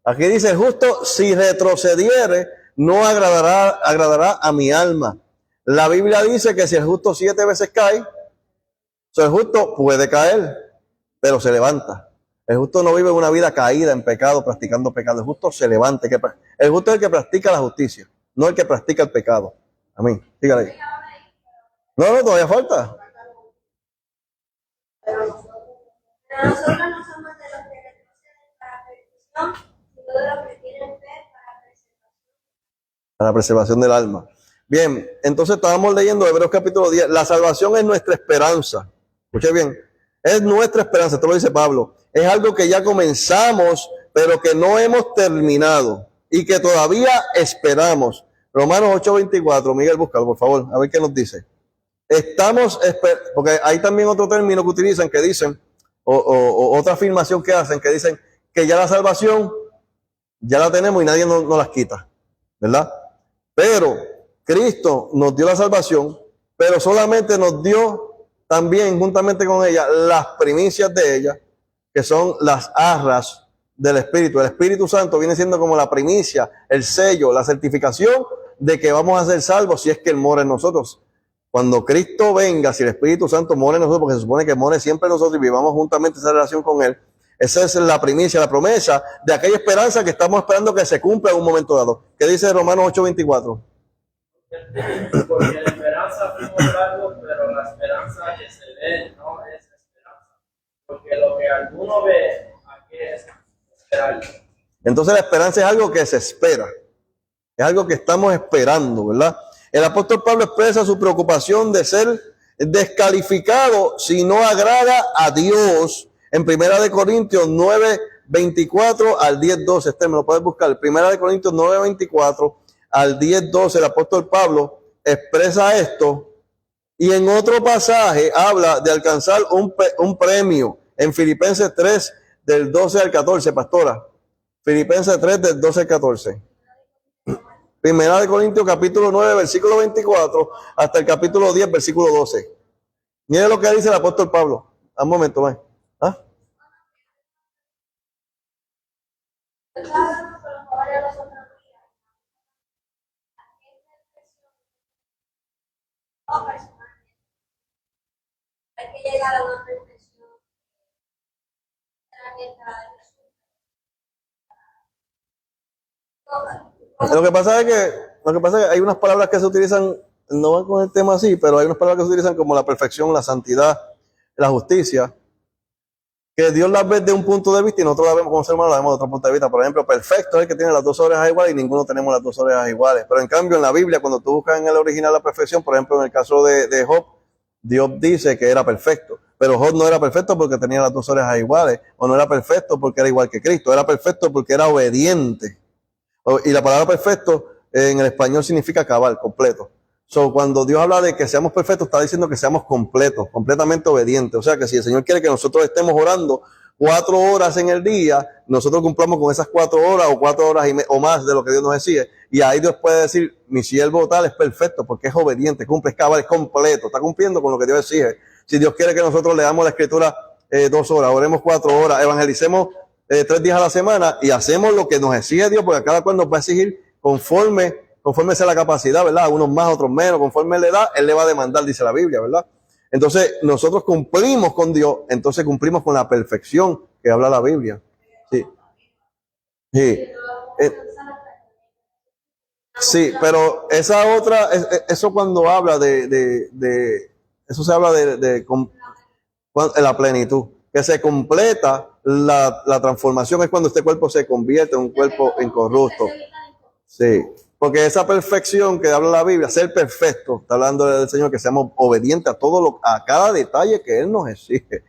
S1: Aquí dice el justo, si retrocediere, no agradará a mi alma. La Biblia dice que si el justo 7 veces cae, el justo puede caer, pero se levanta. El justo no vive una vida caída en pecado, practicando pecado. El justo se levanta. El justo es el que practica la justicia, no el que practica el pecado. Amén. Dígale ahí. No, todavía falta.
S5: Pero nosotros no somos de los que retroceden para perdición, sino de los que tienen fe para preservación.
S1: Para la preservación del alma. Bien, entonces estábamos leyendo Hebreos capítulo 10. La salvación es nuestra esperanza. Escuche bien, es nuestra esperanza, esto lo dice Pablo. Es algo que ya comenzamos, pero que no hemos terminado y que todavía esperamos. Romanos 8:24, Miguel, búscalo, por favor, a ver qué nos dice. Porque hay también otro término que utilizan que dicen, o otra afirmación que hacen, que dicen que ya la salvación ya la tenemos y nadie nos las quita, ¿verdad? Pero Cristo nos dio la salvación, pero solamente nos dio también, juntamente con ella, las primicias de ella, que son las arras del Espíritu. El Espíritu Santo viene siendo como la primicia, el sello, la certificación de que vamos a ser salvos si es que Él mora en nosotros. Cuando Cristo venga, si el Espíritu Santo mora en nosotros, porque se supone que more siempre en nosotros y vivamos juntamente esa relación con Él, esa es la primicia, la promesa de aquella esperanza que estamos esperando que se cumpla en un momento dado. ¿Qué dice Romanos 8:24?
S3: Porque la esperanza fuimos salvos, pero la esperanza que se ve no es esperanza. Porque lo que alguno ve, aquí es esperar.
S1: Entonces la esperanza es algo que se espera. Es algo que estamos esperando, ¿verdad? El apóstol Pablo expresa su preocupación de ser descalificado si no agrada a Dios en 1 Corintios 9, 9:24 al 10:12. Me lo puedes buscar. Primera de Corintios 9:24 al 10:12. El apóstol Pablo expresa esto. Y en otro pasaje habla de alcanzar un premio. En Filipenses 3, del 12 al 14, pastora. Filipenses 3, del 12 al 14. Primera de Corintios, capítulo 9, versículo 24, hasta el capítulo 10, versículo 12. Mire lo que dice el apóstol Pablo. Un momento, más. ¿Ah?
S5: Hay que llegar a una perfección.
S1: Lo que pasa es que hay unas palabras que se utilizan, no van con el tema así, pero hay unas palabras que se utilizan como la perfección, la santidad, la justicia, que Dios las ve de un punto de vista y nosotros la vemos como ser humano, la vemos de otro punto de vista. Por ejemplo, perfecto es el que tiene las dos orejas iguales y ninguno tenemos las dos orejas iguales. Pero en cambio en la Biblia, cuando tú buscas en el original la perfección, por ejemplo en el caso de Job, Dios dice que era perfecto. Pero Job no era perfecto porque tenía las dos orejas iguales, o no era perfecto porque era igual que Cristo, era perfecto porque era obediente. Y la palabra perfecto en el español significa cabal, completo. So, cuando Dios habla de que seamos perfectos, está diciendo que seamos completos, completamente obedientes. O sea, que si el Señor quiere que nosotros estemos orando 4 horas en el día, nosotros cumplamos con esas 4 horas o 4 horas o más de lo que Dios nos exige. Y ahí Dios puede decir, mi siervo tal es perfecto porque es obediente, cumple, es cabal, es completo, está cumpliendo con lo que Dios exige. Si Dios quiere que nosotros leamos la Escritura 2 horas, oremos 4 horas, evangelicemos 3 días a la semana y hacemos lo que nos exige Dios, porque cada cual nos va a exigir conforme sea la capacidad, ¿verdad? Unos más, otros menos, conforme la edad, Él le va a demandar, dice la Biblia, ¿verdad? Entonces, nosotros cumplimos con Dios, entonces cumplimos con la perfección que habla la Biblia. Sí. Sí. Sí, pero esa otra, eso cuando habla eso se habla de la plenitud, que se completa la transformación, es cuando este cuerpo se convierte en un cuerpo incorrupto. Sí, porque esa perfección que habla la Biblia, ser perfecto, está hablando del Señor, que seamos obedientes a cada detalle que Él nos exige.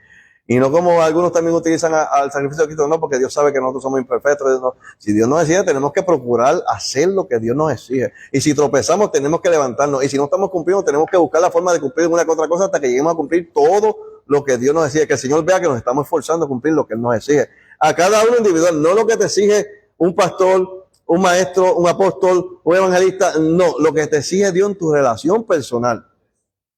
S1: Y no como algunos también utilizan al sacrificio de Cristo, no, porque Dios sabe que nosotros somos imperfectos. No. Si Dios nos exige, tenemos que procurar hacer lo que Dios nos exige. Y si tropezamos, tenemos que levantarnos. Y si no estamos cumpliendo, tenemos que buscar la forma de cumplir una que otra cosa hasta que lleguemos a cumplir todo lo que Dios nos exige. Que el Señor vea que nos estamos esforzando a cumplir lo que Él nos exige. A cada uno individual, no lo que te exige un pastor, un maestro, un apóstol, un evangelista, no, lo que te exige Dios en tu relación personal.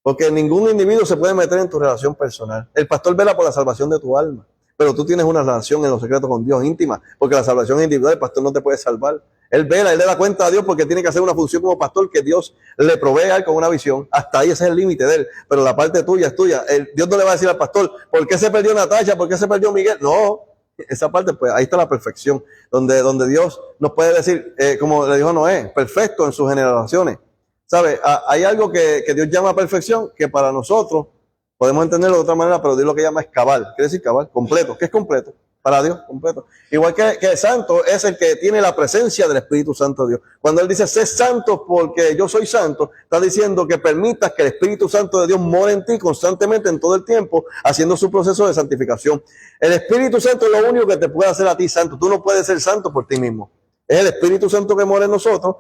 S1: Porque ningún individuo se puede meter en tu relación personal. El pastor vela por la salvación de tu alma, pero tú tienes una relación en los secretos con Dios íntima, porque la salvación es individual, el pastor no te puede salvar. Él vela, él le da cuenta a Dios porque tiene que hacer una función como pastor que Dios le provee a él con una visión. Hasta ahí ese es el límite de él, pero la parte tuya es tuya. Dios no le va a decir al pastor, ¿por qué se perdió Natasha? ¿Por qué se perdió Miguel? No, esa parte, pues ahí está la perfección, donde Dios nos puede decir, como le dijo Noé, perfecto en sus generaciones. ¿Sabe? Hay algo que Dios llama perfección, que para nosotros podemos entenderlo de otra manera, pero Dios lo que llama es cabal. ¿Quiere decir cabal? Completo. ¿Qué es completo? Para Dios, completo. Igual que el santo es el que tiene la presencia del Espíritu Santo de Dios. Cuando Él dice, sé santo porque yo soy santo, está diciendo que permitas que el Espíritu Santo de Dios more en ti constantemente en todo el tiempo, haciendo su proceso de santificación. El Espíritu Santo es lo único que te puede hacer a ti santo. Tú no puedes ser santo por ti mismo. Es el Espíritu Santo que mora en nosotros.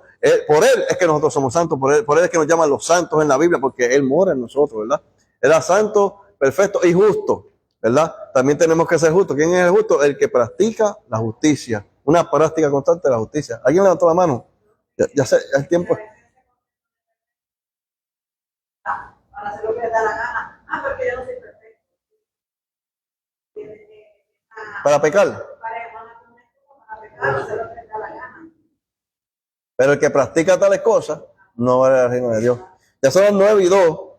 S1: Por Él es que nosotros somos santos. Por él es que nos llaman los santos en la Biblia, porque Él mora en nosotros, ¿verdad? Era santo, perfecto y justo, ¿verdad? También tenemos que ser justos. ¿Quién es el justo? El que practica la justicia. Una práctica constante de la justicia. ¿Alguien levantó la mano? Ya sé, el tiempo.
S6: Para hacer lo que le da la gana. Porque yo no soy perfecto.
S1: Para pecar. Pero el que practica tales cosas no va al reino de Dios. Ya son las 9:02.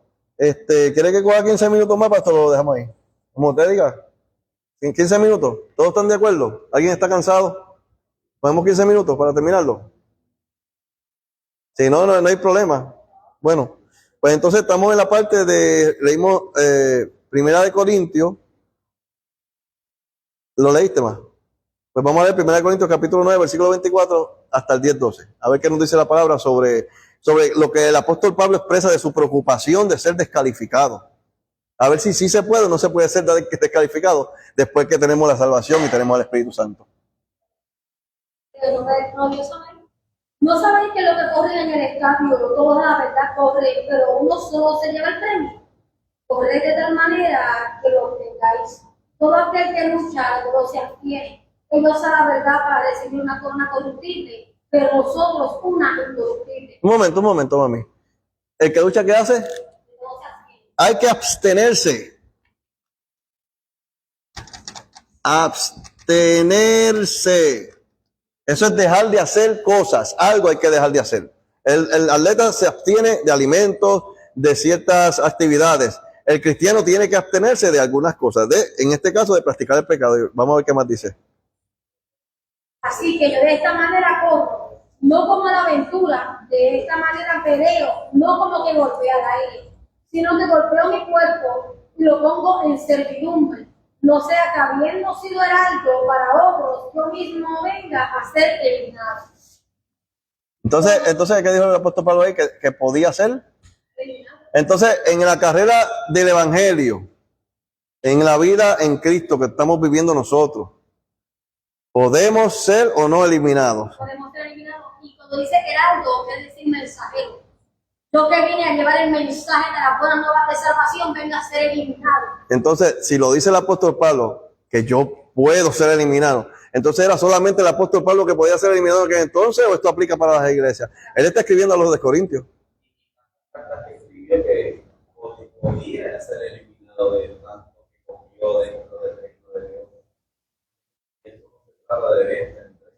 S1: ¿Quiere que coja 15 minutos más, pastor? Lo dejamos ahí. Como usted diga. En 15 minutos. ¿Todos están de acuerdo? ¿Alguien está cansado? ¿Podemos 15 minutos para terminarlo? Si no, no hay problema. Bueno, pues entonces estamos en la parte leímos Primera de Corintios. ¿Lo leíste más? Pues vamos a leer 1 Corintios capítulo 9, versículo 24 hasta el 10-12. A ver qué nos dice la palabra sobre lo que el apóstol Pablo expresa de su preocupación de ser descalificado. A ver si sí se puede o no se puede ser descalificado después que tenemos la salvación y tenemos el Espíritu Santo.
S5: No sabéis que lo que corre en el estadio, todos la verdad corren, pero uno solo se lleva el premio. Corred de tal manera que lo tengáis. Todo aquel que lucha, no se abstiene. Ellos a la verdad para recibir una corona corruptible, pero nosotros una incorruptible.
S1: Un momento, mami. ¿El que lucha qué hace?
S5: No se abstiene.
S1: Hay que abstenerse. Abstenerse. Eso es dejar de hacer cosas. Algo hay que dejar de hacer. El atleta se abstiene de alimentos, de ciertas actividades. El cristiano tiene que abstenerse de algunas cosas. En este caso, de practicar el pecado. Vamos a ver qué más dice.
S5: Así que yo de esta manera corro, no como la aventura, de esta manera peleo, no como que golpeo al aire, sino que golpeo mi cuerpo y lo pongo en servidumbre. No sea que habiendo sido heraldo para otros, yo mismo venga a ser eliminado.
S1: Entonces, ¿qué dijo el apóstol Pablo ahí? Que podía ser. Entonces, en la carrera del evangelio, en la vida en Cristo que estamos viviendo nosotros, ¿podemos ser o no eliminados?
S5: Podemos ser eliminados. Y cuando dice heraldo, es decir mensajero. Yo que vine a llevar el mensaje de la buena nueva de salvación, venga a ser eliminado.
S1: Entonces, si lo dice el apóstol Pablo, que yo puedo ser eliminado, entonces era solamente el apóstol Pablo que podía ser eliminado en aquel entonces, o esto aplica para las iglesias. Él está escribiendo a los de Corintios.
S2: Que podía ser eliminado de tanto que confió dentro del reino de Dios. Esto no se trata de venta entre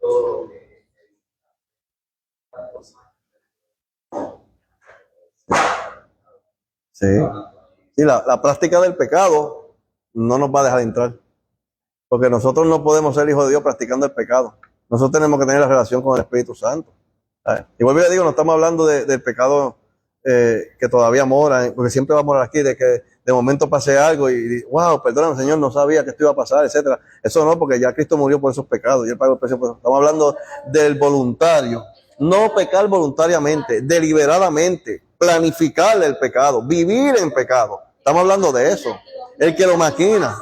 S2: todo lo que
S1: Sí. Y la práctica del pecado no nos va a dejar entrar. Porque nosotros no podemos ser hijos de Dios practicando el pecado. Nosotros tenemos que tener la relación con el Espíritu Santo. Y vuelvo y le digo, no estamos hablando del pecado que todavía mora, porque siempre va a morar aquí, de que de momento pase algo y wow, perdóname Señor, no sabía que esto iba a pasar, etcétera. Eso no, porque ya Cristo murió por esos pecados y Él pagó el precio por eso. Estamos hablando del voluntario. No pecar voluntariamente, deliberadamente, planificar el pecado, vivir en pecado. Estamos hablando de eso. El que lo maquina.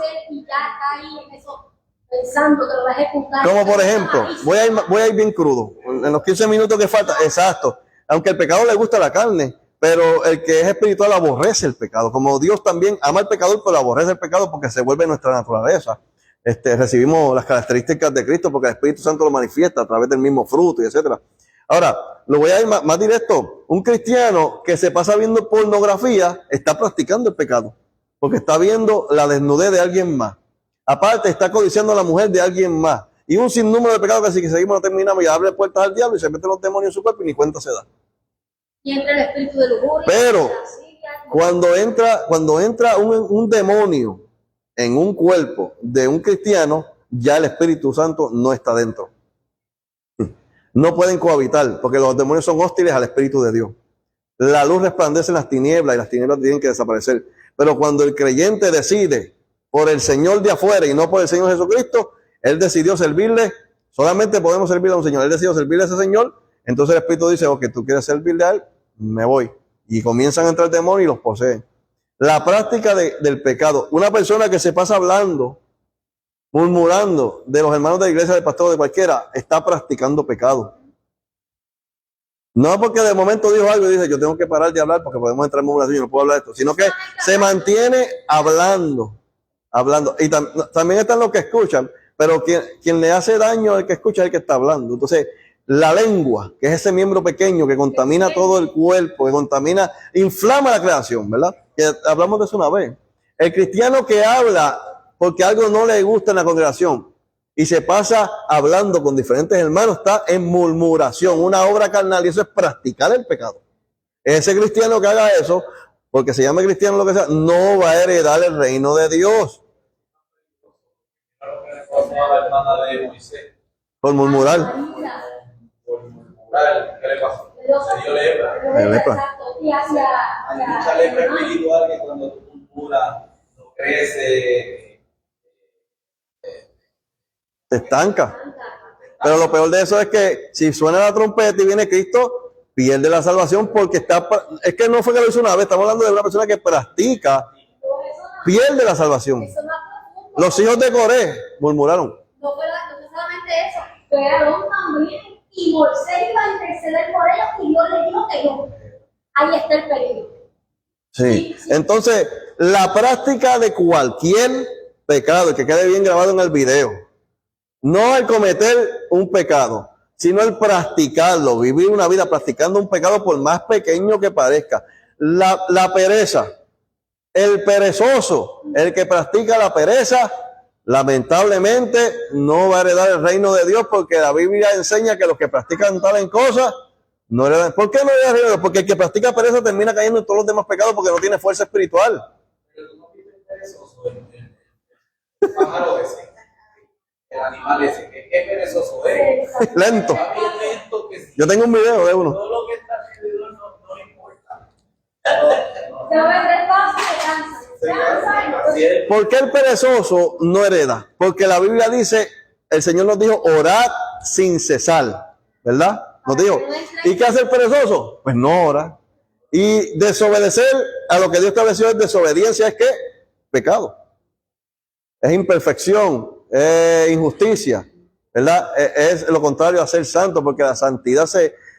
S5: Pensando que lo va a ejecutar.
S1: Como por ejemplo, voy a ir bien crudo. En los 15 minutos que faltan, exacto. Aunque el pecado le gusta la carne, pero el que es espiritual aborrece el pecado. Como Dios también ama al pecador, pero aborrece el pecado porque se vuelve nuestra naturaleza. Recibimos las características de Cristo porque el Espíritu Santo lo manifiesta a través del mismo fruto y etcétera. Ahora, lo voy a ir más directo. Un cristiano que se pasa viendo pornografía está practicando el pecado porque está viendo la desnudez de alguien más. Aparte, está codiciando a la mujer de alguien más. Y un sinnúmero de pecados que si seguimos no terminamos y abre puertas al diablo y se meten los demonios en su cuerpo y ni cuenta se da.
S5: Y entra el espíritu de lujuria.
S1: Pero cuando entra un demonio en un cuerpo de un cristiano, ya el Espíritu Santo no está dentro. No pueden cohabitar porque los demonios son hostiles al Espíritu de Dios. La luz resplandece en las tinieblas y las tinieblas tienen que desaparecer. Pero cuando el creyente decide por el Señor de afuera y no por el Señor Jesucristo, Él decidió servirle, solamente podemos servirle a un Señor, Él decidió servirle a ese Señor, entonces el Espíritu dice, ok, tú quieres servirle a Él, me voy. Y comienzan a entrar demonios y los poseen. La práctica del pecado, una persona que se pasa hablando, murmurando de los hermanos de la iglesia, del pastor, de cualquiera, está practicando pecado. No porque de momento dijo algo y dice, yo tengo que parar de hablar porque podemos entrar en murmuración, yo no puedo hablar de esto, sino que se mantiene hablando. Y también están los que escuchan, pero quien le hace daño al que escucha es el que está hablando. Entonces, la lengua, que es ese miembro pequeño que contamina todo el cuerpo, que contamina, inflama la creación, ¿verdad? Que hablamos de eso una vez. El cristiano que habla porque algo no le gusta en la congregación y se pasa hablando con diferentes hermanos, está en murmuración, una obra carnal, y eso es practicar el pecado. Ese cristiano que haga eso, porque se llama cristiano lo que sea, no va a heredar el reino de Dios.
S2: La hermana de Moisés.
S1: Por murmurar.
S2: ¿Qué le pasó? Se dio lepra.
S1: De lepra.
S2: Hay mucha lepra espiritual que cuando tú murmuras no crece.
S1: Te estanca. Pero lo peor de eso es que si suena la trompeta y viene Cristo, pierde la salvación porque es que no fue que lo hizo una vez, estamos hablando de una persona que practica, pierde la salvación.
S5: Eso no fue
S1: Los hijos de Coré murmuraron.
S5: no fue solamente eso, fue Aarón también, y Moisés iba a interceder por ellos, y Dios le dijo que no. Ahí está el peligro.
S1: Sí. Entonces, la práctica de cualquier pecado, que quede bien grabado en el video, no el cometer un pecado, sino el practicarlo, vivir una vida practicando un pecado por más pequeño que parezca. La pereza, el perezoso, el que practica la pereza, lamentablemente no va a heredar el reino de Dios, porque la Biblia enseña que los que practican tales cosas no heredan. ¿Por qué no heredan el reino de Dios? Porque el que practica pereza termina cayendo en todos los demás pecados porque no tiene fuerza espiritual.
S2: Pero tú no vives perezoso, el pájaro ese, el animal ese, que es perezoso,
S1: Lento.
S2: Está bien lento que sí.
S1: Yo tengo un video de uno.
S2: Todo lo que está alrededor no le importa.
S5: Se va a ver tres pasos y se cansa. Se cansa y no.
S2: Así es.
S1: ¿Por qué el perezoso no hereda? Porque la Biblia dice, el Señor nos dijo, orad sin cesar, ¿verdad? Nos dijo. ¿Y qué hace el perezoso? Pues no ora. Y desobedecer a lo que Dios estableció es desobediencia, ¿es qué? Pecado. Es imperfección, es injusticia, ¿verdad? Es lo contrario a ser santo, porque la santidad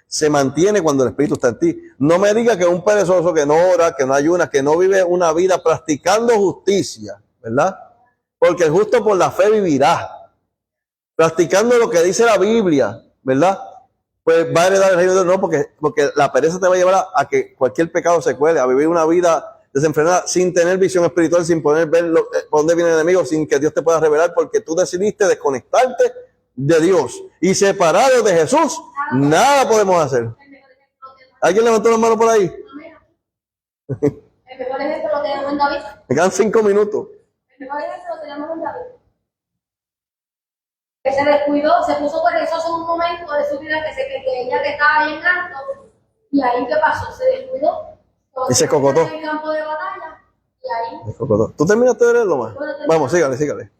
S1: se mantiene cuando el Espíritu está en ti. No me diga que un perezoso que no ora, que no ayuna, que no vive una vida practicando justicia, ¿verdad? Porque el justo por la fe vivirá. Practicando lo que dice la Biblia, ¿verdad? Pues va a heredar el reino de Dios. No, porque la pereza te va a llevar a que cualquier pecado se cuele, a vivir una vida desenfrenada, sin tener visión espiritual, sin poder ver por dónde viene el enemigo, sin que Dios te pueda revelar, porque tú decidiste desconectarte de Dios. Y separado de Jesús, nada podemos hacer. ¿Alguien levantó la mano por ahí?
S5: El mejor ejemplo lo tenemos en David.
S1: Me quedan 5 minutos.
S5: El mejor ejemplo lo tenemos en David. Que se descuidó, se puso perezoso en un momento de su vida que ella que estaba bien alto. Y ahí, ¿qué pasó? Se descuidó.
S1: Y se cocotó.
S5: En el campo de batalla. Y ahí.
S1: ¿Tú terminaste de leerlo más? Vamos, sígale.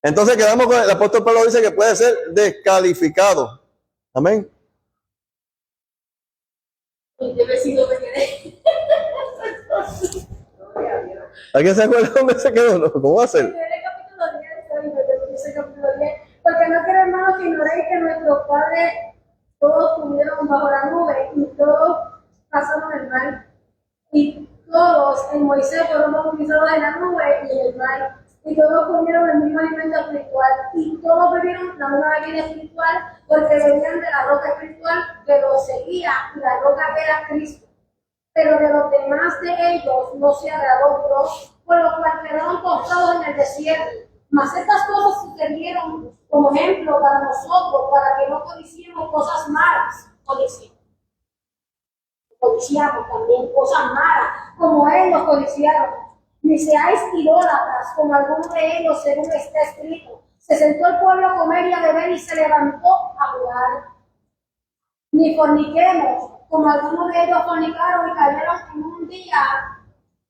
S1: Entonces quedamos con el apóstol Pablo dice que puede ser descalificado. Amén.
S5: ¿En qué vecino me quedé?
S1: ¿Alguien se acuerda dónde se quedó? No, ¿cómo va a ser?
S5: El capítulo 10, capítulo 10. Porque no quiero, hermanos, que ignoréis que nuestros padres todos estuvieron bajo la nube y todos pasaron el mar. Y todos en Moisés fueron bautizados en la nube y en el mar. Y todos comieron el mismo alimento espiritual. Y todos bebieron la misma bebida espiritual porque bebían de la roca espiritual que los seguía, y la roca era Cristo. Pero de los demás de ellos no se agradó Dios, por lo cual quedaron postrados en el desierto. Mas estas cosas sucedieron como ejemplo para nosotros, para que no codiciemos cosas malas. Codiciamos también cosas malas, como ellos codiciaron. Ni seáis idólatras, como algunos de ellos, según está escrito. Se sentó el pueblo a comer y a beber y se levantó a jugar. Ni forniquemos, como algunos de ellos fornicaron y cayeron en un día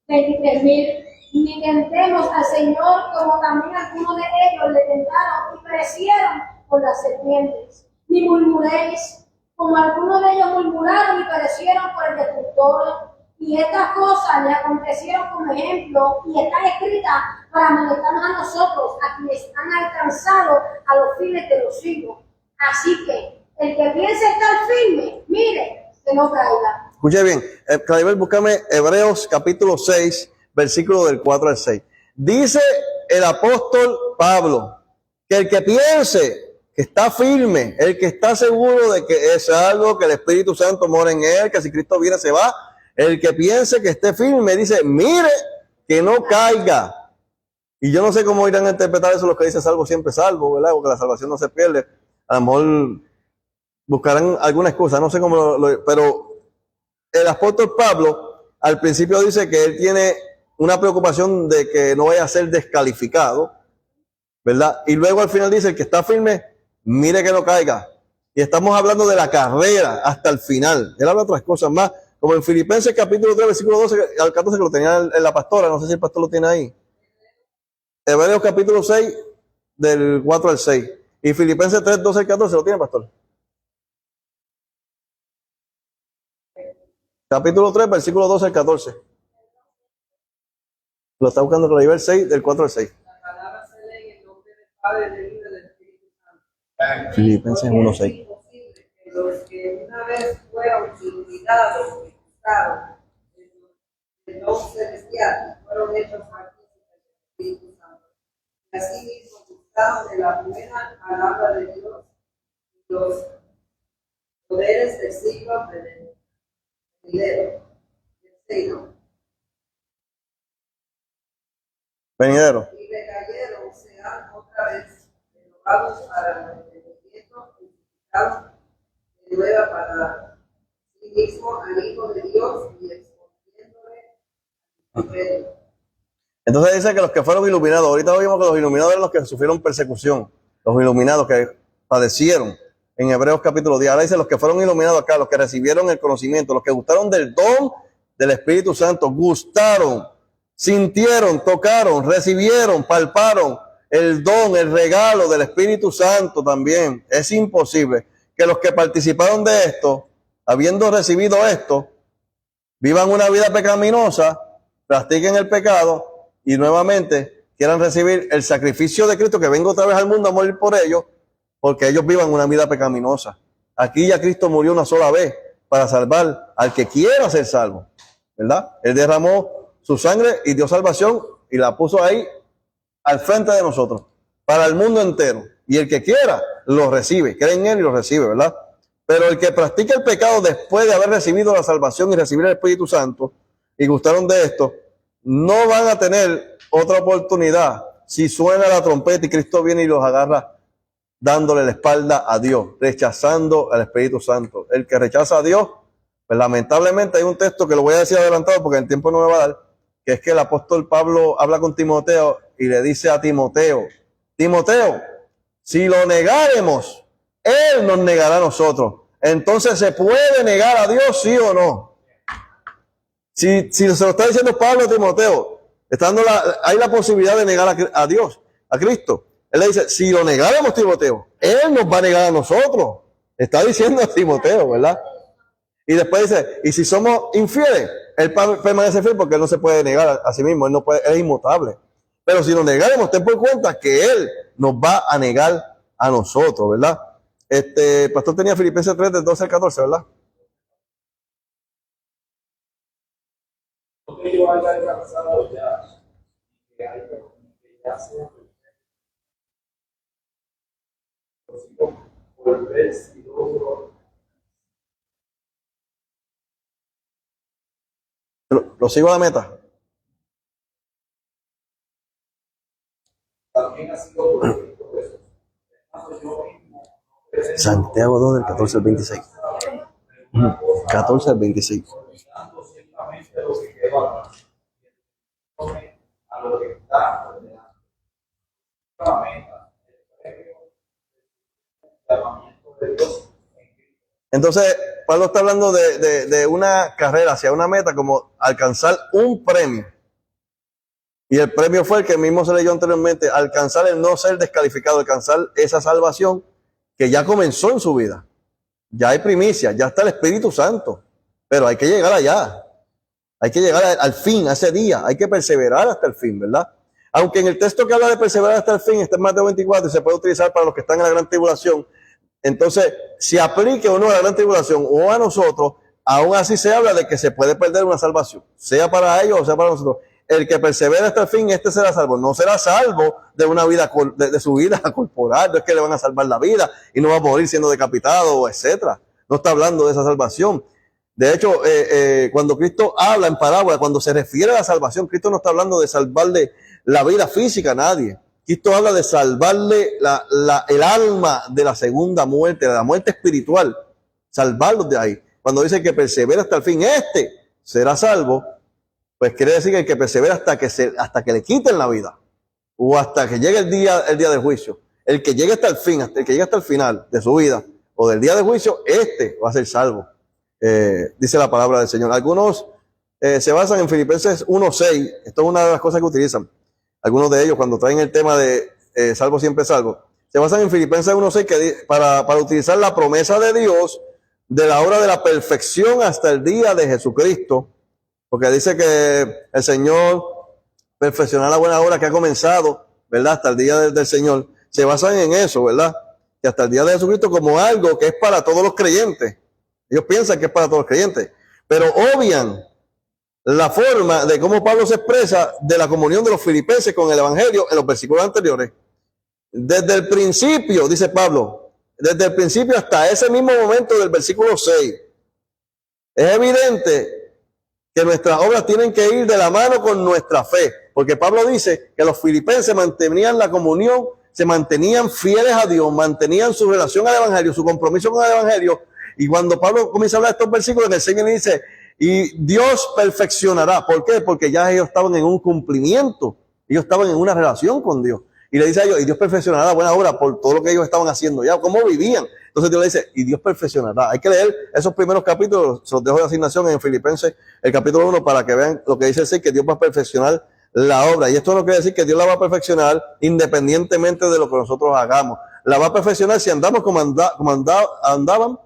S5: 23,000. Ni tentemos al Señor, como también algunos de ellos le tentaron y perecieron por las serpientes. Ni murmuréis, como algunos de ellos murmuraron y perecieron por el destructor. Y estas cosas le acontecieron como ejemplo y están escritas para molestarnos a nosotros, a quienes han alcanzado a los fines de los siglos. Así que el que piense estar firme, mire, que no caiga.
S1: Escuche bien, Claribel, búscame Hebreos capítulo 6, versículo del 4 al 6. Dice el apóstol Pablo que el que piense que está firme, el que está seguro de que es algo, que el Espíritu Santo mora en él, que si Cristo viene se va, el que piense que esté firme, dice, mire que no caiga. Y yo no sé cómo irán a interpretar eso, lo que dice salvo siempre salvo, ¿verdad? Porque la salvación no se pierde. A lo mejor buscarán alguna excusa, no sé cómo pero el apóstol Pablo al principio dice que él tiene una preocupación de que no vaya a ser descalificado, ¿verdad? Y luego al final dice, el que está firme, mire que no caiga. Y estamos hablando de la carrera hasta el final. Él habla de otras cosas más, como en Filipenses capítulo 3, versículo 12 al 14, que lo tenía en la pastora, no sé si el pastor lo tiene ahí. Hebreos capítulo 6, del 4 al 6. Y Filipenses 3, 12 al 14, ¿lo tiene, pastor? Capítulo 3, versículo 12 al 14. Lo está buscando en el nivel 6, del 4 al 6.
S6: La palabra se lee en el nombre del Padre, del Hijo y del Espíritu Santo.
S1: Filipenses 1, 6.
S6: Es imposible que los que una vez fueron iluminados y gustaron del don celestial fueron hechos partícipes del Espíritu Santo. Y así mismo gustaron de la buena palabra de Dios y los poderes del siglo venidero.
S1: Venidero.
S6: Y le cayeron, sean otra vez renovados para el entendimiento, purificados de nueva para sí mismo al Hijo de Dios y exponiéndole al Evangelio.
S1: Entonces dice que los que fueron iluminados, ahorita vimos que los iluminados eran los que sufrieron persecución, los iluminados que padecieron en Hebreos capítulo 10. Ahora dice los que fueron iluminados acá, los que recibieron el conocimiento, los que gustaron del don del Espíritu Santo, gustaron, sintieron, tocaron, recibieron, palparon el don, el regalo del Espíritu Santo también. Es imposible que los que participaron de esto, habiendo recibido esto, vivan una vida pecaminosa, practiquen el pecado y nuevamente quieran recibir el sacrificio de Cristo, que venga otra vez al mundo a morir por ellos, porque ellos vivan una vida pecaminosa. Aquí ya Cristo murió una sola vez para salvar al que quiera ser salvo, ¿verdad? Él derramó su sangre y dio salvación y la puso ahí al frente de nosotros, para el mundo entero. Y el que quiera lo recibe, cree en él y lo recibe, ¿verdad? Pero el que practica el pecado después de haber recibido la salvación y recibir el Espíritu Santo y gustaron de esto, no van a tener otra oportunidad si suena la trompeta y Cristo viene y los agarra dándole la espalda a Dios, rechazando al Espíritu Santo. El que rechaza a Dios, pues lamentablemente hay un texto que lo voy a decir adelantado porque el tiempo no me va a dar, que es que el apóstol Pablo habla con Timoteo y le dice a Timoteo, Timoteo, si lo negáremos, él nos negará a nosotros. Entonces, ¿se puede negar a Dios, sí o no? Si se lo está diciendo Pablo a Timoteo, hay la posibilidad de negar a Dios, a Cristo. Él le dice, si lo negáramos, Timoteo, él nos va a negar a nosotros. Está diciendo a Timoteo, ¿verdad? Y después dice, y si somos infieles, él permanece fiel porque él no se puede negar a sí mismo, él no puede, él es inmutable. Pero si lo negáramos, ten por cuenta que él nos va a negar a nosotros, ¿verdad? El pastor tenía Filipenses 3, del 12 al 14, ¿verdad?
S2: Porque yo haya alcanzado ya, que ya sea volver si logro.
S1: Lo sigo a la meta.
S2: También ha sido por eso. Yo mismo,
S1: Santiago 2, del 14 al 26. 14 al 26.
S2: olvidando ciertamente lo que quedó atrás, a lo que está por delante. La meta, el premio, el llamamiento de Dios en Cristo.
S1: Entonces, Pablo está hablando de una carrera hacia una meta, como alcanzar un premio. Y el premio fue el que mismo se leyó anteriormente, alcanzar el no ser descalificado, alcanzar esa salvación que ya comenzó en su vida. Ya hay primicia, ya está el Espíritu Santo, pero hay que llegar allá. Hay que llegar al fin, a ese día. Hay que perseverar hasta el fin, ¿verdad? Aunque en el texto que habla de perseverar hasta el fin está en Mateo 24 y se puede utilizar para los que están en la gran tribulación. Entonces, si aplique o no a la gran tribulación o a nosotros, aún así se habla de que se puede perder una salvación, sea para ellos o sea para nosotros. El que persevera hasta el fin, este será salvo. No será salvo de una vida, de su vida corporal, no es que le van a salvar la vida y no va a morir siendo decapitado, etcétera. No está hablando de esa salvación. De hecho, cuando Cristo habla en parábola, cuando se refiere a la salvación, Cristo no está hablando de salvarle la vida física a nadie. Cristo habla de salvarle el alma de la segunda muerte, de la muerte espiritual, salvarlos de ahí. Cuando dice que persevera hasta el fin, este será salvo, pues quiere decir que el que persevera hasta que le quiten la vida, o hasta que llegue el día del juicio. El que llegue hasta el fin, el que llegue hasta el final de su vida, o del día del juicio, este va a ser salvo. Dice la palabra del Señor. Algunos se basan en Filipenses 1:6. Esto es una de las cosas que utilizan. Algunos de ellos, cuando traen el tema de salvo siempre salvo, se basan en Filipenses 1:6 para utilizar la promesa de Dios de la obra de la perfección hasta el día de Jesucristo, porque dice que el Señor perfeccionará la buena obra que ha comenzado, ¿verdad? Hasta el día del Señor. Se basan en eso, ¿verdad? Que hasta el día de Jesucristo como algo que es para todos los creyentes. Ellos piensan que es para todos los creyentes, pero obvian la forma de cómo Pablo se expresa de la comunión de los filipenses con el Evangelio en los versículos anteriores. Desde el principio, dice Pablo, desde el principio hasta ese mismo momento del versículo 6, es evidente que nuestras obras tienen que ir de la mano con nuestra fe, porque Pablo dice que los filipenses mantenían la comunión, se mantenían fieles a Dios, mantenían su relación al Evangelio, su compromiso con el Evangelio, y cuando Pablo comienza a hablar de estos versículos, en el 6 dice, y Dios perfeccionará. ¿Por qué? Porque ya ellos estaban en un cumplimiento, ellos estaban en una relación con Dios. Y le dice a ellos, y Dios perfeccionará la buena obra por todo lo que ellos estaban haciendo ya, cómo vivían. Entonces Dios le dice, y Dios perfeccionará. Hay que leer esos primeros capítulos, se los dejo de asignación en Filipenses, el capítulo 1, para que vean lo que dice el 6, que Dios va a perfeccionar la obra. Y esto no quiere decir que Dios la va a perfeccionar independientemente de lo que nosotros hagamos. La va a perfeccionar si andamos como andaban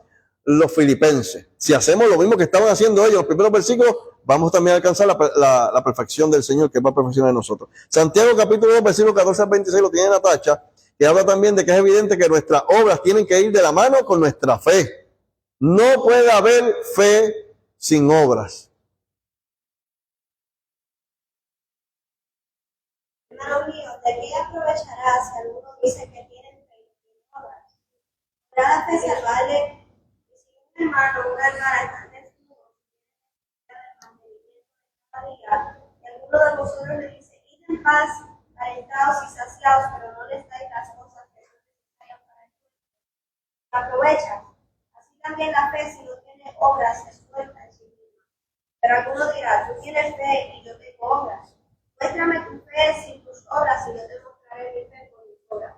S1: los filipenses. Si hacemos lo mismo que estaban haciendo ellos, los primeros versículos, vamos también a alcanzar la perfección del Señor, que va a perfeccionar en nosotros. Santiago capítulo 2, versículo 14 al 26, lo tiene en la tacha, que habla también de que es evidente que nuestras obras tienen que ir de la mano con nuestra fe. No puede haber fe sin obras.
S5: Hermano mío, ¿de qué aprovechará si alguno dice que tienen fe y no tienen obras? ¿Podrá la fe salvarle? Y si un hermano o una hermana están desnudos, y alguno de vosotros le dice, id en paz, calentados y saciados, pero no les dais las cosas que son necesarias para el cuerpo, aprovecha. Así también la fe, si no tiene obras, es muerta en sí misma. Pero alguno dirá, tú tienes fe y yo tengo obras. Muéstrame tu fe sin tus obras y yo te mostraré mi fe con mis obras.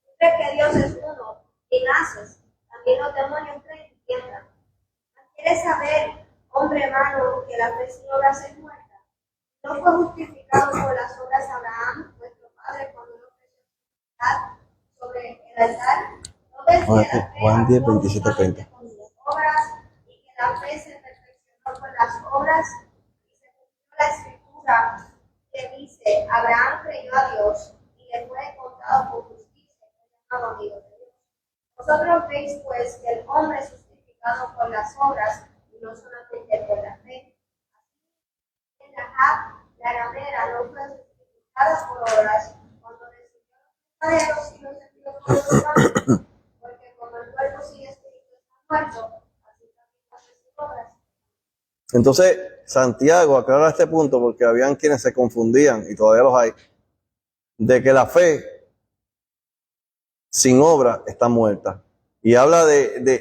S5: ¿Tú crees que Dios es uno y naces? También los demonios creen y tiemblan. ¿Quieres saber, hombre hermano, que la fe sin obras es muerta? ¿No fue justificado por las obras Abraham, nuestro padre, cuando no ofreció sobre el altar? ¿No ves que la fe
S1: Juan 10, 27, 30.
S5: con sus obras y que la fe se perfeccionó con las obras? Y se cumplió la escritura que dice, Abraham creyó a Dios y le fue contado por justicia, llamado amigo de Dios. Vosotros veis pues que el hombre es justificado por las obras y no solamente por la fe. En Rahab, la ramera, no fue justificada por obras cuando recibió los paderos y los envió por los campos, porque como el cuerpo sin espíritu está muerto, así también las obras.
S1: Entonces, Santiago aclara este punto porque habían quienes se confundían, y todavía los hay, de que la fe sin obra está muerta. Y habla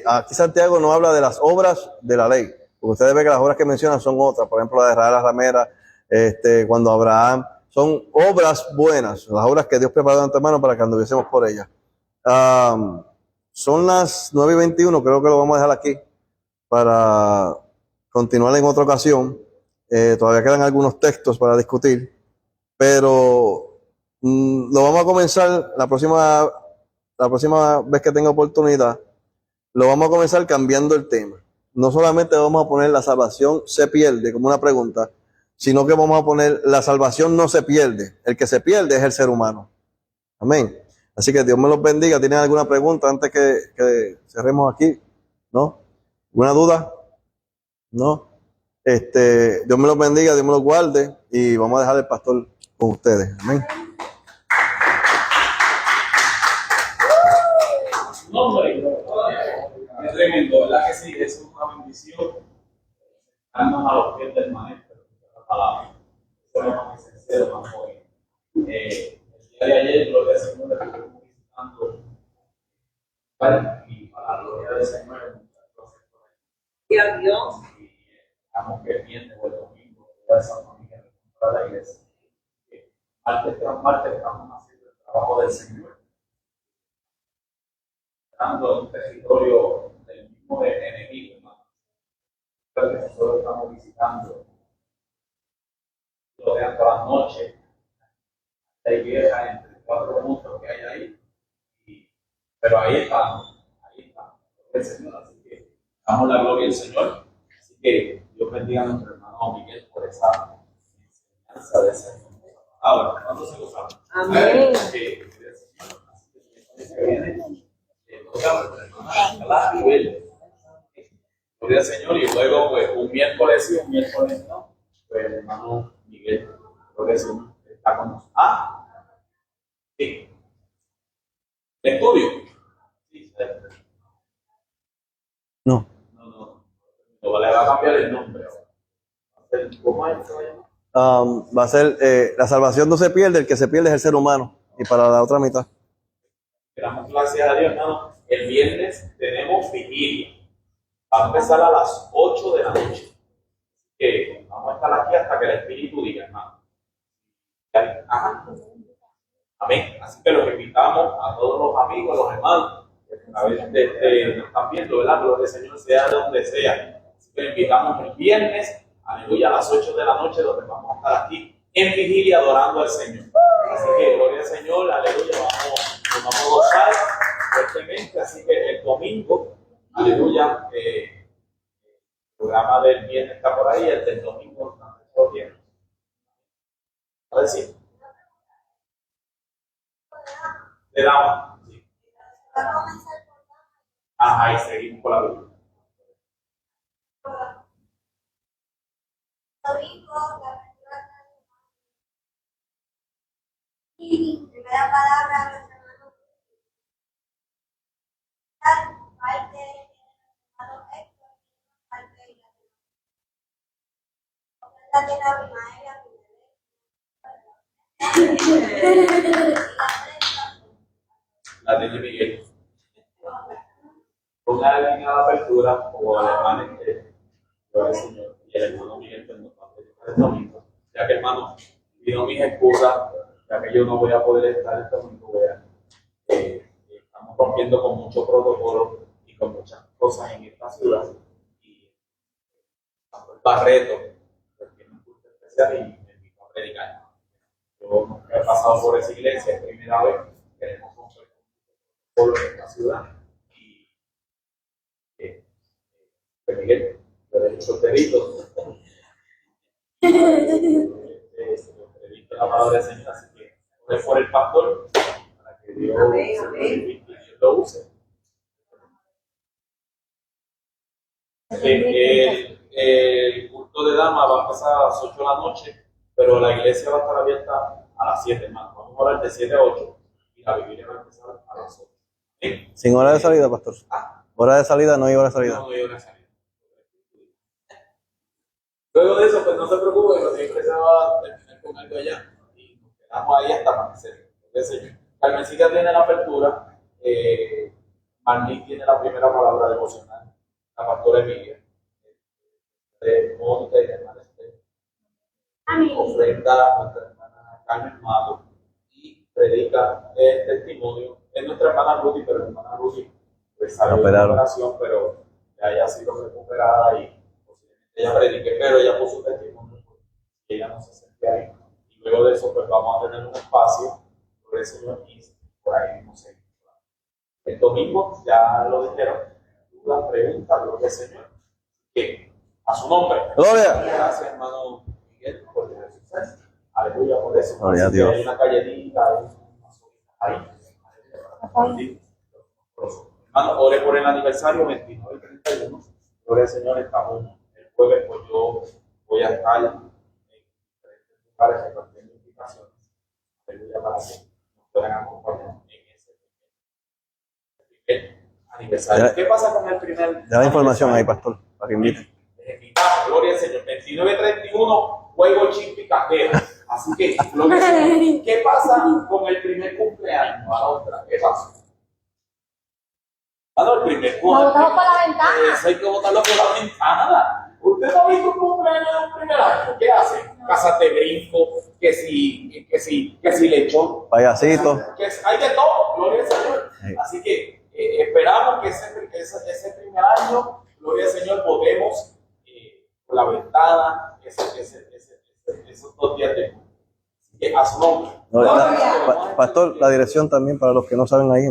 S1: aquí Santiago no habla de las obras de la ley, porque ustedes ven que las obras que mencionan son otras, por ejemplo la de Rahab la ramera, cuando Abraham, son obras buenas, las obras que Dios preparó de antemano para que anduviésemos por ellas. Son las 9:21, creo que lo vamos a dejar aquí para continuar en otra ocasión. Todavía quedan algunos textos para discutir, pero lo vamos a comenzar la próxima vez que tenga oportunidad. Lo vamos a comenzar cambiando el tema. No solamente vamos a poner la salvación se pierde como una pregunta, sino que vamos a poner la salvación no se pierde. El que se pierde es el ser humano. Amén. Así que Dios me los bendiga. ¿Tienen alguna pregunta antes que cerremos aquí? ¿No? ¿Alguna duda? ¿No? Dios me los bendiga, Dios me los guarde y vamos a dejar el pastor con ustedes. Amén.
S2: Es tremendo, ¿verdad que sí? Es una bendición. Darnos a los pies del maestro, la palabra. Eso es lo más esencial, lo más bueno. El día de ayer, gloria al Señor, estuvimos visitando y para la gloria del Señor, muchas cosas por ahí.
S6: Y a Dios.
S2: Y estamos pendientes del domingo, toda esa familia para la iglesia. Martes tras martes estamos haciendo el trabajo del Señor, dando un territorio del mismo enemigo, hermano. Que nosotros estamos visitando, lo vean todas las noches, hay vieja entre 4 puntos que hay ahí, pero ahí estamos, el Señor, así que Damos la gloria al Señor. Así que Dios bendiga a nuestro hermano Miguel por esa enseñanza de ese. Ahora, ¿cuándo se gozaba?
S6: Amén.
S2: Gloria al Señor. Y luego, pues, un miércoles sí, un miércoles no. Pues el hermano Miguel, gloria al Señor, está con nosotros. Sí. ¿El estudio? Sí,
S1: No.
S2: No, le va a cambiar el nombre. ¿Cómo es?
S1: Va a ser, la salvación no se pierde, el que se pierde es el ser humano. Y para la otra mitad.
S2: Damos gracias a Dios, hermano. El viernes tenemos vigilia. Va a empezar a las 8 de la noche. Vamos a estar aquí hasta que el Espíritu diga, hermano. Ajá. Amén. Así que los invitamos a todos los amigos, los hermanos, que a veces nos están viendo, ¿verdad? Gloria al Señor, sea de donde sea. Así que los invitamos el viernes, aleluya, a las 8 de la noche, donde vamos a estar aquí en vigilia adorando al Señor. Así que gloria al Señor, aleluya, nos vamos a gozar fuertemente. Así que el domingo, aleluya, el programa del viernes está por ahí, el del domingo no tiene. ¿Va a decir? Le damos. Sí. Ajá, y seguimos con la Biblia.
S5: Y primera palabra a nuestro hermano parte de hermano Héctor, parte de la de la primaria.
S2: La de Miguel. Ponga alguien a la apertura o al hermano gloria al Señor. Y el hermano Miguel pues, nos va a predicar el domingo. Ya que hermano, pido mis excusas, ya que yo no voy a poder estar el domingo, vean. Estamos rompiendo con mucho protocolo y con muchas cosas en esta ciudad. Y Barreto, pues, tiene un culto especial y me invito a predicar. Yo he pasado por esa iglesia, es primera vez, queremos romper con en esta ciudad. Y Miguel, yo he hecho solterito. Predico la palabra del Señor, así que ore por el pastor para que Dios lo use. El culto de dama va a empezar a las 8 de la noche, pero la iglesia va a estar abierta a las 7, hermano. Vamos a orar de 7 a 8 y la vigilia va a empezar a las 8. ¿Sí?
S1: Sin hora de salida, pastor. Hora de salida, no hay hora de salida.
S2: No hay hora de salida. Luego de eso, pues no se preocupe, pero siempre se va a terminar con algo allá y nos quedamos ahí hasta amanecer. Carmencita tiene la apertura, Marlene tiene la primera palabra devocional, la pastora Emilia, Mónica y la hermana Esther. Ofrenda a nuestra hermana Carmen Mato y predica el testimonio. Es nuestra hermana Rudy, pero la hermana Rudy pues, salió de la operación, pero ya haya sido recuperada y ella predique, pero ella puso su testimonio y ella no se sentía ahí. Y luego de eso, pues vamos a tener un espacio por el Señor y por ahí mismo seguimos. El domingo, ya lo dijeron, la pregunta, gloria al Señor, que a su nombre.
S1: Gloria.
S2: Gracias, hermano Miguel, por el suceso. Aleluya, por eso.
S1: Gloria a Dios.
S2: Hay una calletita ahí. Hermano, ore por el aniversario 29 y 31. Gloria al Señor, estamos. Jueves, pues yo voy a estar en diferentes lugares repartiendo invitaciones. Aleluya, para que nos puedan acompañar en ese primer aniversario. ¿Qué pasa con el primer?
S1: Da la información ahí, pastor, para que invite.
S2: Les invitamos, gloria al Señor. 29-31, juego chip y cajera. Así que, gloria al Señor. ¿Qué pasa con el primer cumpleaños? A la otra, ¿qué pasa? El primer
S5: Lo botamos por la ventana.
S2: Eso hay que botarlo por la ventana. ¿Usted no ha visto un cumpleaños de un primer año? ¿Qué hace? Casas de brinco, que si lechón.
S1: Payasito.
S2: Hay de todo, gloria al Señor.
S1: Sí.
S2: Así que esperamos que ese primer año, gloria al Señor, podemos por la ventana, esos 2 días de así que a su nombre.
S1: Pastor, la dirección también para los que no saben ahí.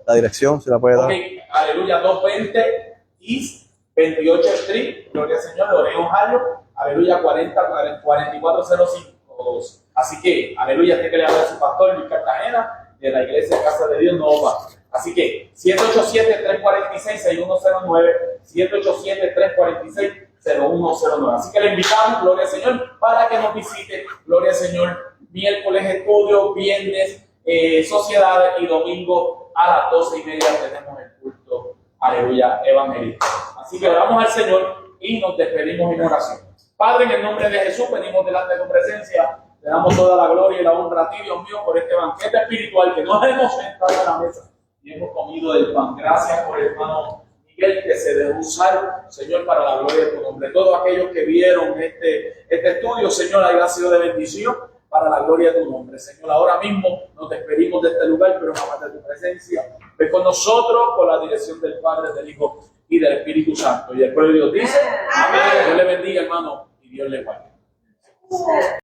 S1: La dirección, si la puede dar.
S2: Okay. Aleluya, 220 East 28 Street, gloria al Señor, Loren, Ohio, aleluya, 4405. Así que, aleluya, tiene que le habla a su pastor Luis Cartagena, de la iglesia Casa de Dios Nova. Así que, 787-346-6109, 787-346-0109. Así que le invitamos, gloria al Señor, para que nos visite, gloria al Señor, miércoles estudio, viernes sociedades y domingo a las 12:30 tenemos el culto, aleluya, evangelista. Así que oramos al Señor y nos despedimos en oración. Padre, en el nombre de Jesús, venimos delante de tu presencia. Te damos toda la gloria y la honra a ti, Dios mío, por este banquete espiritual que nos hemos sentado en la mesa y hemos comido del pan. Gracias por el hermano Miguel que se dejó usar, Señor, para la gloria de tu nombre. Todos aquellos que vieron este estudio, Señor, haya sido de bendición para la gloria de tu nombre. Señor, ahora mismo nos despedimos de este lugar, pero jamás de tu presencia. Ven con nosotros con la dirección del Padre, del Hijo y del Espíritu Santo. Y el pueblo de Dios dice, amén. Dios le bendiga, hermano, y Dios le guarde.